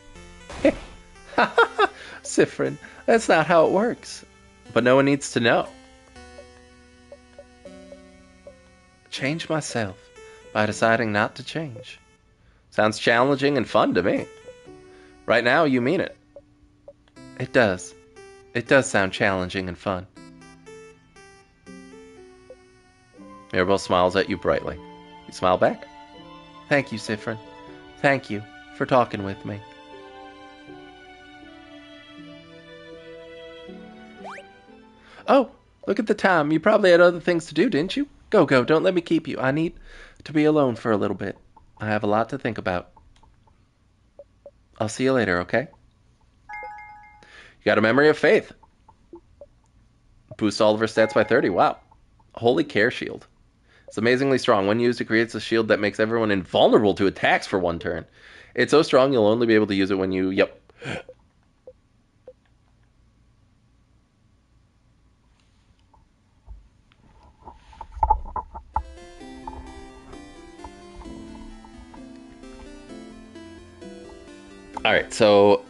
Sifrin, that's not how it works. But no one needs to know. change myself by deciding not to change. Sounds challenging and fun to me. Right now, you mean it. It does. It does sound challenging and fun. Mirabelle smiles at you brightly. You smile back. Thank you, Sifrin. Thank you for talking with me. Oh, look at the time. You probably had other things to do, didn't you? Go, don't let me keep you. I need to be alone for a little bit. I have a lot to think about. I'll see you later, okay? You got a memory of faith. Boosts all of her stats by 30. Wow. Holy care shield. It's amazingly strong. When used, it creates a shield that makes everyone invulnerable to attacks for one turn. It's so strong, you'll only be able to use it when you... Yep. Alright, so...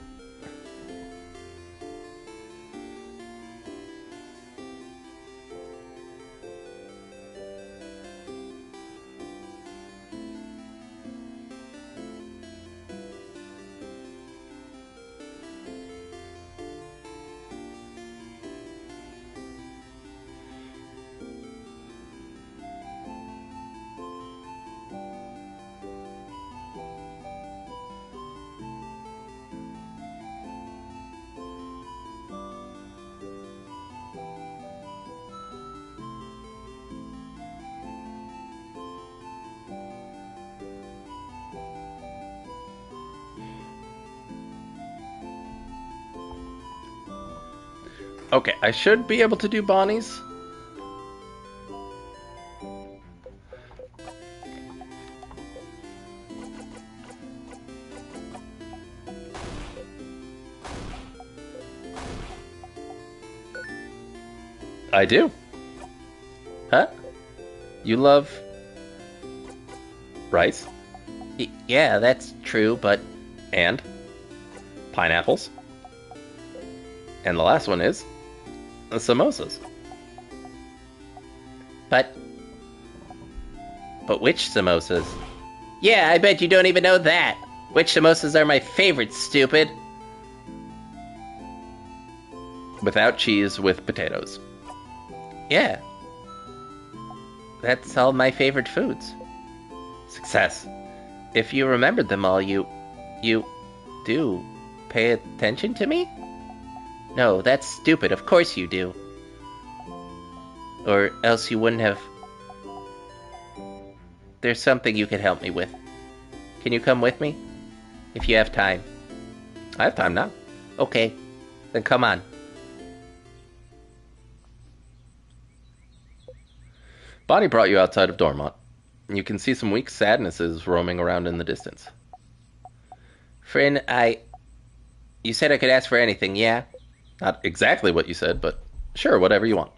Okay, I should be able to do Bonnie's. I do. Huh? You love... rice? Yeah, that's true, but... And? Pineapples? And the last one is... samosas. But which samosas? Yeah, I bet you don't even know that. Which samosas are my favorite, stupid? Without cheese, with potatoes. Yeah. That's all my favorite foods. Success. If you remembered them all, you do pay attention to me? No, that's stupid. Of course you do. Or else you wouldn't have... There's something you could help me with. Can you come with me? If you have time. I have time now. Okay. Then come on. Bonnie brought you outside of Dormont. You can see some weak sadnesses roaming around in the distance. Friend, You said I could ask for anything, yeah? Not exactly what you said, but sure, whatever you want.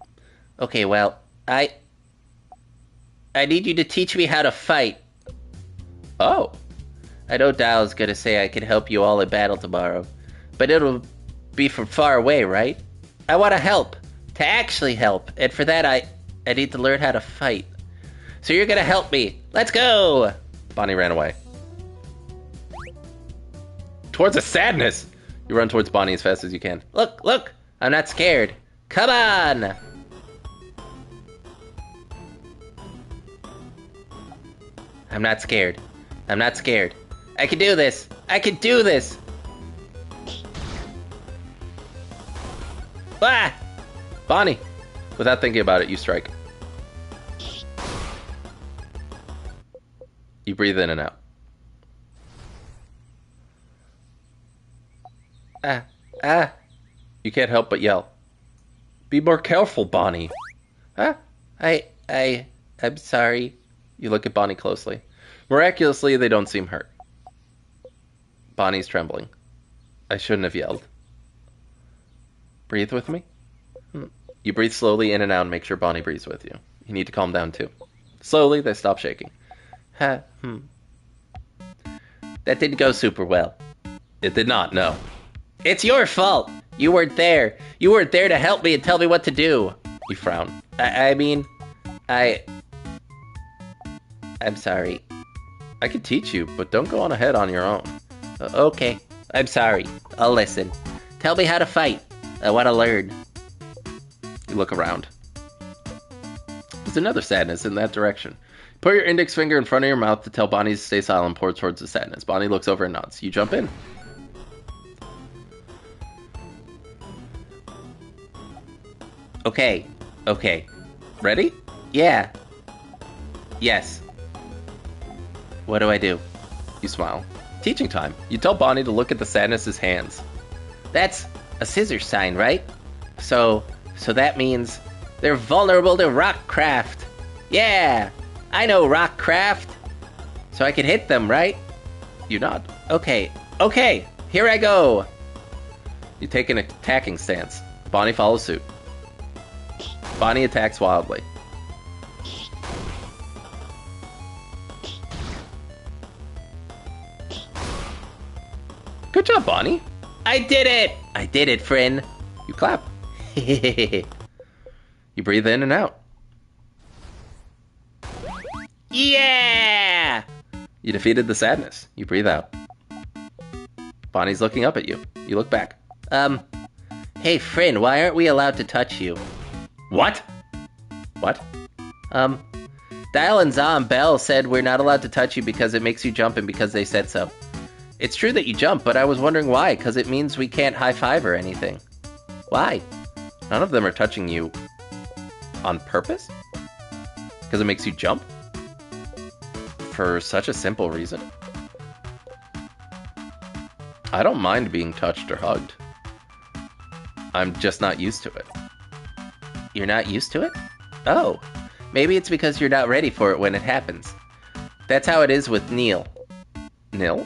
Okay, well, I need you to teach me how to fight. Oh. I know Dial's gonna say I can help you all in battle tomorrow, but it'll be from far away, right? I want to help. To actually help. And for that, I need to learn how to fight. So you're gonna help me. Let's go! Bonnie ran away. Towards a sadness! You run towards Bonnie as fast as you can. Look! I'm not scared. Come on! I'm not scared. I'm not scared. I can do this! I can do this! Ah! Bonnie! Without thinking about it, you strike. You breathe in and out. You can't help but yell. Be more careful, Bonnie. I'm sorry. You look at Bonnie closely. Miraculously, they don't seem hurt. Bonnie's trembling. I shouldn't have yelled. Breathe with me? You breathe slowly in and out and make sure Bonnie breathes with you. You need to calm down too. Slowly, they stop shaking. That didn't go super well. It did not, no. It's your fault. You weren't there. You weren't there to help me and tell me what to do. You frown. I mean, I'm sorry. I could teach you, but don't go on ahead on your own. Okay, I'm sorry. I'll listen. Tell me how to fight. I want to learn. You look around. There's another sadness in that direction. Put your index finger in front of your mouth to tell Bonnie to stay silent and pour towards the sadness. Bonnie looks over and nods. You jump in. Okay. Ready? Yeah. Yes. What do I do? You smile. Teaching time. You tell Bonnie to look at the sadness's hands. That's a scissor sign, right? So that means they're vulnerable to rockcraft. Yeah, I know rockcraft. So I can hit them, right? You nod. Okay, here I go. You take an attacking stance. Bonnie follows suit. Bonnie attacks wildly. Good job, Bonnie. I did it, friend. You clap. You breathe in and out. Yeah! You defeated the sadness. You breathe out. Bonnie's looking up at you. You look back. Hey, friend, why aren't we allowed to touch you? What? What? Dial and Zom Bell said we're not allowed to touch you because it makes you jump and because they said so. It's true that you jump, but I was wondering why, because it means we can't high-five or anything. Why? None of them are touching you on purpose? Because it makes you jump? For such a simple reason? I don't mind being touched or hugged. I'm just not used to it. You're not used to it? Oh, maybe it's because you're not ready for it when it happens. That's how it is with Neil. Nil?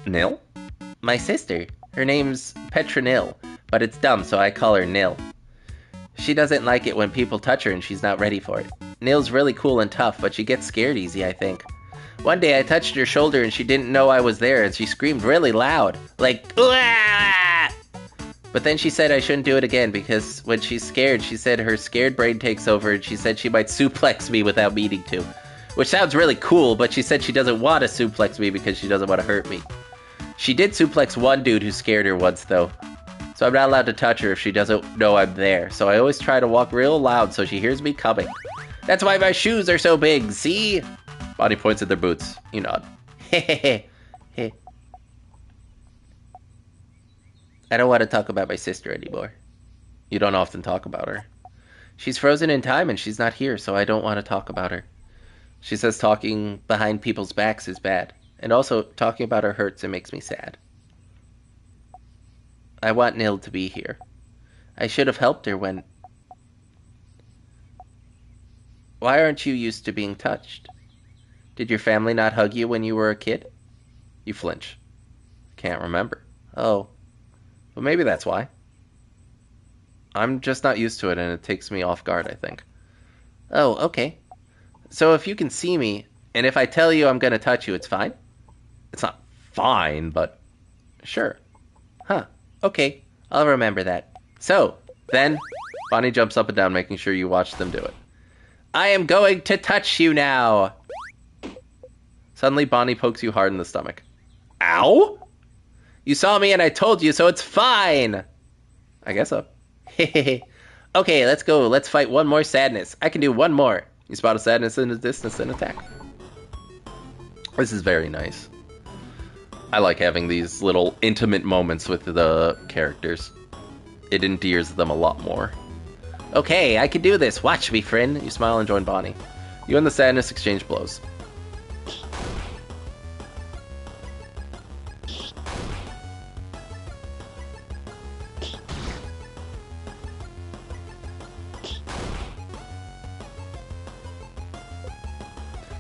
Nil? My sister. Her name's Petronil, but it's dumb, so I call her Nil. She doesn't like it when people touch her and she's not ready for it. Nil's really cool and tough, but she gets scared easy, I think. One day I touched her shoulder and she didn't know I was there and she screamed really loud. Like, "Uah!" But then she said I shouldn't do it again because when she's scared, she said her scared brain takes over and she said she might suplex me without meaning to. Which sounds really cool, but she said she doesn't want to suplex me because she doesn't want to hurt me. She did suplex one dude who scared her once, though. So I'm not allowed to touch her if she doesn't know I'm there. So I always try to walk real loud so she hears me coming. That's why my shoes are so big, see? Bonnie points at their boots. You nod. I don't want to talk about my sister anymore. You don't often talk about her. She's frozen in time and she's not here, so I don't want to talk about her. She says talking Behind people's backs is bad. And also, talking about her hurts and makes me sad. I want Nil to be here. I should have helped her when... Why aren't you used to being touched? Did your family not hug you when you were a kid? You flinch. Can't remember. Oh. But maybe that's why. I'm just not used to it and it takes me off guard, I think. Oh, okay. So if you can see me, and if I tell you I'm gonna touch you, it's fine? It's not fine, but sure. Huh. Okay. I'll remember that. So, then... Bonnie jumps up and down, making sure you watch them do it. I am going to touch you now! Suddenly, Bonnie pokes you hard in the stomach. Ow? You saw me and I told you, so it's fine! I guess so. Okay, let's go. Let's fight one more sadness. I can do one more. You spot a sadness in the distance and attack. This is very nice. I like having these little intimate moments with the characters. It endears them a lot more. Okay, I can do this. Watch me, friend. You smile and join Bonnie. You and the sadness exchange blows.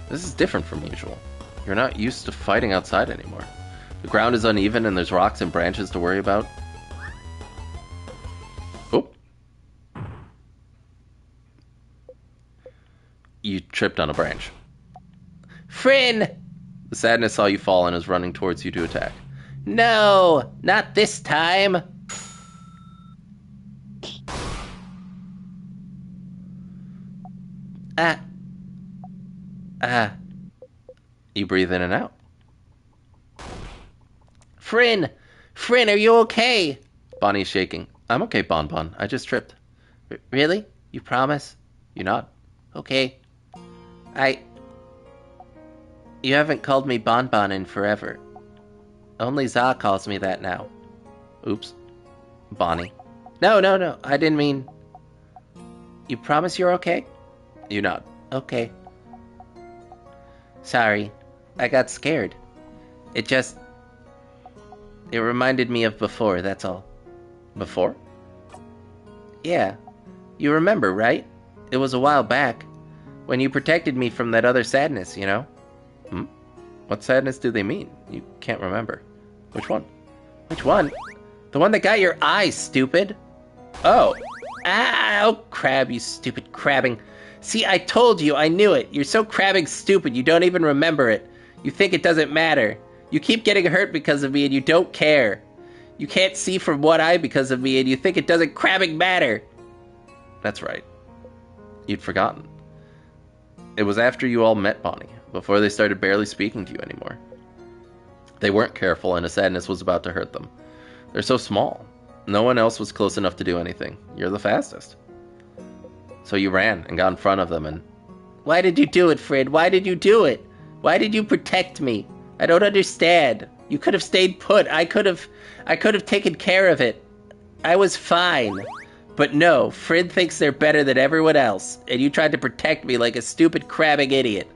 This is different from usual. You're not used to fighting outside anymore. The ground is uneven and there's rocks and branches to worry about. Oop. You tripped on a branch. Friend! The sadness saw you fall and is running towards you to attack. No! Not this time! Ah, You breathe in and out. Fryn! Fryn, are you okay? Bonnie's shaking. I'm okay, Bon Bon. I just tripped. Really? You promise? You nod. Okay. You haven't called me Bon Bon in forever. Only Za calls me that now. Oops. Bonnie. No. I didn't mean... You promise you're okay? You nod. Okay. Sorry. I got scared. It reminded me of before, that's all. Before? Yeah. You remember, right? It was a while back. When you protected me from that other sadness, you know? What sadness do they mean? You can't remember. Which one? Which one? The one that got your eyes, stupid. Oh! Oh, crab, you stupid crabbing. See, I told you, I knew it. You're so crabbing stupid, you don't even remember it. You think it doesn't matter. You keep getting hurt because of me and you don't care. You can't see from one eye because of me and you think it doesn't crabbing matter. That's right. You'd forgotten. It was after you all met Bonnie, before they started barely speaking to you anymore. They weren't careful and a sadness was about to hurt them. They're so small. No one else was close enough to do anything. You're the fastest. So you ran and got in front of them and... Why did you do it, Fred? Why did you do it? Why did you protect me? I don't understand. You could have stayed put. I could have taken care of it. I was fine. But no, Fred thinks they're better than everyone else, and you tried to protect me like a stupid crabbing idiot.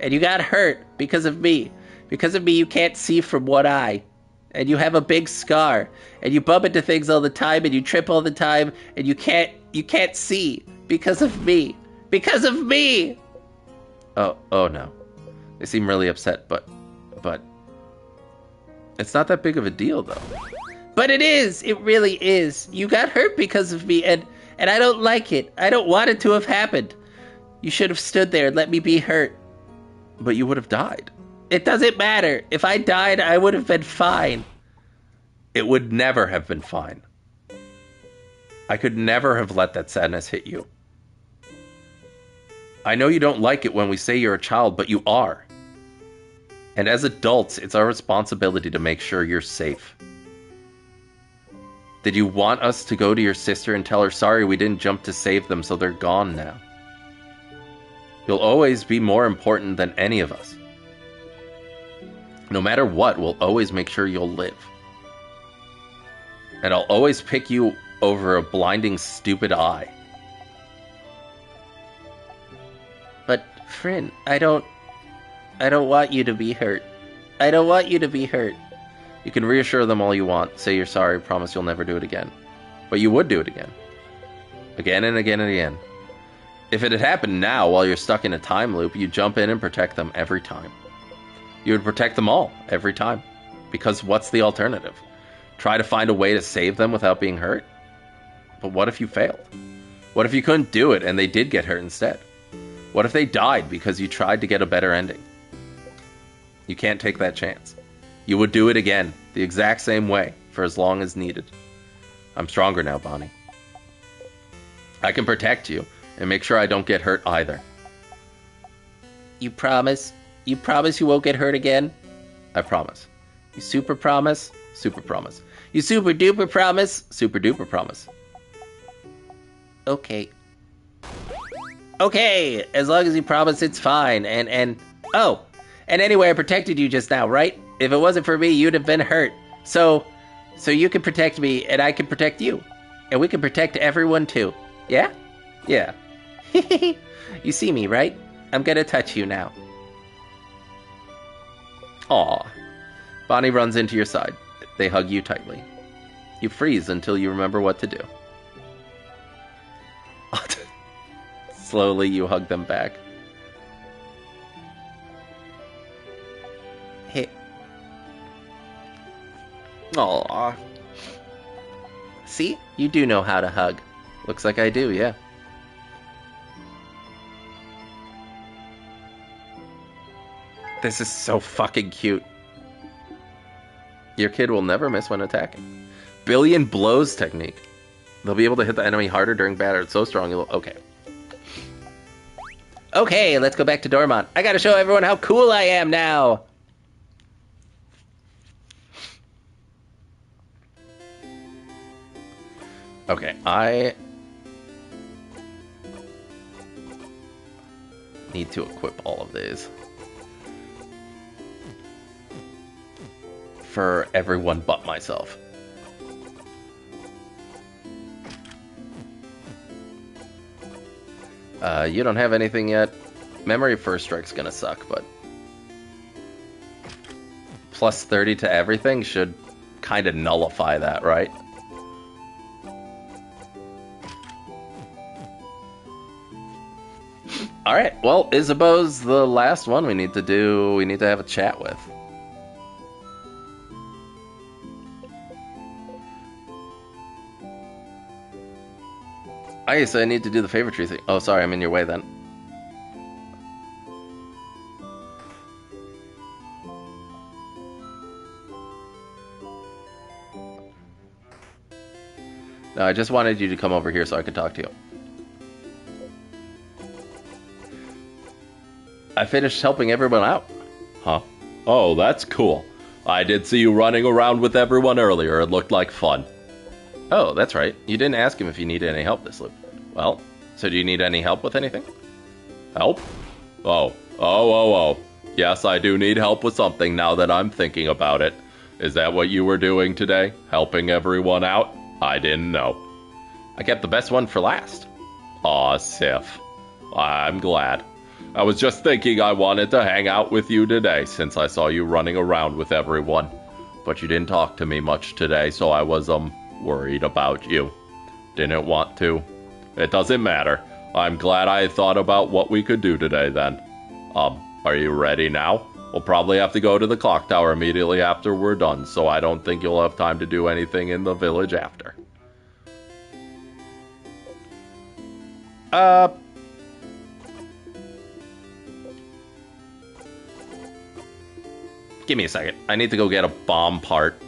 And you got hurt because of me. Because of me, you can't see from one eye. And you have a big scar. And you bump into things all the time, and you trip all the time, and you can't see. Because of me. Because of me! Oh no. They seem really upset, but... It's not that big of a deal, though. But it is! It really is. You got hurt because of me, and I don't like it. I don't want it to have happened. You should have stood there and let me be hurt. But you would have died. It doesn't matter. If I died, I would have been fine. It would never have been fine. I could never have let that sadness hit you. I know you don't like it when we say you're a child, but you are. And as adults, it's our responsibility to make sure you're safe. Did you want us to go to your sister and tell her, sorry, we didn't jump to save them, so they're gone now? You'll always be more important than any of us. No matter what, we'll always make sure you'll live. And I'll always pick you over a blinding, stupid eye. But, Fryn, I don't want you to be hurt. I don't want you to be hurt. You can reassure them all you want, say you're sorry, promise you'll never do it again. But you would do it again. Again and again and again. If it had happened now while you're stuck in a time loop, you'd jump in and protect them every time. You would protect them all, every time. Because what's the alternative? Try to find a way to save them without being hurt? But what if you failed? What if you couldn't do it and they did get hurt instead? What if they died because you tried to get a better ending? You can't take that chance. You would do it again, the exact same way, for as long as needed. I'm stronger now, Bonnie. I can protect you, and make sure I don't get hurt either. You promise? You promise you won't get hurt again? I promise. You super promise? Super promise. You super duper promise? Super duper promise. Okay. Okay, as long as you promise it's fine, and anyway, I protected you just now, right? If it wasn't for me, you'd have been hurt. So you can protect me, and I can protect you. And we can protect everyone, too. Yeah? Yeah. You see me, right? I'm gonna touch you now. Aw. Bonnie runs into your side. They hug you tightly. You freeze until you remember what to do. Slowly, you hug them back. Hey. Aw. See? You do know how to hug. Looks like I do, yeah. This is so fucking cute. Your kid will never miss when attacking. Billion blows technique. They'll be able to hit the enemy harder during battle. It's so strong, you'll... Okay. Okay, let's go back to Dormont. I gotta show everyone how cool I am now. Okay, I need to equip all of these. For everyone but myself. You don't have anything yet. Memory First Strike's gonna suck, but plus 30 to everything should kind of nullify that, right? Alright, well, Isabeau's the last one we need to do. We need to have a chat with. So I need to do the favorite tree thing. Oh, sorry, I'm in your way then. No, I just wanted you to come over here so I could talk to you. I finished helping everyone out. Huh? Oh, that's cool. I did see you running around with everyone earlier. It looked like fun. Oh, that's right. You didn't ask him if he needed any help this loop. Well, so do you need any help with anything? Help? Oh. Yes, I do need help with something now that I'm thinking about it. Is that what you were doing today? Helping everyone out? I didn't know. I kept the best one for last. Aw, Sif. I'm glad. I was just thinking I wanted to hang out with you today since I saw you running around with everyone. But you didn't talk to me much today, so I was, worried about you. Didn't want to. It doesn't matter. I'm glad I thought about what we could do today then. Are you ready now? We'll probably have to go to the clock tower immediately after we're done, so I don't think you'll have time to do anything in the village after. Give me a second. I need to go get a bomb part.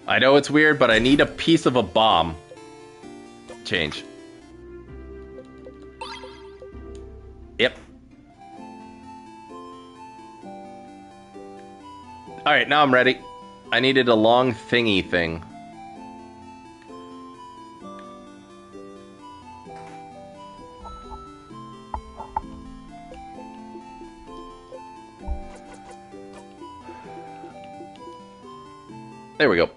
I know it's weird, but I need a piece of a bomb. Change. Yep. Alright, now I'm ready. I needed a long thingy thing. There we go.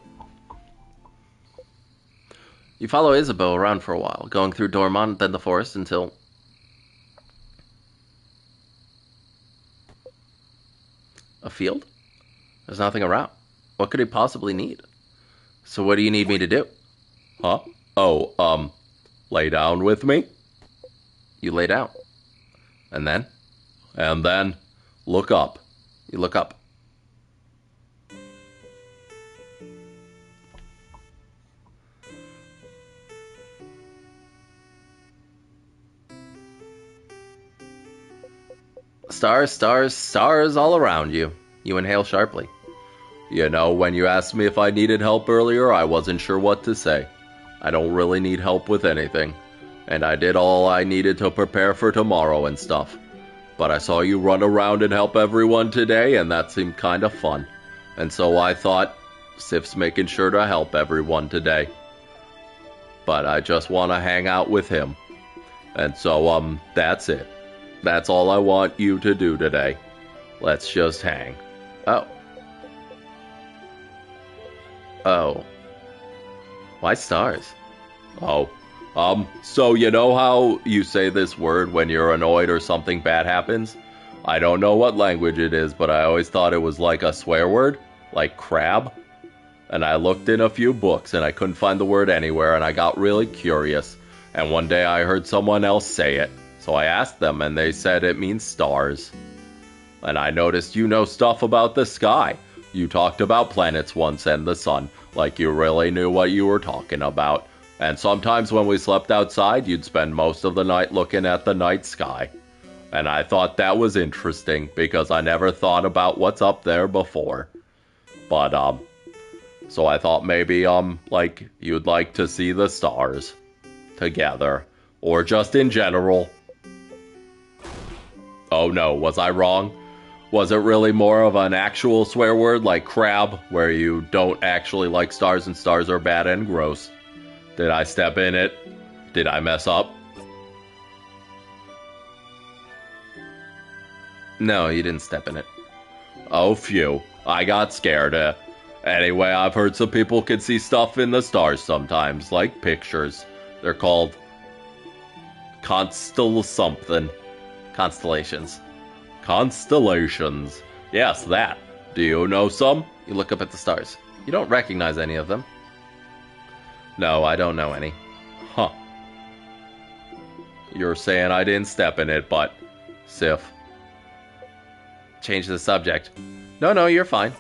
You follow Isabeau around for a while, going through Dormont, then the forest until... A field? There's nothing around. What could he possibly need? So what do you need me to do? Huh? Oh, lay down with me? You lay down. And then? And then, look up. You look up. Stars, stars, stars all around you. You inhale sharply. You know, when you asked me if I needed help earlier, I wasn't sure what to say. I don't really need help with anything. And I did all I needed to prepare for tomorrow and stuff. But I saw you run around and help everyone today, and that seemed kind of fun. And so I thought, Sif's making sure to help everyone today. But I just want to hang out with him. And so, that's it. That's all I want you to do today. Let's just hang. Oh. Oh. Why stars? Oh. So you know how you say this word when you're annoyed or something bad happens? I don't know what language it is, but I always thought it was like a swear word, like crab. And I looked in a few books and I couldn't find the word anywhere, and I got really curious. And one day I heard someone else say it. So I asked them, and they said it means stars. And I noticed you know stuff about the sky. You talked about planets once and the sun, like you really knew what you were talking about. And sometimes when we slept outside, you'd spend most of the night looking at the night sky. And I thought that was interesting, because I never thought about what's up there before. But, So I thought maybe, like, you'd like to see the stars together, or just in general. Oh no, was I wrong? Was it really more of an actual swear word like crab, where you don't actually like stars and stars are bad and gross? Did I step in it? Did I mess up? No, you didn't step in it. Oh, phew. I got scared. Anyway, I've heard some people can see stuff in the stars sometimes, like pictures. They're called something. Constellations. Constellations. Yes, that. Do you know some? You look up at the stars. You don't recognize any of them. No, I don't know any. Huh. You're saying I didn't step in it, but... Sif. Change the subject. No, you're fine.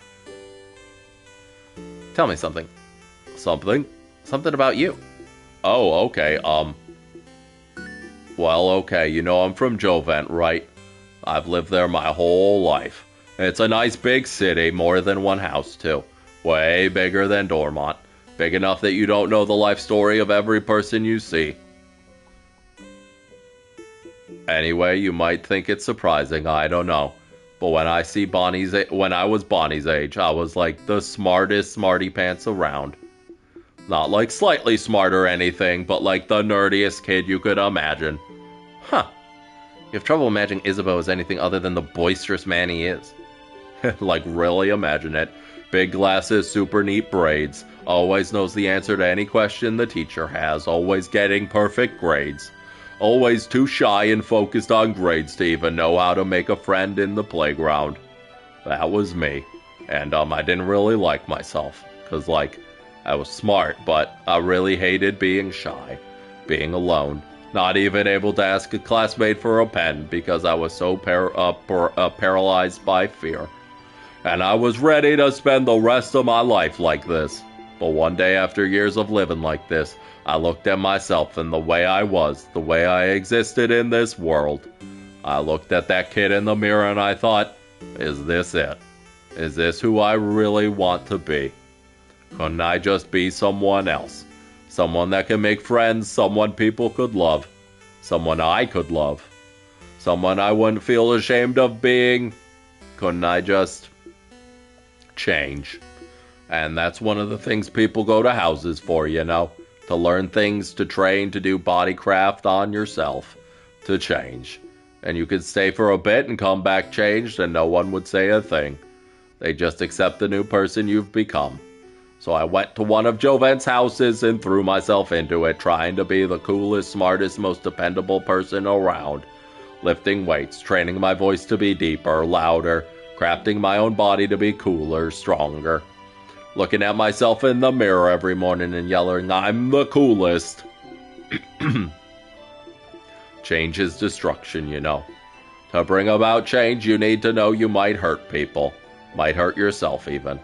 Tell me something. Something? Something about you. Oh, okay, Well, okay, you know I'm from Jovent, right? I've lived there my whole life. It's a nice big city, more than one house, too. Way bigger than Dormont. Big enough that you don't know the life story of every person you see. Anyway, you might think it's surprising, I don't know. But when I was Bonnie's age, I was like the smartest smarty pants around. Not like slightly smart or anything, but like the nerdiest kid you could imagine. Huh. You have trouble imagining Isabeau as anything other than the boisterous man he is. Like, really imagine it. Big glasses, super neat braids. Always knows the answer to any question the teacher has. Always getting perfect grades. Always too shy and focused on grades to even know how to make a friend in the playground. That was me. And, I didn't really like myself. 'Cause, like, I was smart, but I really hated being shy. Being alone. Not even able to ask a classmate for a pen because I was so paralyzed by fear. And I was ready to spend the rest of my life like this. But one day after years of living like this, I looked at myself and the way I was, the way I existed in this world. I looked at that kid in the mirror and I thought, is this it? Is this who I really want to be? Couldn't I just be someone else? Someone that can make friends, someone people could love. Someone I could love. Someone I wouldn't feel ashamed of being. Couldn't I just change? And that's one of the things people go to houses for, you know? To learn things, to train, to do body craft on yourself. To change. And you could stay for a bit and come back changed and no one would say a thing. They just accept the new person you've become. So I went to one of Jovent's houses and threw myself into it, trying to be the coolest, smartest, most dependable person around. Lifting weights, training my voice to be deeper, louder, crafting my own body to be cooler, stronger. Looking at myself in the mirror every morning and yelling, I'm the coolest. Change is destruction, you know. To bring about change, you need to know you might hurt people. Might hurt yourself even.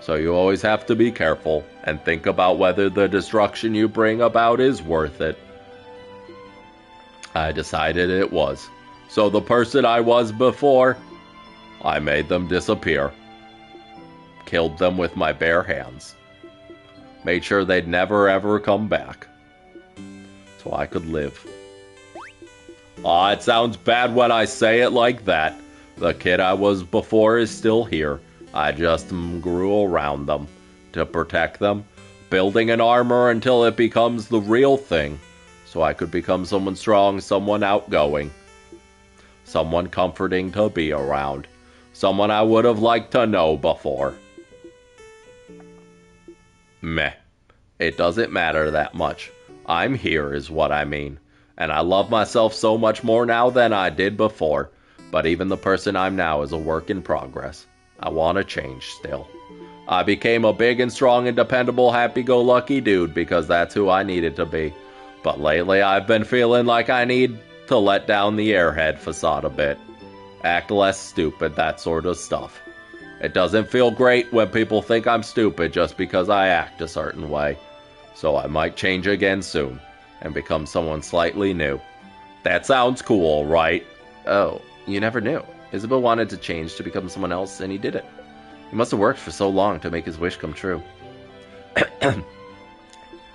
So you always have to be careful and think about whether the destruction you bring about is worth it. I decided it was. So the person I was before, I made them disappear. Killed them with my bare hands. Made sure they'd never ever come back. So I could live. Aw, it sounds bad when I say it like that. The kid I was before is still here. I just grew around them. To protect them. Building an armor until it becomes the real thing. So I could become someone strong, someone outgoing. Someone comforting to be around. Someone I would have liked to know before. Meh. It doesn't matter that much. I'm here is what I mean. And I love myself so much more now than I did before. But even the person I'm now is a work in progress. I want to change still. I became a big and strong and dependable happy-go-lucky dude because that's who I needed to be. But lately I've been feeling like I need to let down the airhead facade a bit. Act less stupid, that sort of stuff. It doesn't feel great when people think I'm stupid just because I act a certain way. So I might change again soon and become someone slightly new. That sounds cool, right? Oh, you never knew. Isabel wanted to change to become someone else, and he did it. He must have worked for so long to make his wish come true.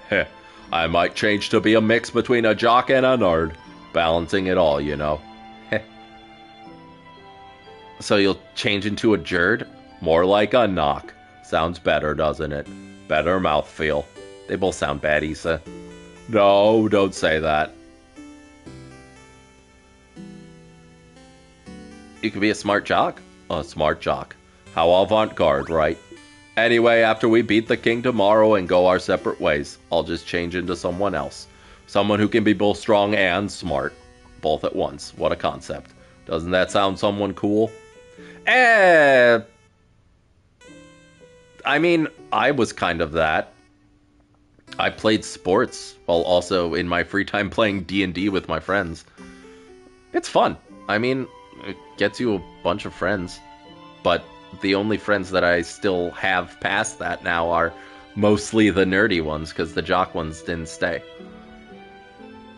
Heh, I might change to be a mix between a jock and a nerd, balancing it all, you know. So you'll change into a jerd? More like a knock. Sounds better, doesn't it? Better mouthfeel. They both sound bad, Issa. No, don't say that. You could be a smart jock. A smart jock. How avant-garde, right? Anyway, after we beat the king tomorrow and go our separate ways, I'll just change into someone else. Someone who can be both strong and smart. Both at once. What a concept. Doesn't that sound someone cool? I mean, I was kind of that. I played sports while also in my free time playing D&D with my friends. It's fun. I mean, it gets you a bunch of friends. But the only friends that I still have past that now are mostly the nerdy ones, because the jock ones didn't stay.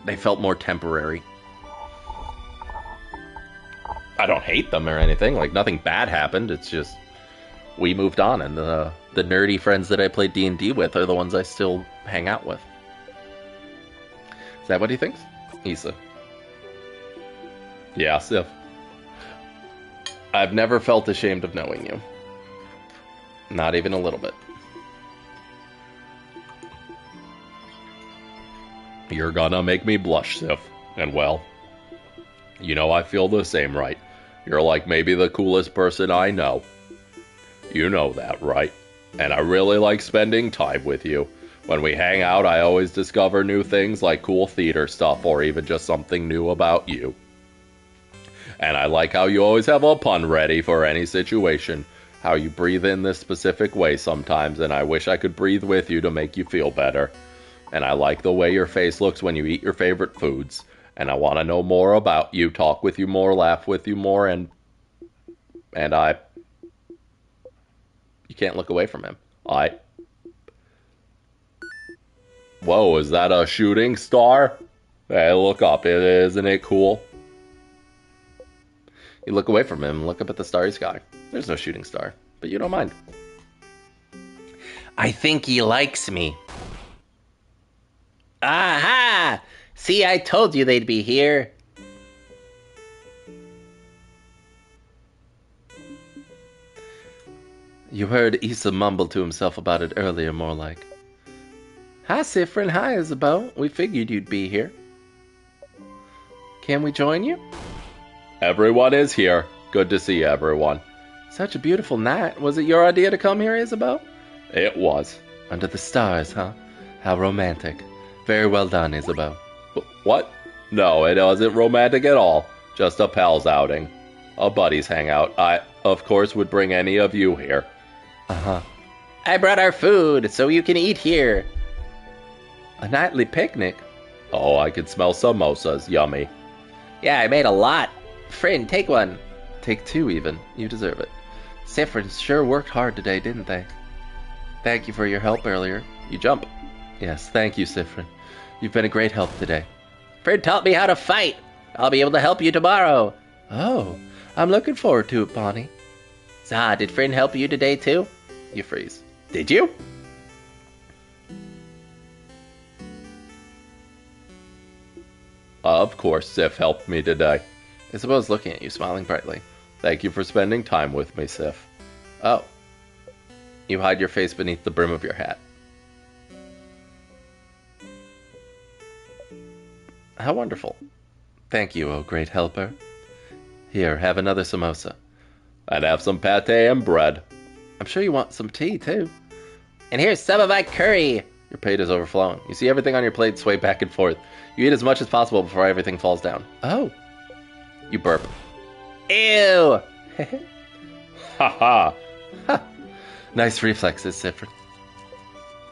They felt more temporary. I don't hate them or anything. Like, nothing bad happened. It's just we moved on, and the nerdy friends that I played D&D with are the ones I still hang out with. Is that what he thinks? Issa. Yeah, Sif. I've never felt ashamed of knowing you. Not even a little bit. You're gonna make me blush, Sif. And well, you know I feel the same, right? You're like maybe the coolest person I know. You know that, right? And I really like spending time with you. When we hang out, I always discover new things like cool theater stuff or even just something new about you. And I like how you always have a pun ready for any situation. How you breathe in this specific way sometimes, and I wish I could breathe with you to make you feel better. And I like the way your face looks when you eat your favorite foods. And I want to know more about you, talk with you more, laugh with you more, and I... You can't look away from him. Whoa, is that a shooting star? Hey, look up, isn't it cool? You look away from him, look up at the starry sky. There's no shooting star, but you don't mind. I think he likes me. Aha! See, I told you they'd be here. You heard Issa mumble to himself about it earlier, more like. Hi, Sifrin. Hi, Isabeau. We figured you'd be here. Can we join you? Everyone is here. Good to see everyone. Such a beautiful night. Was it your idea to come here, Isabeau? It was. Under the stars, huh? How romantic. Very well done, Isabeau. What? No, it wasn't romantic at all. Just a pal's outing. A buddies hangout. I, of course, would bring any of you here. Uh-huh. I brought our food, so you can eat here. A nightly picnic? Oh, I can smell samosas. Yummy. Yeah, I made a lot. Friend, take one. Take two, even. You deserve it. Sifrin sure worked hard today, didn't they? Thank you for your help earlier. You jump. Yes, thank you, Sifrin. You've been a great help today. Friend taught me how to fight. I'll be able to help you tomorrow. Oh, I'm looking forward to it, Bonnie. Zah, did Friend help you today, too? You freeze. Did you? Of course, Sif helped me today. Isabeau's looking at you, smiling brightly. Thank you for spending time with me, Sif. Oh. You hide your face beneath the brim of your hat. How wonderful. Thank you, oh great helper. Here, have another samosa. And have some pate and bread. I'm sure you want some tea, too. And here's some of my curry. Your plate is overflowing. You see everything on your plate sway back and forth. You eat as much as possible before everything falls down. Oh. You burp. Ew. Ha ha. Nice reflexes, Sifrin.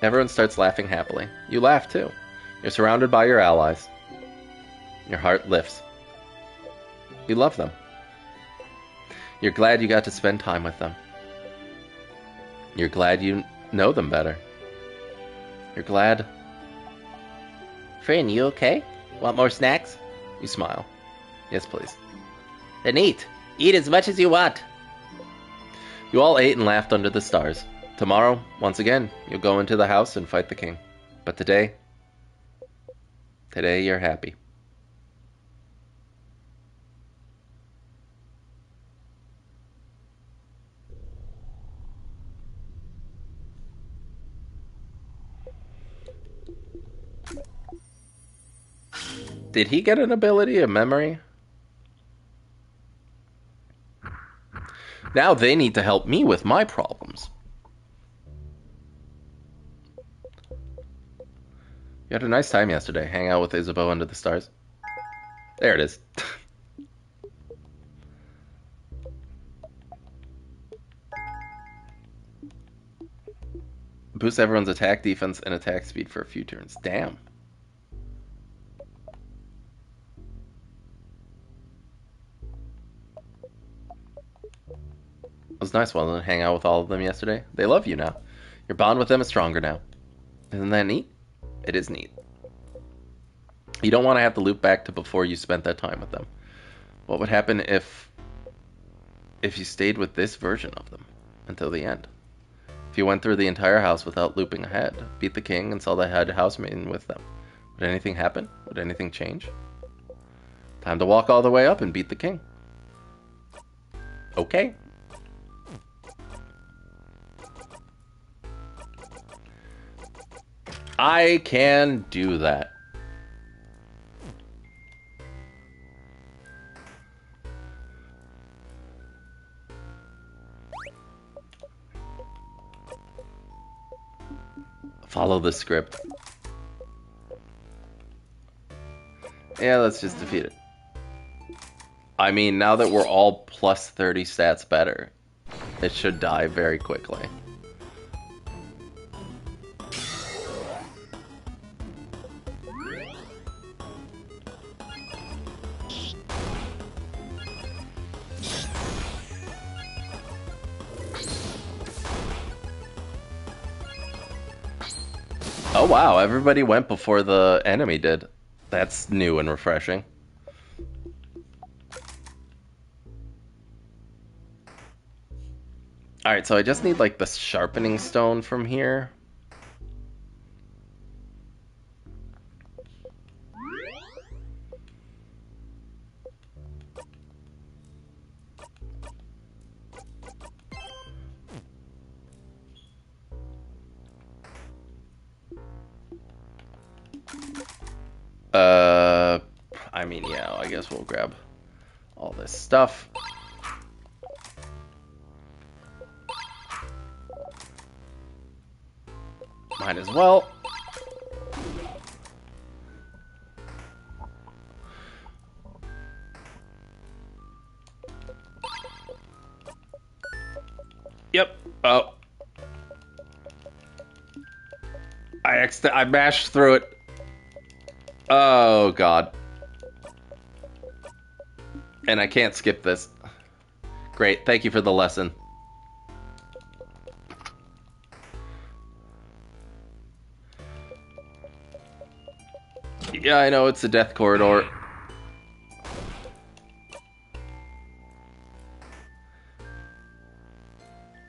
Everyone starts laughing happily. You laugh, too. You're surrounded by your allies. Your heart lifts. You love them. You're glad you got to spend time with them. You're glad you know them better. You're glad... Friend, you okay? Want more snacks? You smile. Yes, please. Then eat. Eat as much as you want. You all ate and laughed under the stars. Tomorrow, once again, you'll go into the house and fight the king. But today you're happy. Did he get an ability, a memory? Now they need to help me with my problems. You had a nice time yesterday, hang out with Isabeau under the stars. There it is. Boost everyone's attack, defense, and attack speed for a few turns. Damn. It was nice while I hang out with all of them yesterday. They love you now. Your bond with them is stronger now. Isn't that neat? It is neat. You don't want to have to loop back to before you spent that time with them. What would happen if you stayed with this version of them until the end? If you went through the entire house without looping ahead, beat the king, and saw the head housemaiden with them, would anything happen? Would anything change? Time to walk all the way up and beat the king. Okay. I can do that. Follow the script. Yeah, let's just defeat it. I mean, now that we're all plus 30 stats better, it should die very quickly. Oh wow, everybody went before the enemy did. That's new and refreshing. Alright, so I just need like the sharpening stone from here. I mean, yeah, I guess we'll grab all this stuff. Might as well. Yep. Oh. I mashed through it. Oh, God. And I can't skip this. Great, thank you for the lesson. Yeah, I know, it's a death corridor.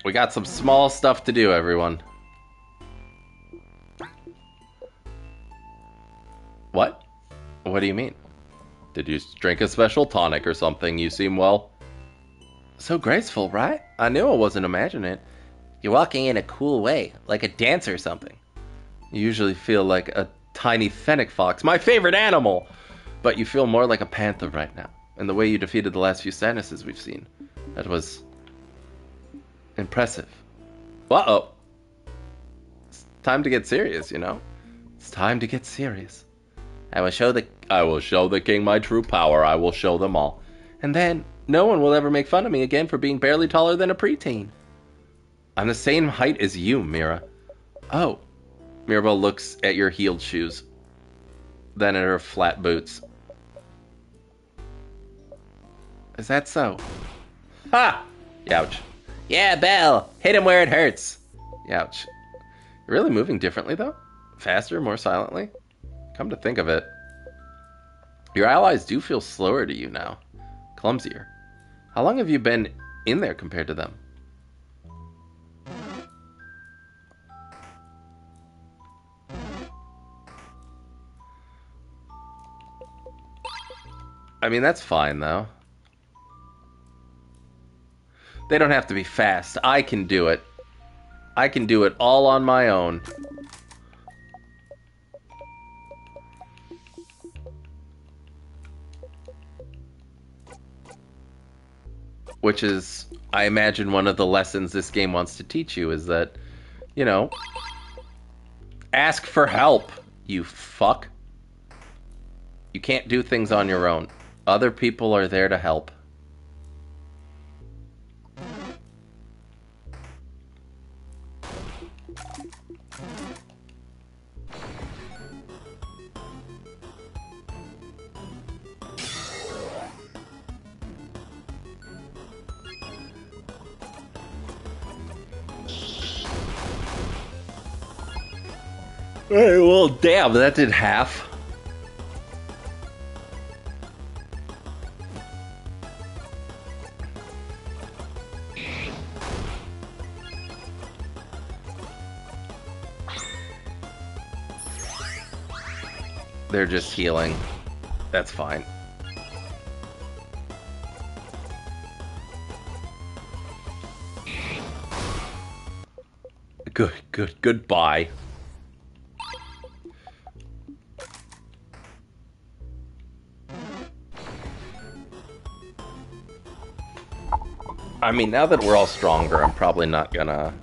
We got some small stuff to do, everyone. What? What do you mean? Did you drink a special tonic or something? You seem well. So graceful, right? I knew I wasn't imagining it. You're walking in a cool way, like a dancer or something. You usually feel like a tiny fennec fox, my favorite animal! But you feel more like a panther right now. And the way you defeated the last few Sadnesses we've seen. That was impressive. Uh-oh. It's time to get serious, you know? It's time to get serious. I will show the king my true power. I will show them all. And then, no one will ever make fun of me again for being barely taller than a preteen. I'm the same height as you, Mira. Oh. Mirabelle looks at your heeled shoes. Then at her flat boots. Is that so? Ha! Youch. Yeah, Belle! Hit him where it hurts! Youch. You're really moving differently, though? Faster, more silently? Come to think of it, your allies do feel slower to you now. Clumsier. How long have you been in there compared to them? I mean, that's fine, though. They don't have to be fast. I can do it. I can do it all on my own. Which is, I imagine, one of the lessons this game wants to teach you is that, you know, ask for help, you fuck. You can't do things on your own. Other people are there to help. Hey, well, damn, that did half. They're just healing. That's fine. Goodbye. I mean, now that we're all stronger, I'm probably not gonna...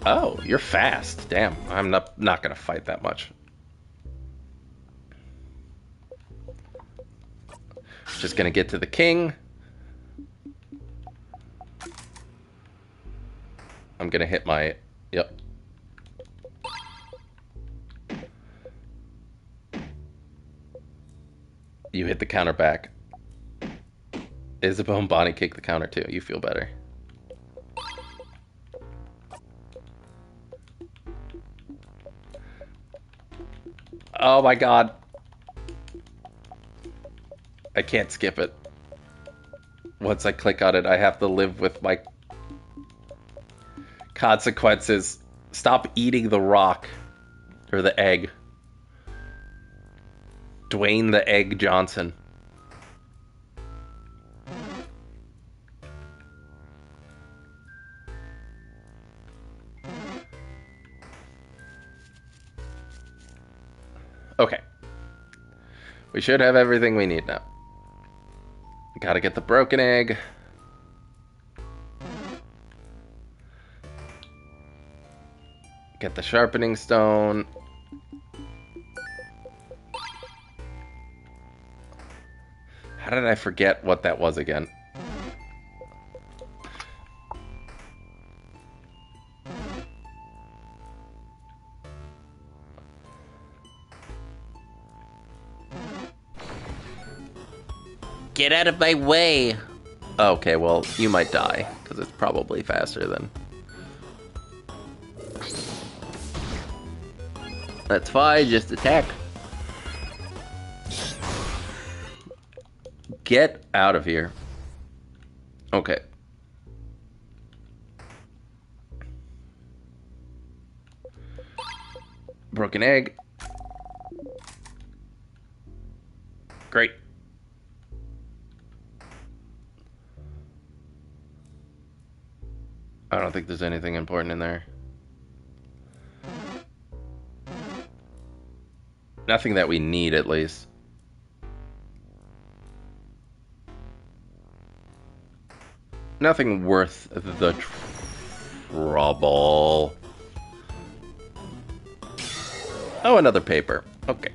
Oh, you're fast. Damn, I'm not gonna fight that much. Just gonna get to the king. I'm gonna hit my... Yep. You hit the counter back. Isabel and Bonnie kick the counter too. You feel better. Oh my god. I can't skip it. Once I click on it, I have to live with my consequences. Stop eating the rock. Or the egg. Dwayne the Egg Johnson. Okay. We should have everything we need now. Gotta get the broken egg. Get the sharpening stone. How did I forget what that was again? Get out of my way! Okay, well, you might die, because it's probably faster than... That's fine, just attack. Get out of here. Okay. Broken egg. Great. I don't think there's anything important in there. Nothing that we need, at least. Nothing worth the trouble. Oh, another paper. Okay.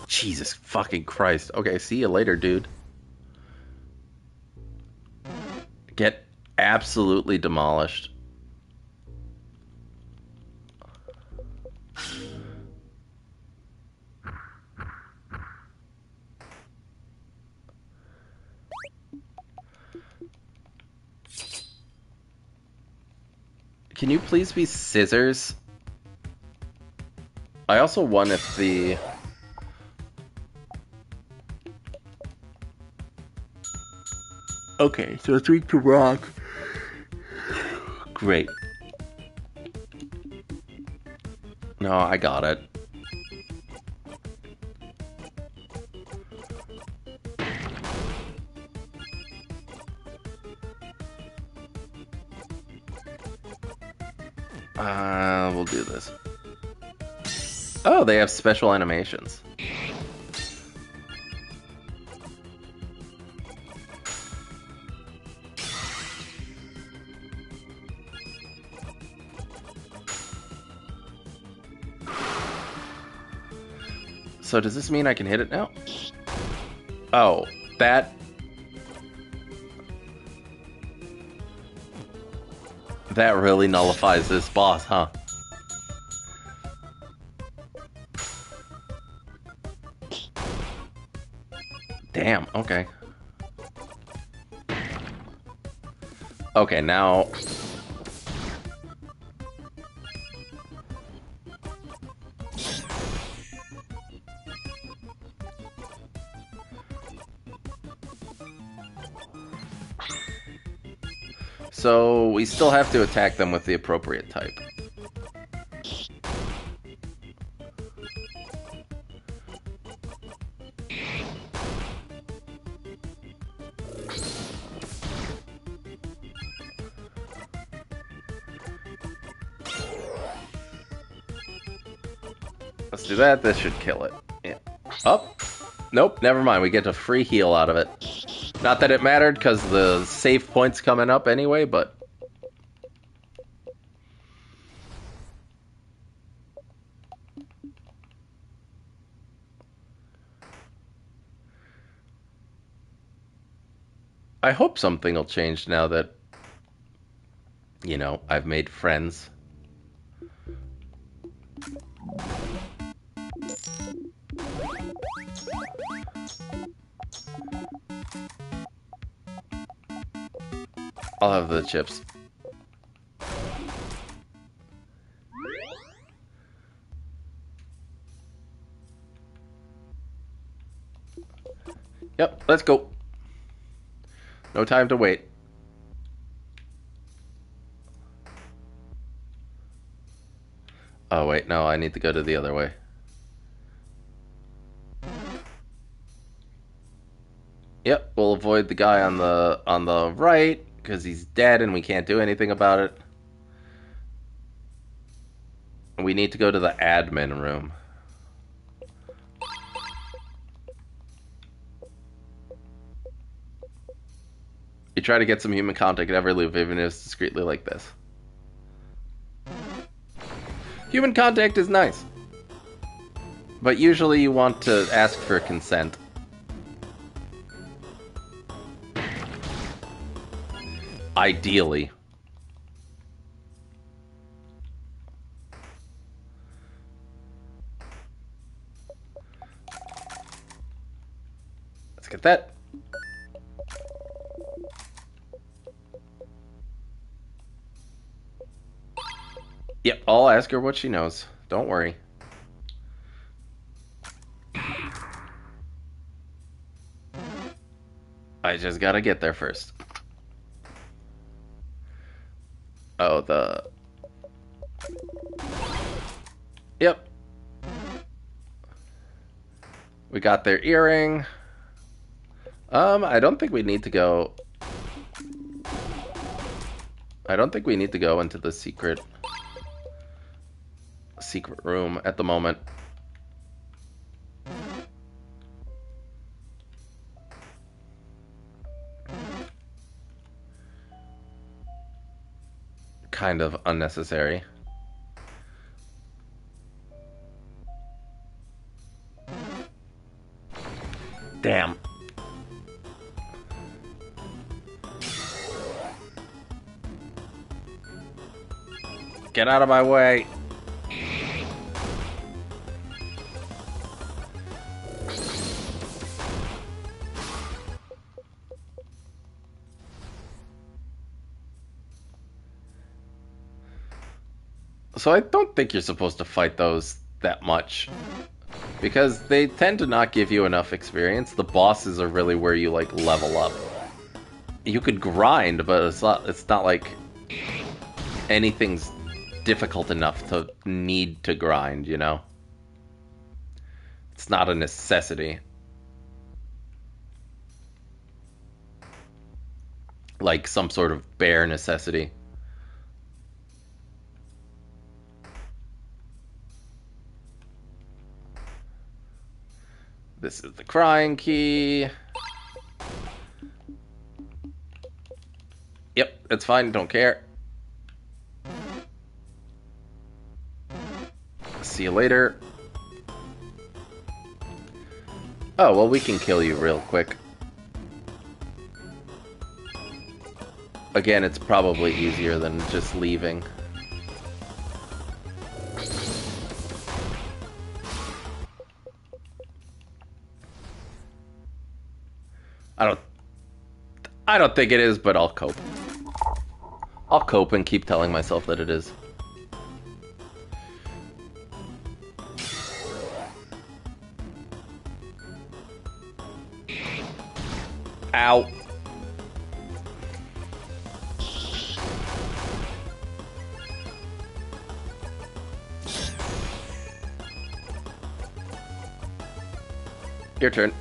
Jesus fucking Christ. Okay, see you later, dude. Get absolutely demolished. Can you please be scissors? I also won if the... Okay, so it's weak to rock. Great. No, I got it. We'll do this. Oh, they have special animations. So does this mean I can hit it now? Oh, that... That really nullifies this boss, huh? Damn, okay. Okay, now... So, we still have to attack them with the appropriate type. Let's do that. This should kill it. Yeah. Up. Nope, never mind. We get a free heal out of it. Not that it mattered, because the save point's coming up anyway, but... I hope something will change now that, you know, I've made friends. I'll have the chips. Yep, let's go. No time to wait. Oh wait, no, I need to go to the other way. Yep, we'll avoid the guy on the right because he's dead and we can't do anything about it. We need to go to the admin room. You try to get some human contact at every loop, even if it's discreetly like this. Human contact is nice. But usually you want to ask for consent. Ideally. Let's get that. Yep, I'll ask her what she knows. Don't worry. I just gotta get there first. Oh, Yep. We got their earring. I don't think we need to go... I don't think we need to go into the secret room at the moment. Kind of unnecessary. Damn. Get out of my way. So I don't think you're supposed to fight those that much. Because they tend to not give you enough experience. The bosses are really where you, like, level up. You could grind, but it's not like anything's difficult enough to need to grind, you know? It's not a necessity. Like some sort of bare necessity. This is the crying key. Yep, it's fine, don't care. See you later. Oh, well, we can kill you real quick. Again, it's probably easier than just leaving. I don't think it is, but I'll cope. I'll cope and keep telling myself that it is. Ow. Your turn.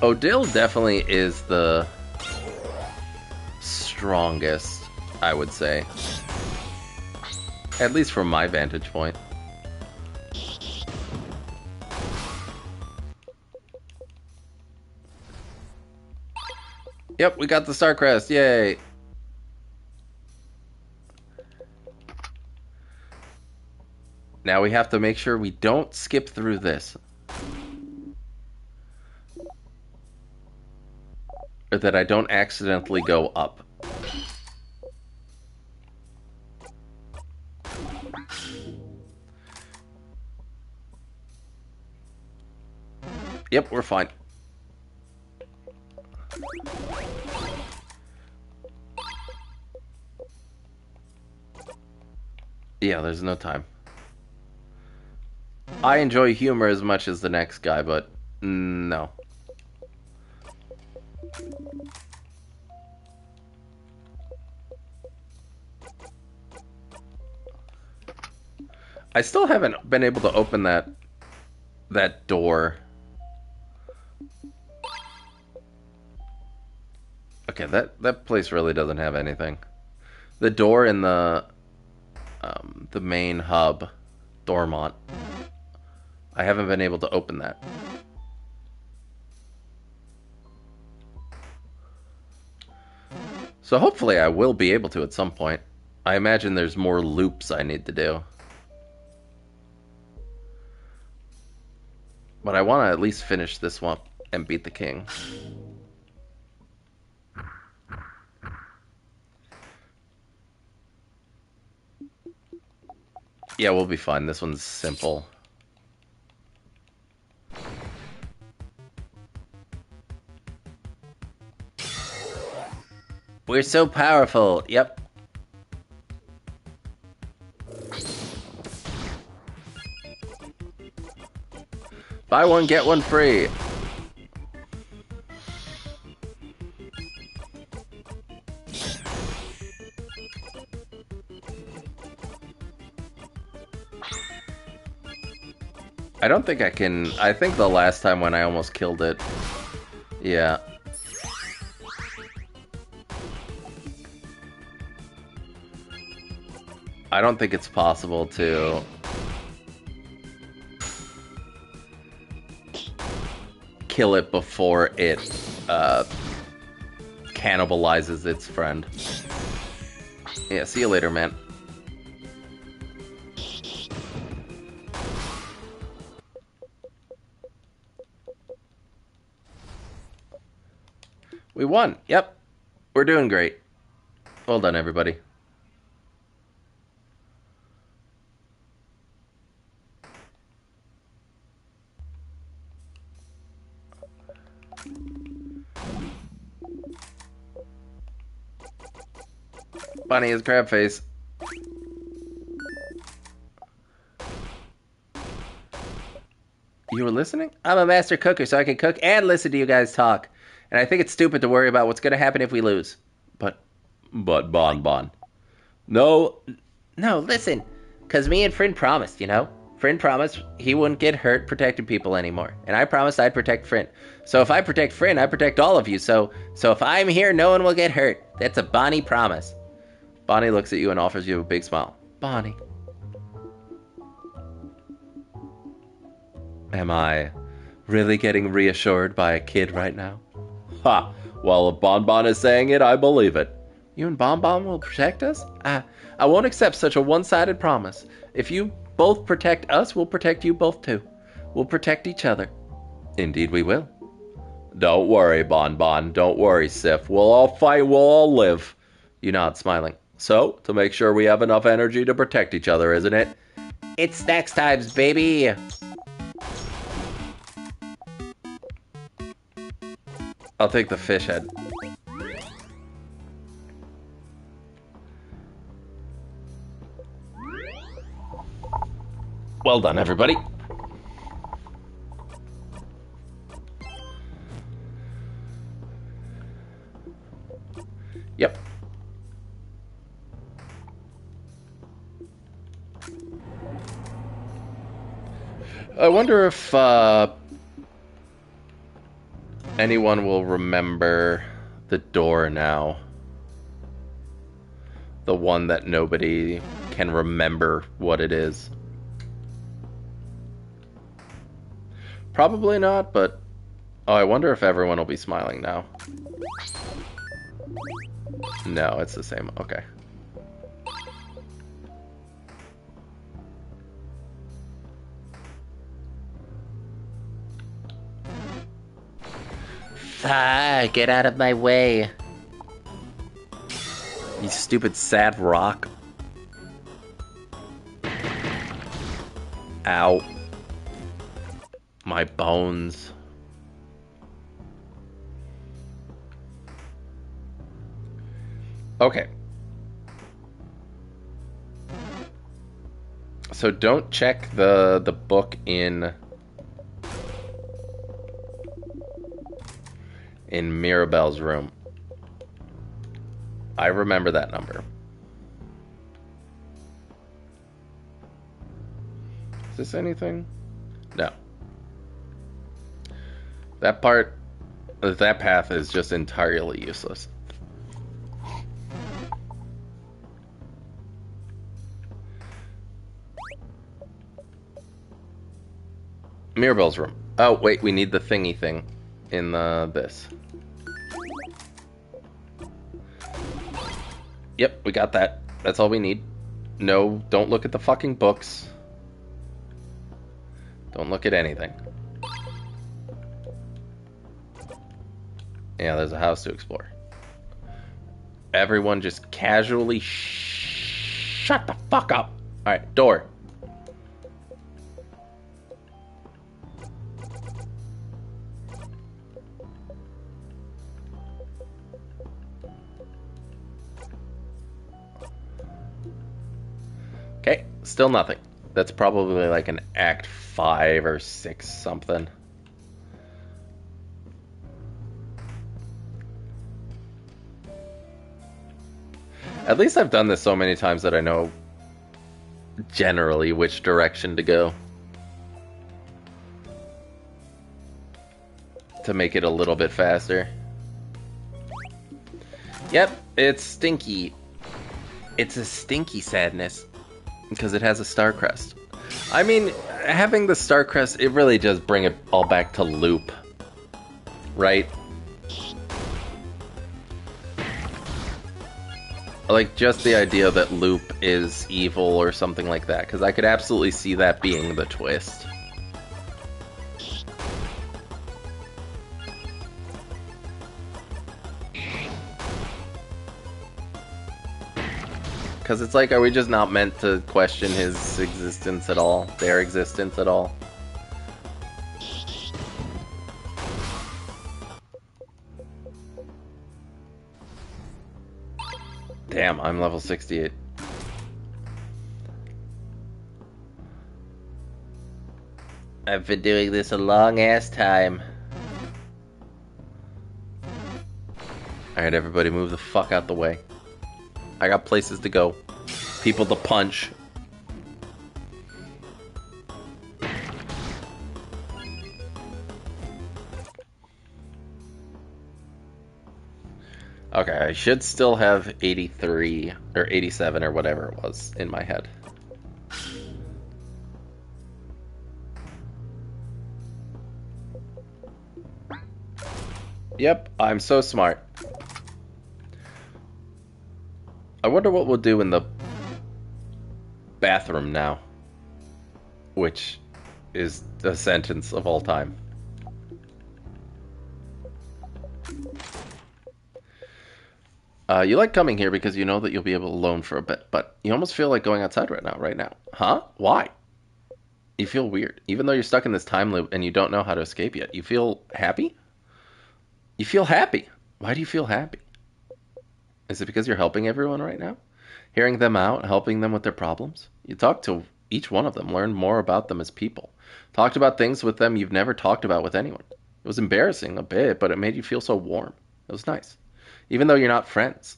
Odile definitely is the strongest, I would say. At least from my vantage point. Yep, we got the Star Crest, yay! Now we have to make sure we don't skip through this. Or that I don't accidentally go up. Yep, we're fine. Yeah, there's no time. I enjoy humor as much as the next guy, but no. I still haven't been able to open that door. Okay, that place really doesn't have anything. The door in the main hub, Dormont. I haven't been able to open that. So hopefully I will be able to at some point. I imagine there's more loops I need to do. But I want to at least finish this one and beat the king. Yeah, we'll be fine. This one's simple. We're so powerful. Yep. Buy one, get one free. I don't think I can... I think the last time when I almost killed it... Yeah. I don't think it's possible to... kill it before it cannibalizes its friend. Yeah, see you later, man. We won. Yep. We're doing great. Well done, everybody. Funny as crab face. You were listening? I'm a master cooker, so I can cook and listen to you guys talk. And I think it's stupid to worry about what's going to happen if we lose. But Bon Bon. No, No, listen. Because me and Frin promised, you know? Frin promised he wouldn't get hurt protecting people anymore. And I promised I'd protect Frin. So if I protect Frin, I protect all of you. So if I'm here, no one will get hurt. That's a Bonnie promise. Bonnie looks at you and offers you a big smile. Bonnie. Am I really getting reassured by a kid right now? ha. Well, if Bon Bon is saying it, I believe it. You and Bon Bon will protect us? I won't accept such a one-sided promise. If you both protect us, we'll protect you both too. We'll protect each other. Indeed we will. Don't worry, Bon Bon. Don't worry, Sif. We'll all fight, we'll all live. You nod, smiling. So, to make sure we have enough energy to protect each other, isn't it? It's snacks times, baby. I'll take the fish head. Well done, everybody. Yep. I wonder if anyone will remember the door now. The one that nobody can remember what it is. Probably not, but... Oh, I wonder if everyone will be smiling now. No, it's the same. Okay. Get out of my way. You stupid sad rock. Ow. My bones. Okay. So don't check the book in Mirabelle's room. I remember that number. Is this anything? No. That path is just entirely useless. Mirabelle's room. Oh, wait, we need the thingy thing in this. Yep, we got that. That's all we need. No, don't look at the fucking books. Don't look at anything. Yeah, there's a house to explore. Everyone just casually shut the fuck up. Alright, door. Okay, still nothing. That's probably like an Act 5 or 6 something. At least I've done this so many times that I know generally which direction to go. To make it a little bit faster. Yep, it's stinky. It's a stinky sadness. Because it has a star crest. I mean, having the star crest, it really does bring it all back to Loop. Right? Like, just the idea that Loop is evil or something like that. Because I could absolutely see that being the twist. Because it's like, are we just not meant to question his existence at all? Their existence at all? Damn, I'm level 68. I've been doing this a long ass time. Alright, everybody, move the fuck out the way. I got places to go. People to punch. Okay, I should still have 83 or 87 or whatever it was in my head. Yep, I'm so smart. I wonder what we'll do in the bathroom now. Which is the sentence of all time. You like coming here because you know that you'll be able to alone for a bit, but you almost feel like going outside right now. Huh? Why? You feel weird. Even though you're stuck in this time loop and you don't know how to escape yet. You feel happy? You feel happy. Why do you feel happy? Is it because you're helping everyone right now? Hearing them out, helping them with their problems? You talk to each one of them, learn more about them as people. Talked about things with them you've never talked about with anyone. It was embarrassing a bit, but it made you feel so warm. It was nice. Even though you're not friends.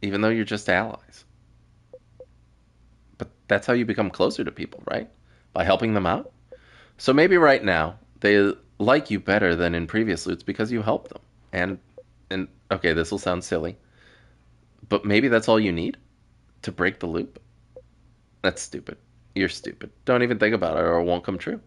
Even though you're just allies. But that's how you become closer to people, right? By helping them out? So maybe right now, they like you better than in previous loots because you helped them. And okay, this will sound silly, but maybe that's all you need to break the loop? That's stupid. You're stupid. Don't even think about it or it won't come true.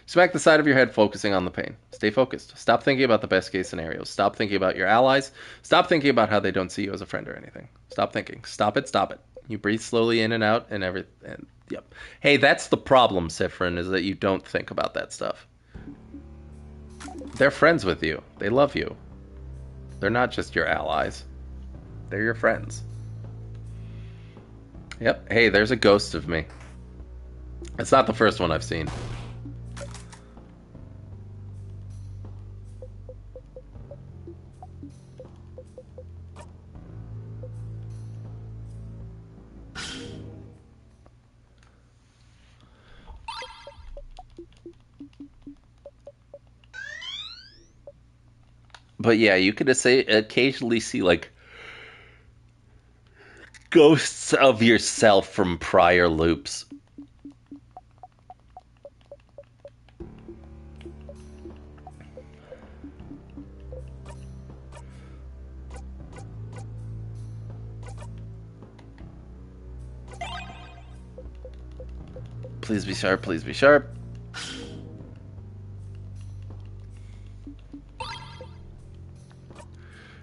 Smack the side of your head focusing on the pain. Stay focused. Stop thinking about the best case scenarios. Stop thinking about your allies. Stop thinking about how they don't see you as a friend or anything. Stop thinking. Stop it. Stop it. You breathe slowly in and out and everything. And, yep. Hey, that's the problem, Sifrin, is that you don't think about that stuff. They're friends with you. They love you. They're not just your allies. They're your friends. Yep. Hey, there's a ghost of me. It's not the first one I've seen. But yeah, you could occasionally see like ghosts of yourself from prior loops. Please be sharp, please be sharp.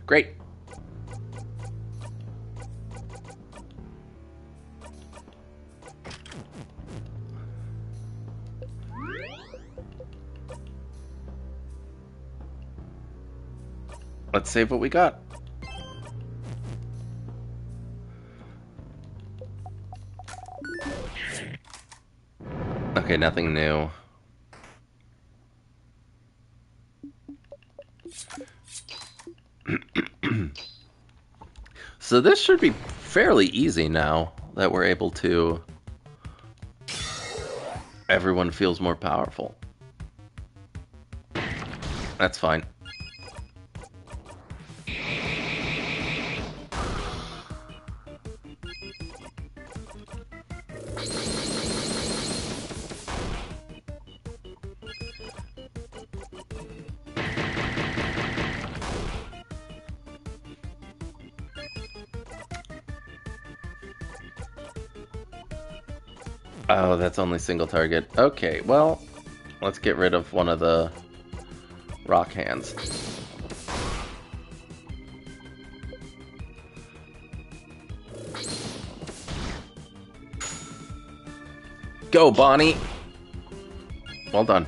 Great. Let's save what we got. Okay, nothing new. So this should be fairly easy now that we're able to... Everyone feels more powerful. That's fine. Oh, that's only single target. Okay, well, let's get rid of one of the rock hands. Go, Bonnie! Well done.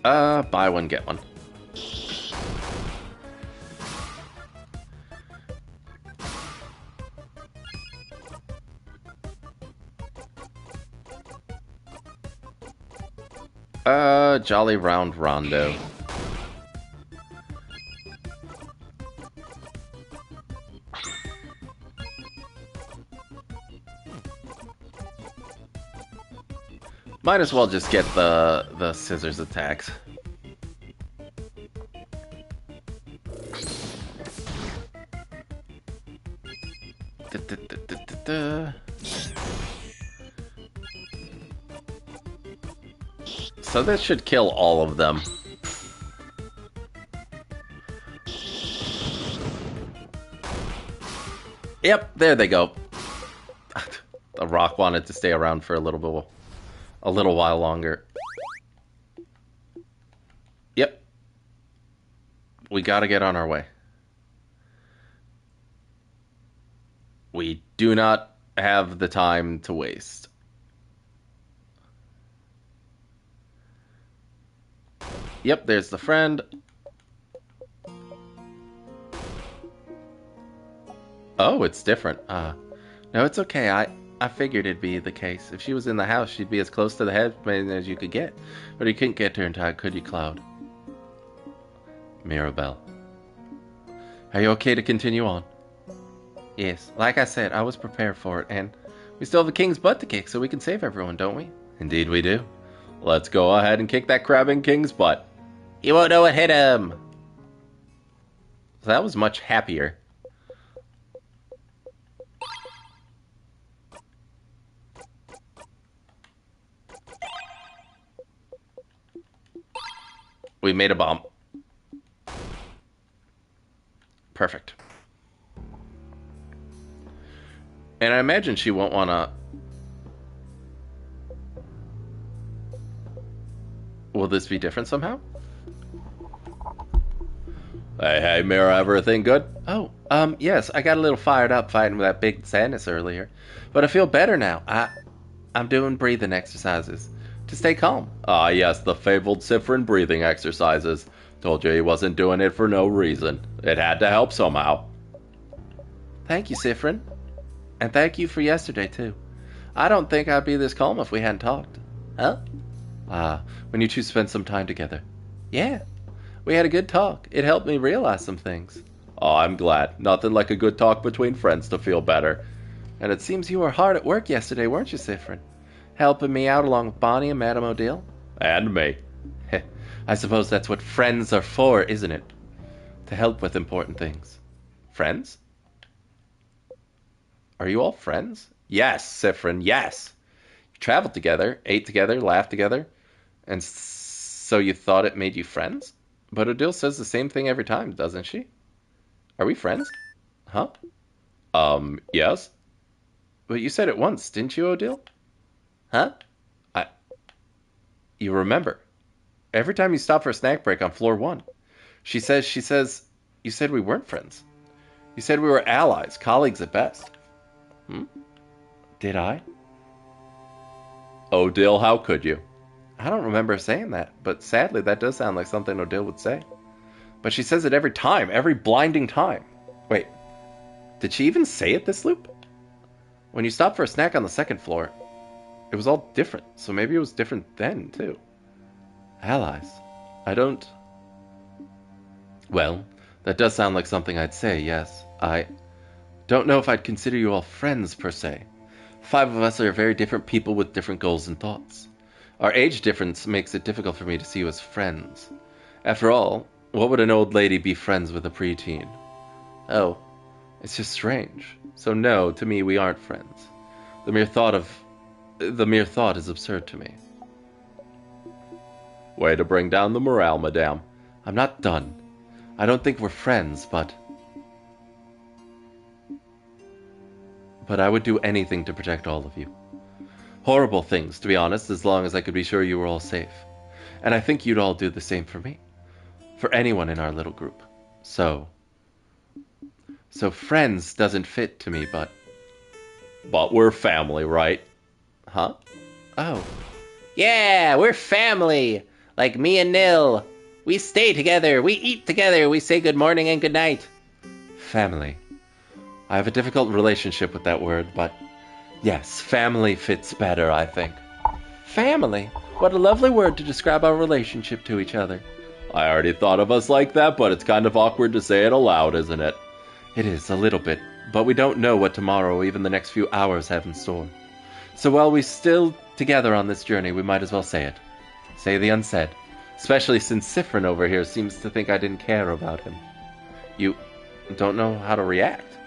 Buy one, get one. Jolly Round Rondo. Might as well just get the scissors attacks. So this should kill all of them. Yep, there they go. The rock wanted to stay around for a little while longer. Yep. We gotta get on our way. We do not have the time to waste. Yep, there's the friend. Oh, it's different. No, it's okay. I figured it'd be the case. If she was in the house, she'd be as close to the headman as you could get. But you couldn't get to her in time, could you, Cloud? Mirabelle. Are you okay to continue on? Yes. Like I said, I was prepared for it, and we still have a king's butt to kick, so we can save everyone, don't we? Indeed we do. Let's go ahead and kick that crabbing king's butt. You won't know what hit him. So that was much happier. We made a bomb. Perfect. And I imagine she won't want to... Will this be different somehow? Hey, Mira, everything good? Oh, yes, I got a little fired up fighting with that big sadness earlier. But I feel better now. I'm doing breathing exercises to stay calm. Ah, yes, the fabled Siffrin breathing exercises. Told you he wasn't doing it for no reason. It had to help somehow. Thank you, Siffrin. And thank you for yesterday, too. I don't think I'd be this calm if we hadn't talked. Huh? When you two spent some time together. Yeah, we had a good talk. It helped me realize some things. Oh, I'm glad. Nothing like a good talk between friends to feel better. And it seems you were hard at work yesterday, weren't you, Siffrin? Helping me out along with Bonnie and Madame Odile? And me. I suppose that's what friends are for, isn't it? To help with important things. Friends? Are you all friends? Yes, Siffrin, yes. You traveled together, ate together, laughed together, and so you thought it made you friends? But Odile says the same thing every time, doesn't she? Are we friends? Huh? Yes? But you said it once, didn't you, Odile? Huh? You remember. Every time you stop for a snack break on floor 1. She says, you said we weren't friends. You said we were allies, colleagues at best. Did I? Odile, how could you? I don't remember saying that, but sadly that does sound like something Odile would say. But she says it every time, every blinding time. Wait, did she even say it this loop? When you stopped for a snack on the 2nd floor, it was all different, so maybe it was different then, too. Allies. I don't... Well, that does sound like something I'd say, yes. I don't know if I'd consider you all friends, per se. 5 of us are very different people with different goals and thoughts. Our age difference makes it difficult for me to see you as friends. After all, what would an old lady be friends with a preteen? Oh, it's just strange. So no, to me we aren't friends. The mere thought is absurd to me. Way to bring down the morale, madame. I'm not done. I don't think we're friends, but I would do anything to protect all of you. Horrible things, to be honest, as long as I could be sure you were all safe. And I think you'd all do the same for me. For anyone in our little group. So friends doesn't fit to me, but... But we're family, right? Huh? Oh. Yeah, we're family. Like me and Nil. We stay together, we eat together, we say good morning and good night. Family. I have a difficult relationship with that word, but yes, family fits better, I think. Family? What a lovely word to describe our relationship to each other. I already thought of us like that, but it's kind of awkward to say it aloud, isn't it? It is, a little bit, but we don't know what tomorrow or even the next few hours have in store. So while we still Together on this journey, we might as well say it. Say the unsaid. Especially since Sifrin over here seems to think I didn't care about him. You don't know how to react.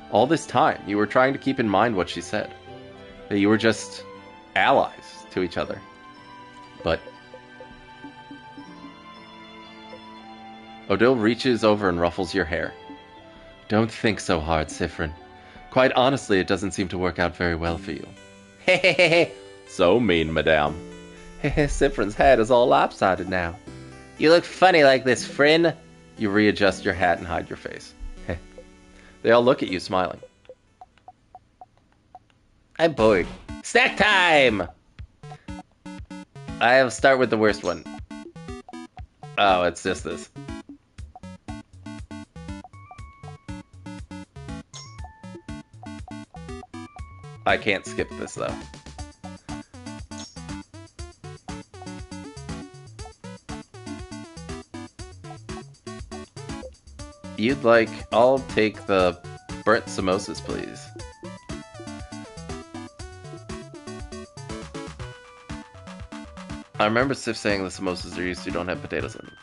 All this time, you were trying to keep in mind what she said. That you were just allies to each other. But Odile reaches over and ruffles your hair. Don't think so hard, Sifrin. Quite honestly, it doesn't seem to work out very well for you. Hehehe. So mean, madame. Sifrin's head is all lopsided now. You look funny like this, Frin. You readjust your hat and hide your face. They all look at you, smiling. I'm bored. Snack time! I'll start with the worst one. Oh, it's just this. I can't skip this, though. You'd like... I'll take the burnt samosas, please. I remember Sif saying the samosas are used to don't have potatoes in them.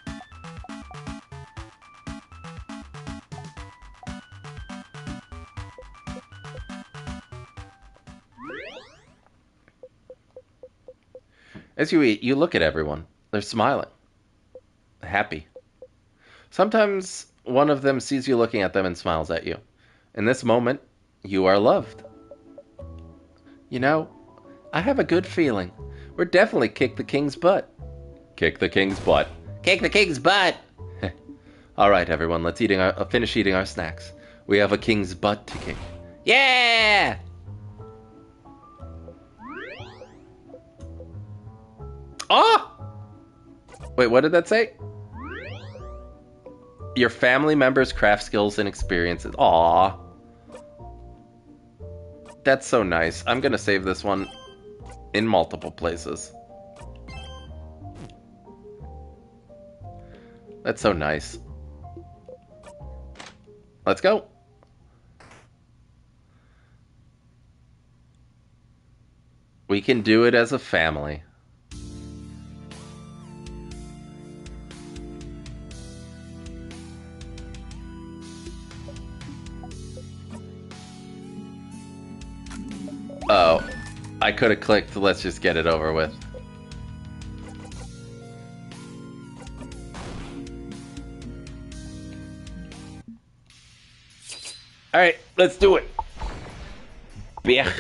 As you eat, you look at everyone. They're smiling. Happy. Sometimes one of them sees you looking at them and smiles at you. In this moment, you are loved. You know, I have a good feeling. We're definitely kick the king's butt. Kick the king's butt. Kick the king's butt! All right, everyone, let's finish eating our snacks. We have a king's butt to kick. Yeah! Oh! Wait, what did that say? Your family members' craft skills and experiences. Aw. That's so nice. I'm gonna save this one in multiple places. That's so nice. Let's go. We can do it as a family. Oh, I could have clicked, let's just get it over with. Alright, let's do it. Blech.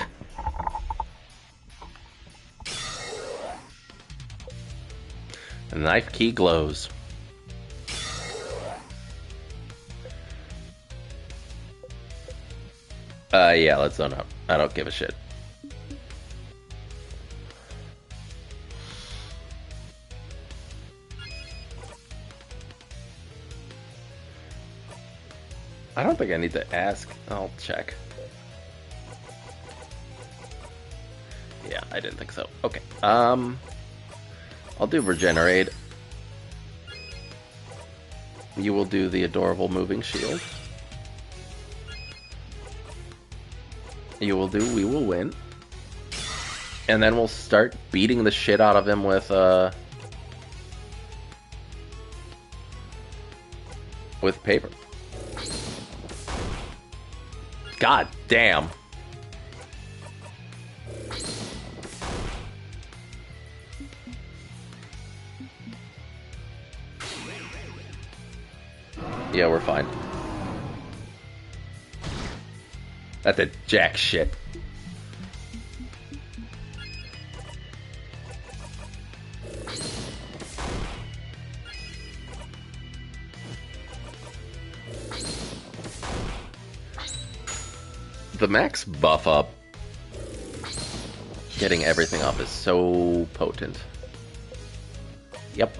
The knife key glows. Yeah, let's zone out. I don't give a shit. I don't think I need to ask. I'll check. Yeah, I didn't think so. Okay. I'll do regenerate. You will do the adorable moving shield. You will do we will win. And then we'll start beating the shit out of him with paper. God damn. Yeah, we're fine. That did jack shit. The max buff up, getting everything up is so potent. Yep.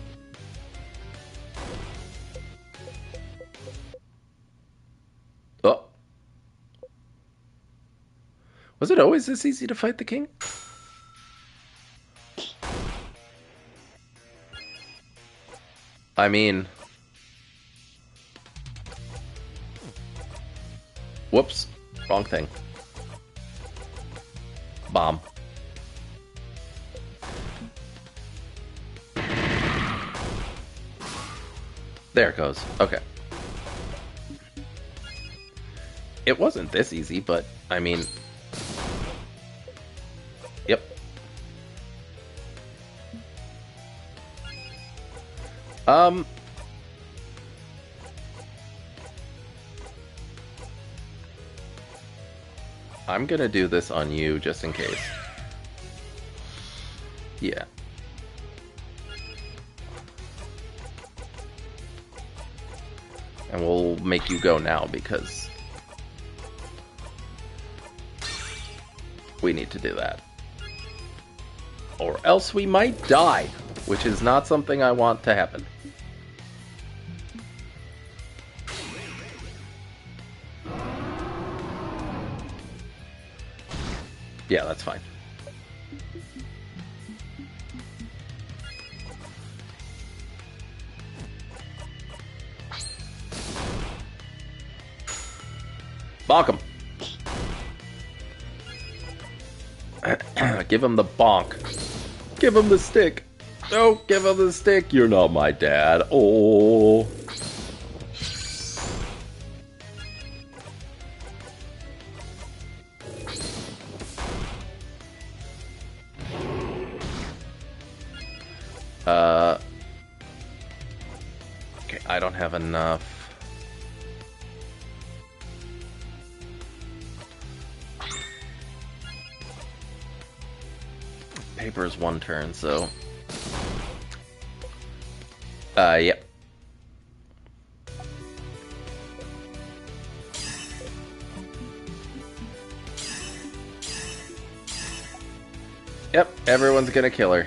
Oh. Was it always this easy to fight the king? I mean... Whoops. Wrong thing. Bomb. There it goes. Okay. It wasn't this easy, but, I mean... Yep. I'm gonna do this on you, just in case. Yeah. And we'll make you go now, because... we need to do that. Or else we might die, which is not something I want to happen. Yeah, that's fine. Bonk him. Give him the bonk. Give him the stick. No, give him the stick. You're not my dad. Oh. Okay, I don't have enough. Paper is one turn, so... yep. Yep, everyone's gonna kill her.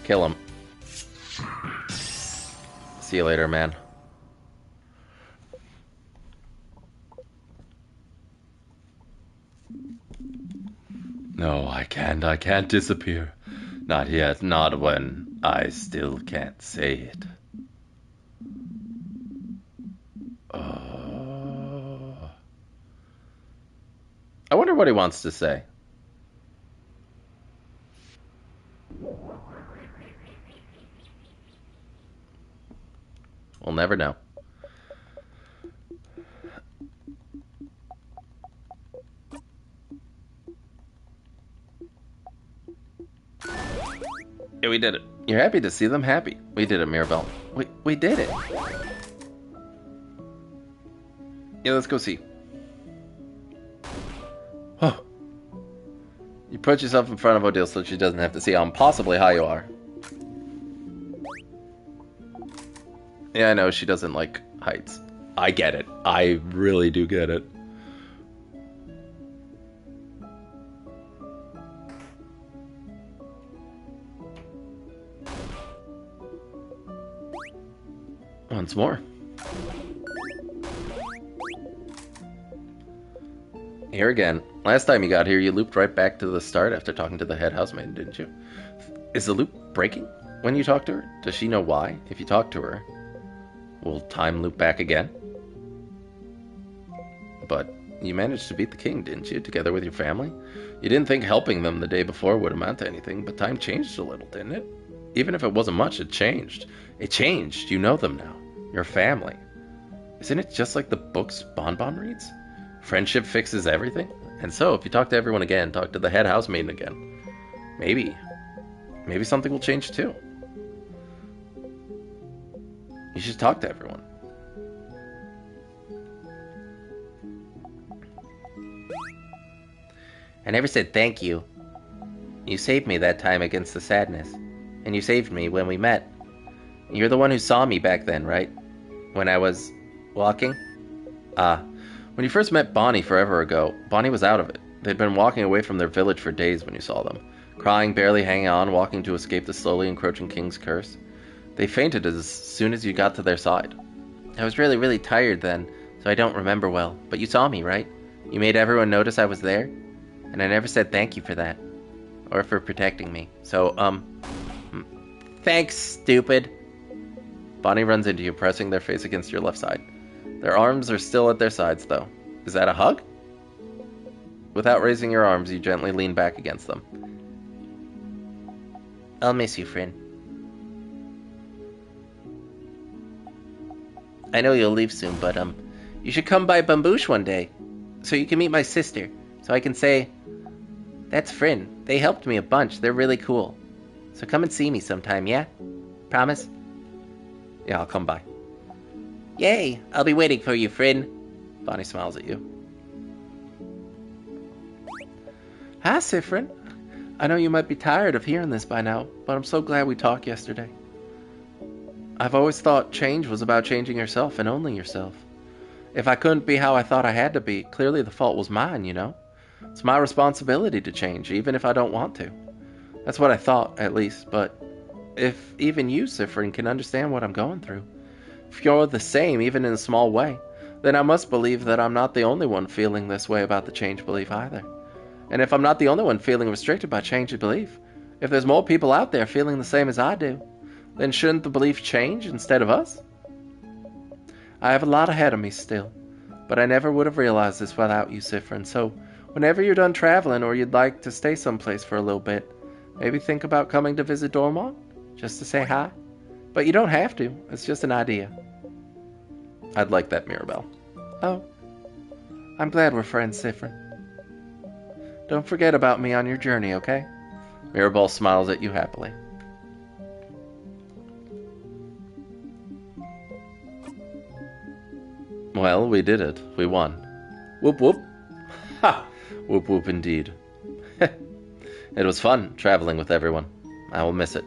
Kill him. See you later, man. No, I can't. I can't disappear. Not yet. Not when I still can't say it. I wonder what he wants to say. We'll never know. Yeah, we did it. You're happy to see them happy. We did it, Mirabelle. We did it. Yeah, let's go see. Oh. You put yourself in front of Odile so she doesn't have to see how impossibly high you are. Yeah, I know, she doesn't like heights. I get it. I really do get it. Once more. Here again. Last time you got here, you looped right back to the start after talking to the head housemaid, didn't you? Is the loop breaking when you talk to her? Does she know why? If you talk to her, will time loop back again? But you managed to beat the king, didn't you, together with your family? You didn't think helping them the day before would amount to anything, but time changed a little, didn't it? Even if it wasn't much, it changed. It changed. You know them now. Your family. Isn't it just like the books Bonbon reads? Friendship fixes everything? And so, if you talk to everyone again, talk to the head housemaid again, maybe something will change too. You should talk to everyone. I never said thank you. You saved me that time against the sadness. And you saved me when we met. You're the one who saw me back then, right? When I was walking? When you first met Bonnie forever ago, Bonnie was out of it. They'd been walking away from their village for days when you saw them. Crying, barely hanging on, walking to escape the slowly encroaching king's curse. They fainted as soon as you got to their side. I was really, really tired then, so I don't remember well. But you saw me, right? You made everyone notice I was there? And I never said thank you for that. Or for protecting me. So, thanks, stupid. Bonnie runs into you, pressing their face against your left side. Their arms are still at their sides, though. Is that a hug? Without raising your arms, you gently lean back against them. I'll miss you, friend. I know you'll leave soon, but, you should come by Bamboosh one day, so you can meet my sister, so I can say, that's Fryn. They helped me a bunch. They're really cool. So come and see me sometime, yeah? Promise? Yeah, I'll come by. Yay! I'll be waiting for you, Fryn. Bonnie smiles at you. Hi, Siffrin. I know you might be tired of hearing this by now, but I'm so glad we talked yesterday. I've always thought change was about changing yourself and only yourself. If I couldn't be how I thought I had to be, clearly the fault was mine, you know? It's my responsibility to change, even if I don't want to. That's what I thought, at least, but if even you, Siffrin, can understand what I'm going through, if you're the same, even in a small way, then I must believe that I'm not the only one feeling this way about the change belief either. And if I'm not the only one feeling restricted by change of belief, if there's more people out there feeling the same as I do, then shouldn't the belief change instead of us? I have a lot ahead of me still, but I never would have realized this without you, Siffrin, so whenever you're done traveling or you'd like to stay someplace for a little bit, maybe think about coming to visit Dormont, just to say hi. But you don't have to, it's just an idea. I'd like that, Mirabelle. Oh, I'm glad we're friends, Siffrin. Don't forget about me on your journey, okay? Mirabelle smiles at you happily. Well, we did it. We won. Whoop whoop. Ha! Whoop whoop indeed. It was fun traveling with everyone. I will miss it.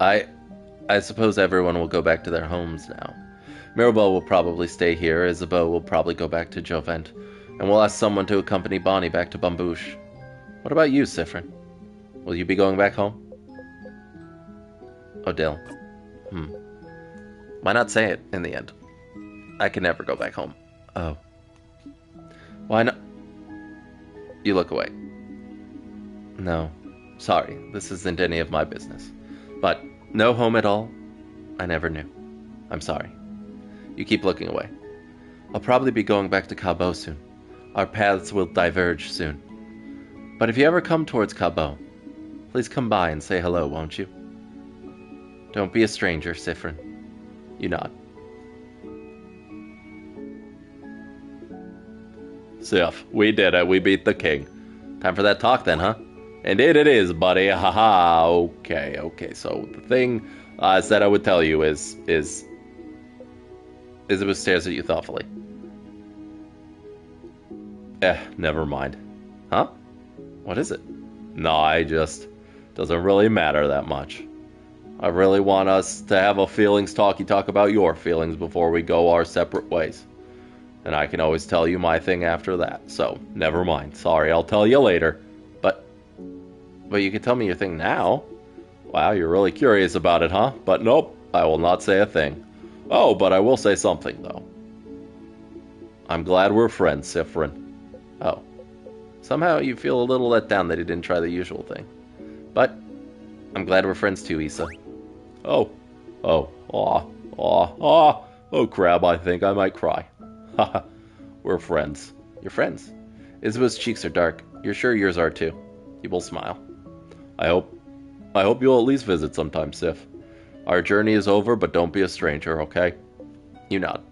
I suppose everyone will go back to their homes now. Mirabelle will probably stay here. Isabeau will probably go back to Jovent. And we'll ask someone to accompany Bonnie back to Bambouche. What about you, Siffrin? Will you be going back home? Odile. Why not say it in the end? I can never go back home. Oh. Why not? You look away. No. Sorry, this isn't any of my business. But no home at all? I never knew. I'm sorry. You keep looking away. I'll probably be going back to Cabo soon. Our paths will diverge soon. But if you ever come towards Cabo, please come by and say hello, won't you? Don't be a stranger, Siffrin. You nod. Sif, we did it. We beat the king. Time for that talk then, huh? Indeed it is, buddy. Haha. Okay. So the thing I said I would tell you is Isabel stares at you thoughtfully. Never mind. Huh? What is it? No, I just... doesn't really matter that much. I really want us to have a feelings talk about your feelings before we go our separate ways. And I can always tell you my thing after that, so never mind. Sorry, I'll tell you later. But you can tell me your thing now. Wow, you're really curious about it, huh? But nope, I will not say a thing. Oh, but I will say something, though. I'm glad we're friends, Siffrin. Oh. Somehow you feel a little let down that he didn't try the usual thing. But I'm glad we're friends too, Issa. Oh, crab, I think I might cry. Haha, we're friends. You're friends? Isabel's cheeks are dark. You're sure yours are too. He will smile. I hope you'll at least visit sometime, Sif. Our journey is over, but don't be a stranger, okay? You nod.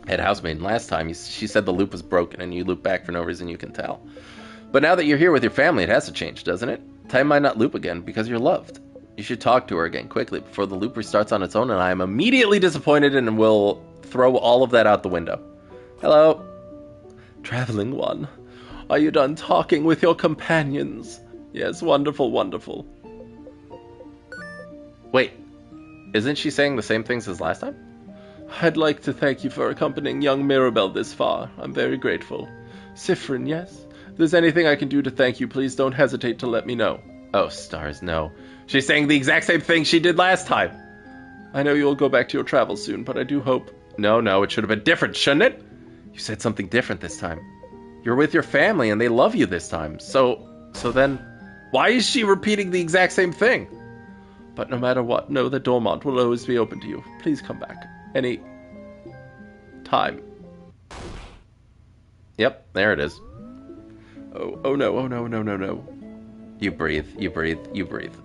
Head housemaiden, last time she said the loop was broken and you loop back for no reason you can tell. But now that you're here with your family, it has to change, doesn't it? Time might not loop again because you're loved. You should talk to her again quickly before the loop restarts on its own, and I am immediately disappointed and will throw all of that out the window. Hello? Traveling one, are you done talking with your companions? Yes, wonderful, wonderful. Wait, isn't she saying the same things as last time? I'd like to thank you for accompanying young Mirabelle this far. I'm very grateful. Siffrin, yes? If there's anything I can do to thank you, please don't hesitate to let me know. Oh, stars, no. She's saying the exact same thing she did last time. I know you'll go back to your travels soon, but I do hope... No, it should have been different, shouldn't it? You said something different this time. You're with your family and they love you this time. So then, why is she repeating the exact same thing? But no matter what, know that Dormont will always be open to you. Please come back. Any... time. Yep, there it is. Oh no. You breathe.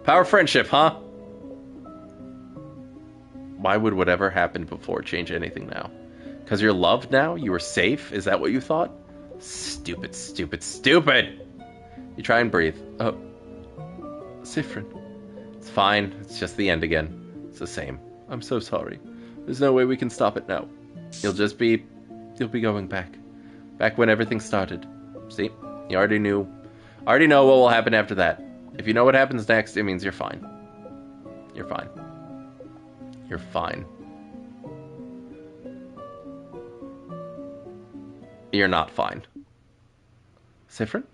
Power friendship, huh? Why would whatever happened before change anything now? Because you're loved now? You were safe? Is that what you thought? Stupid, stupid, stupid! You try and breathe. Oh. Sifrin. It's fine. It's just the end again. It's the same. I'm so sorry. There's no way we can stop it now. You'll be going back. Back when everything started. See? You already knew. Already know what will happen after that. If you know what happens next, it means you're fine. You're fine. You're fine. You're not fine. Sifrin?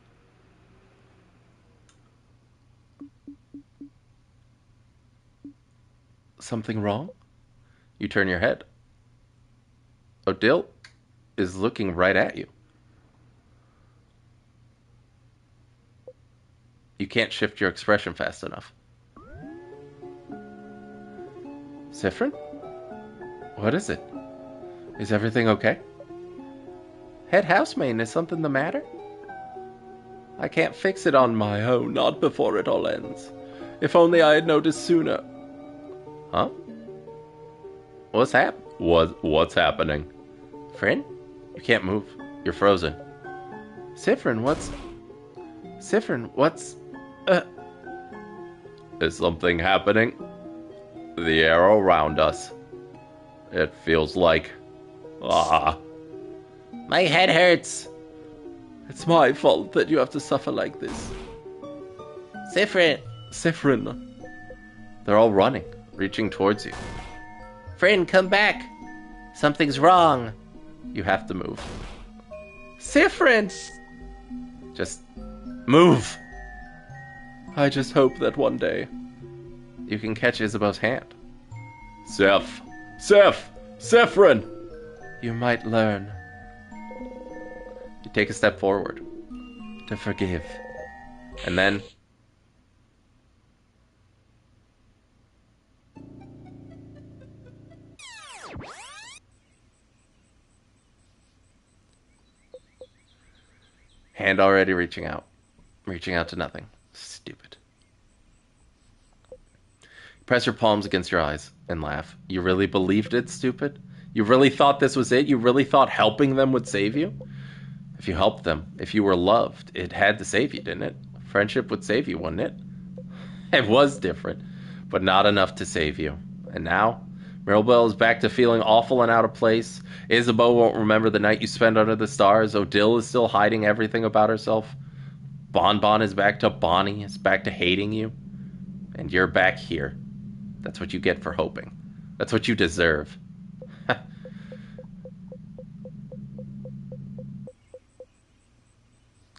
Something wrong? You turn your head. Odile is looking right at you. You can't shift your expression fast enough. Sifrin? What is it? Is everything okay? Head housemaid, is something the matter? I can't fix it on my own, not before it all ends. If only I had noticed sooner. Huh? What's happening? Friend? You can't move. You're frozen. Sifrin, what's... Is something happening? The air around us. It feels like... My head hurts. It's my fault that you have to suffer like this. Sifrin. They're all running, reaching towards you. Friend, come back. Something's wrong. You have to move. Sifrin! Just move! I just hope that one day you can catch Isabel's hand. Sifrin! You might learn. You take a step forward to forgive. And then hand already reaching out to nothing. Stupid. Press your palms against your eyes and laugh. You really believed it, stupid? You really thought this was it? You really thought helping them would save you? If you helped them, if you were loved, it had to save you, didn't it? Friendship would save you, wouldn't it? It was different, but not enough to save you. And now, Mirabelle is back to feeling awful and out of place. Isabeau won't remember the night you spent under the stars. Odile is still hiding everything about herself. Bonbon is back to Bonnie, is back to hating you. And you're back here. That's what you get for hoping. That's what you deserve.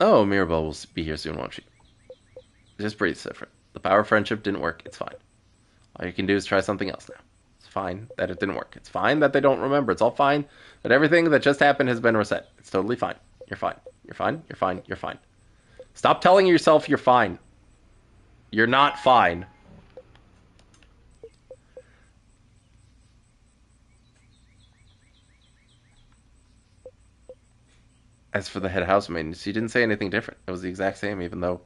Oh, Mirabelle will be here soon, won't she? Just breathe, Sifrin. The power of friendship didn't work. It's fine. All you can do is try something else now. It's fine that it didn't work. It's fine that they don't remember. It's all fine that everything that just happened has been reset. It's totally fine. You're fine. You're fine. You're fine. You're fine. Stop telling yourself you're fine. You're not fine. As for the head housemaid, she didn't say anything different. It was the exact same, even though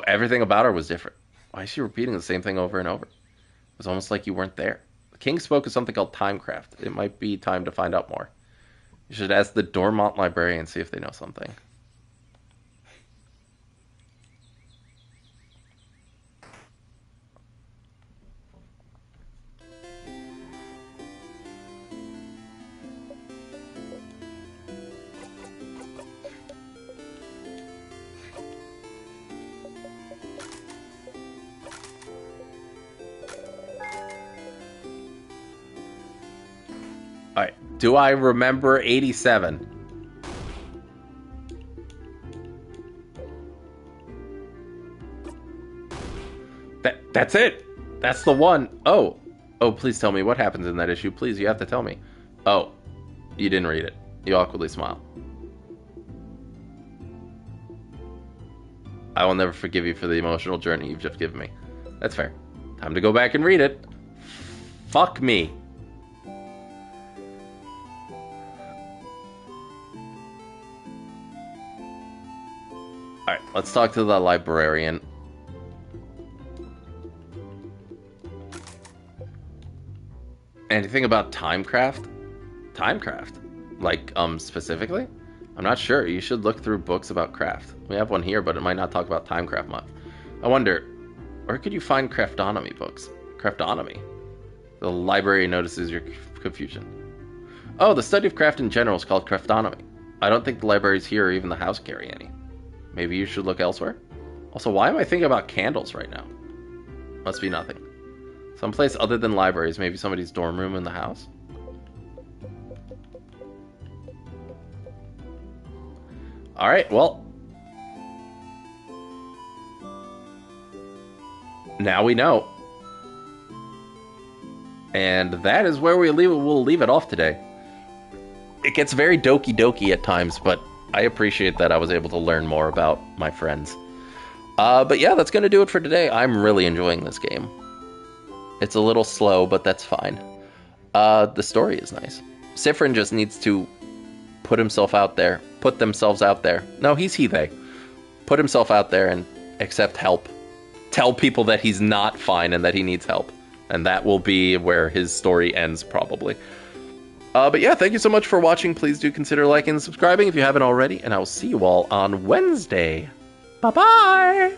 everything about her was different. Why is she repeating the same thing over and over? It was almost like you weren't there. The king spoke of something called timecraft. It might be time to find out more. You should ask the Dormont librarian, see if they know something. Alright, do I remember 87? That's it! That's the one! Oh, please tell me what happens in that issue. Please, you have to tell me. Oh, you didn't read it. You awkwardly smile. I will never forgive you for the emotional journey you've just given me. That's fair. Time to go back and read it. Fuck me. Alright, let's talk to the librarian. Anything about Timecraft? Timecraft? Like, specifically? I'm not sure. You should look through books about craft. We have one here, but it might not talk about Timecraft much. I wonder, where could you find craftonomy books? Craftonomy? The library notices your confusion. Oh, the study of craft in general is called craftonomy. I don't think the libraries here or even the house carry any. Maybe you should look elsewhere? Also, why am I thinking about candles right now? Must be nothing. Someplace other than libraries, maybe somebody's dorm room in the house? Alright, well. Now we know. And that is where we'll leave it off today. It gets very doki doki at times, but I appreciate that I was able to learn more about my friends. But yeah, that's going to do it for today. I'm really enjoying this game. It's a little slow, but that's fine. The story is nice. Sifrin just needs to put himself out there. Put themselves out there. No, he's he, they. Put himself out there and accept help. Tell people that he's not fine and that he needs help. And that will be where his story ends, probably. But yeah, thank you so much for watching. Please do consider liking and subscribing if you haven't already. And I will see you all on Wednesday. Bye-bye!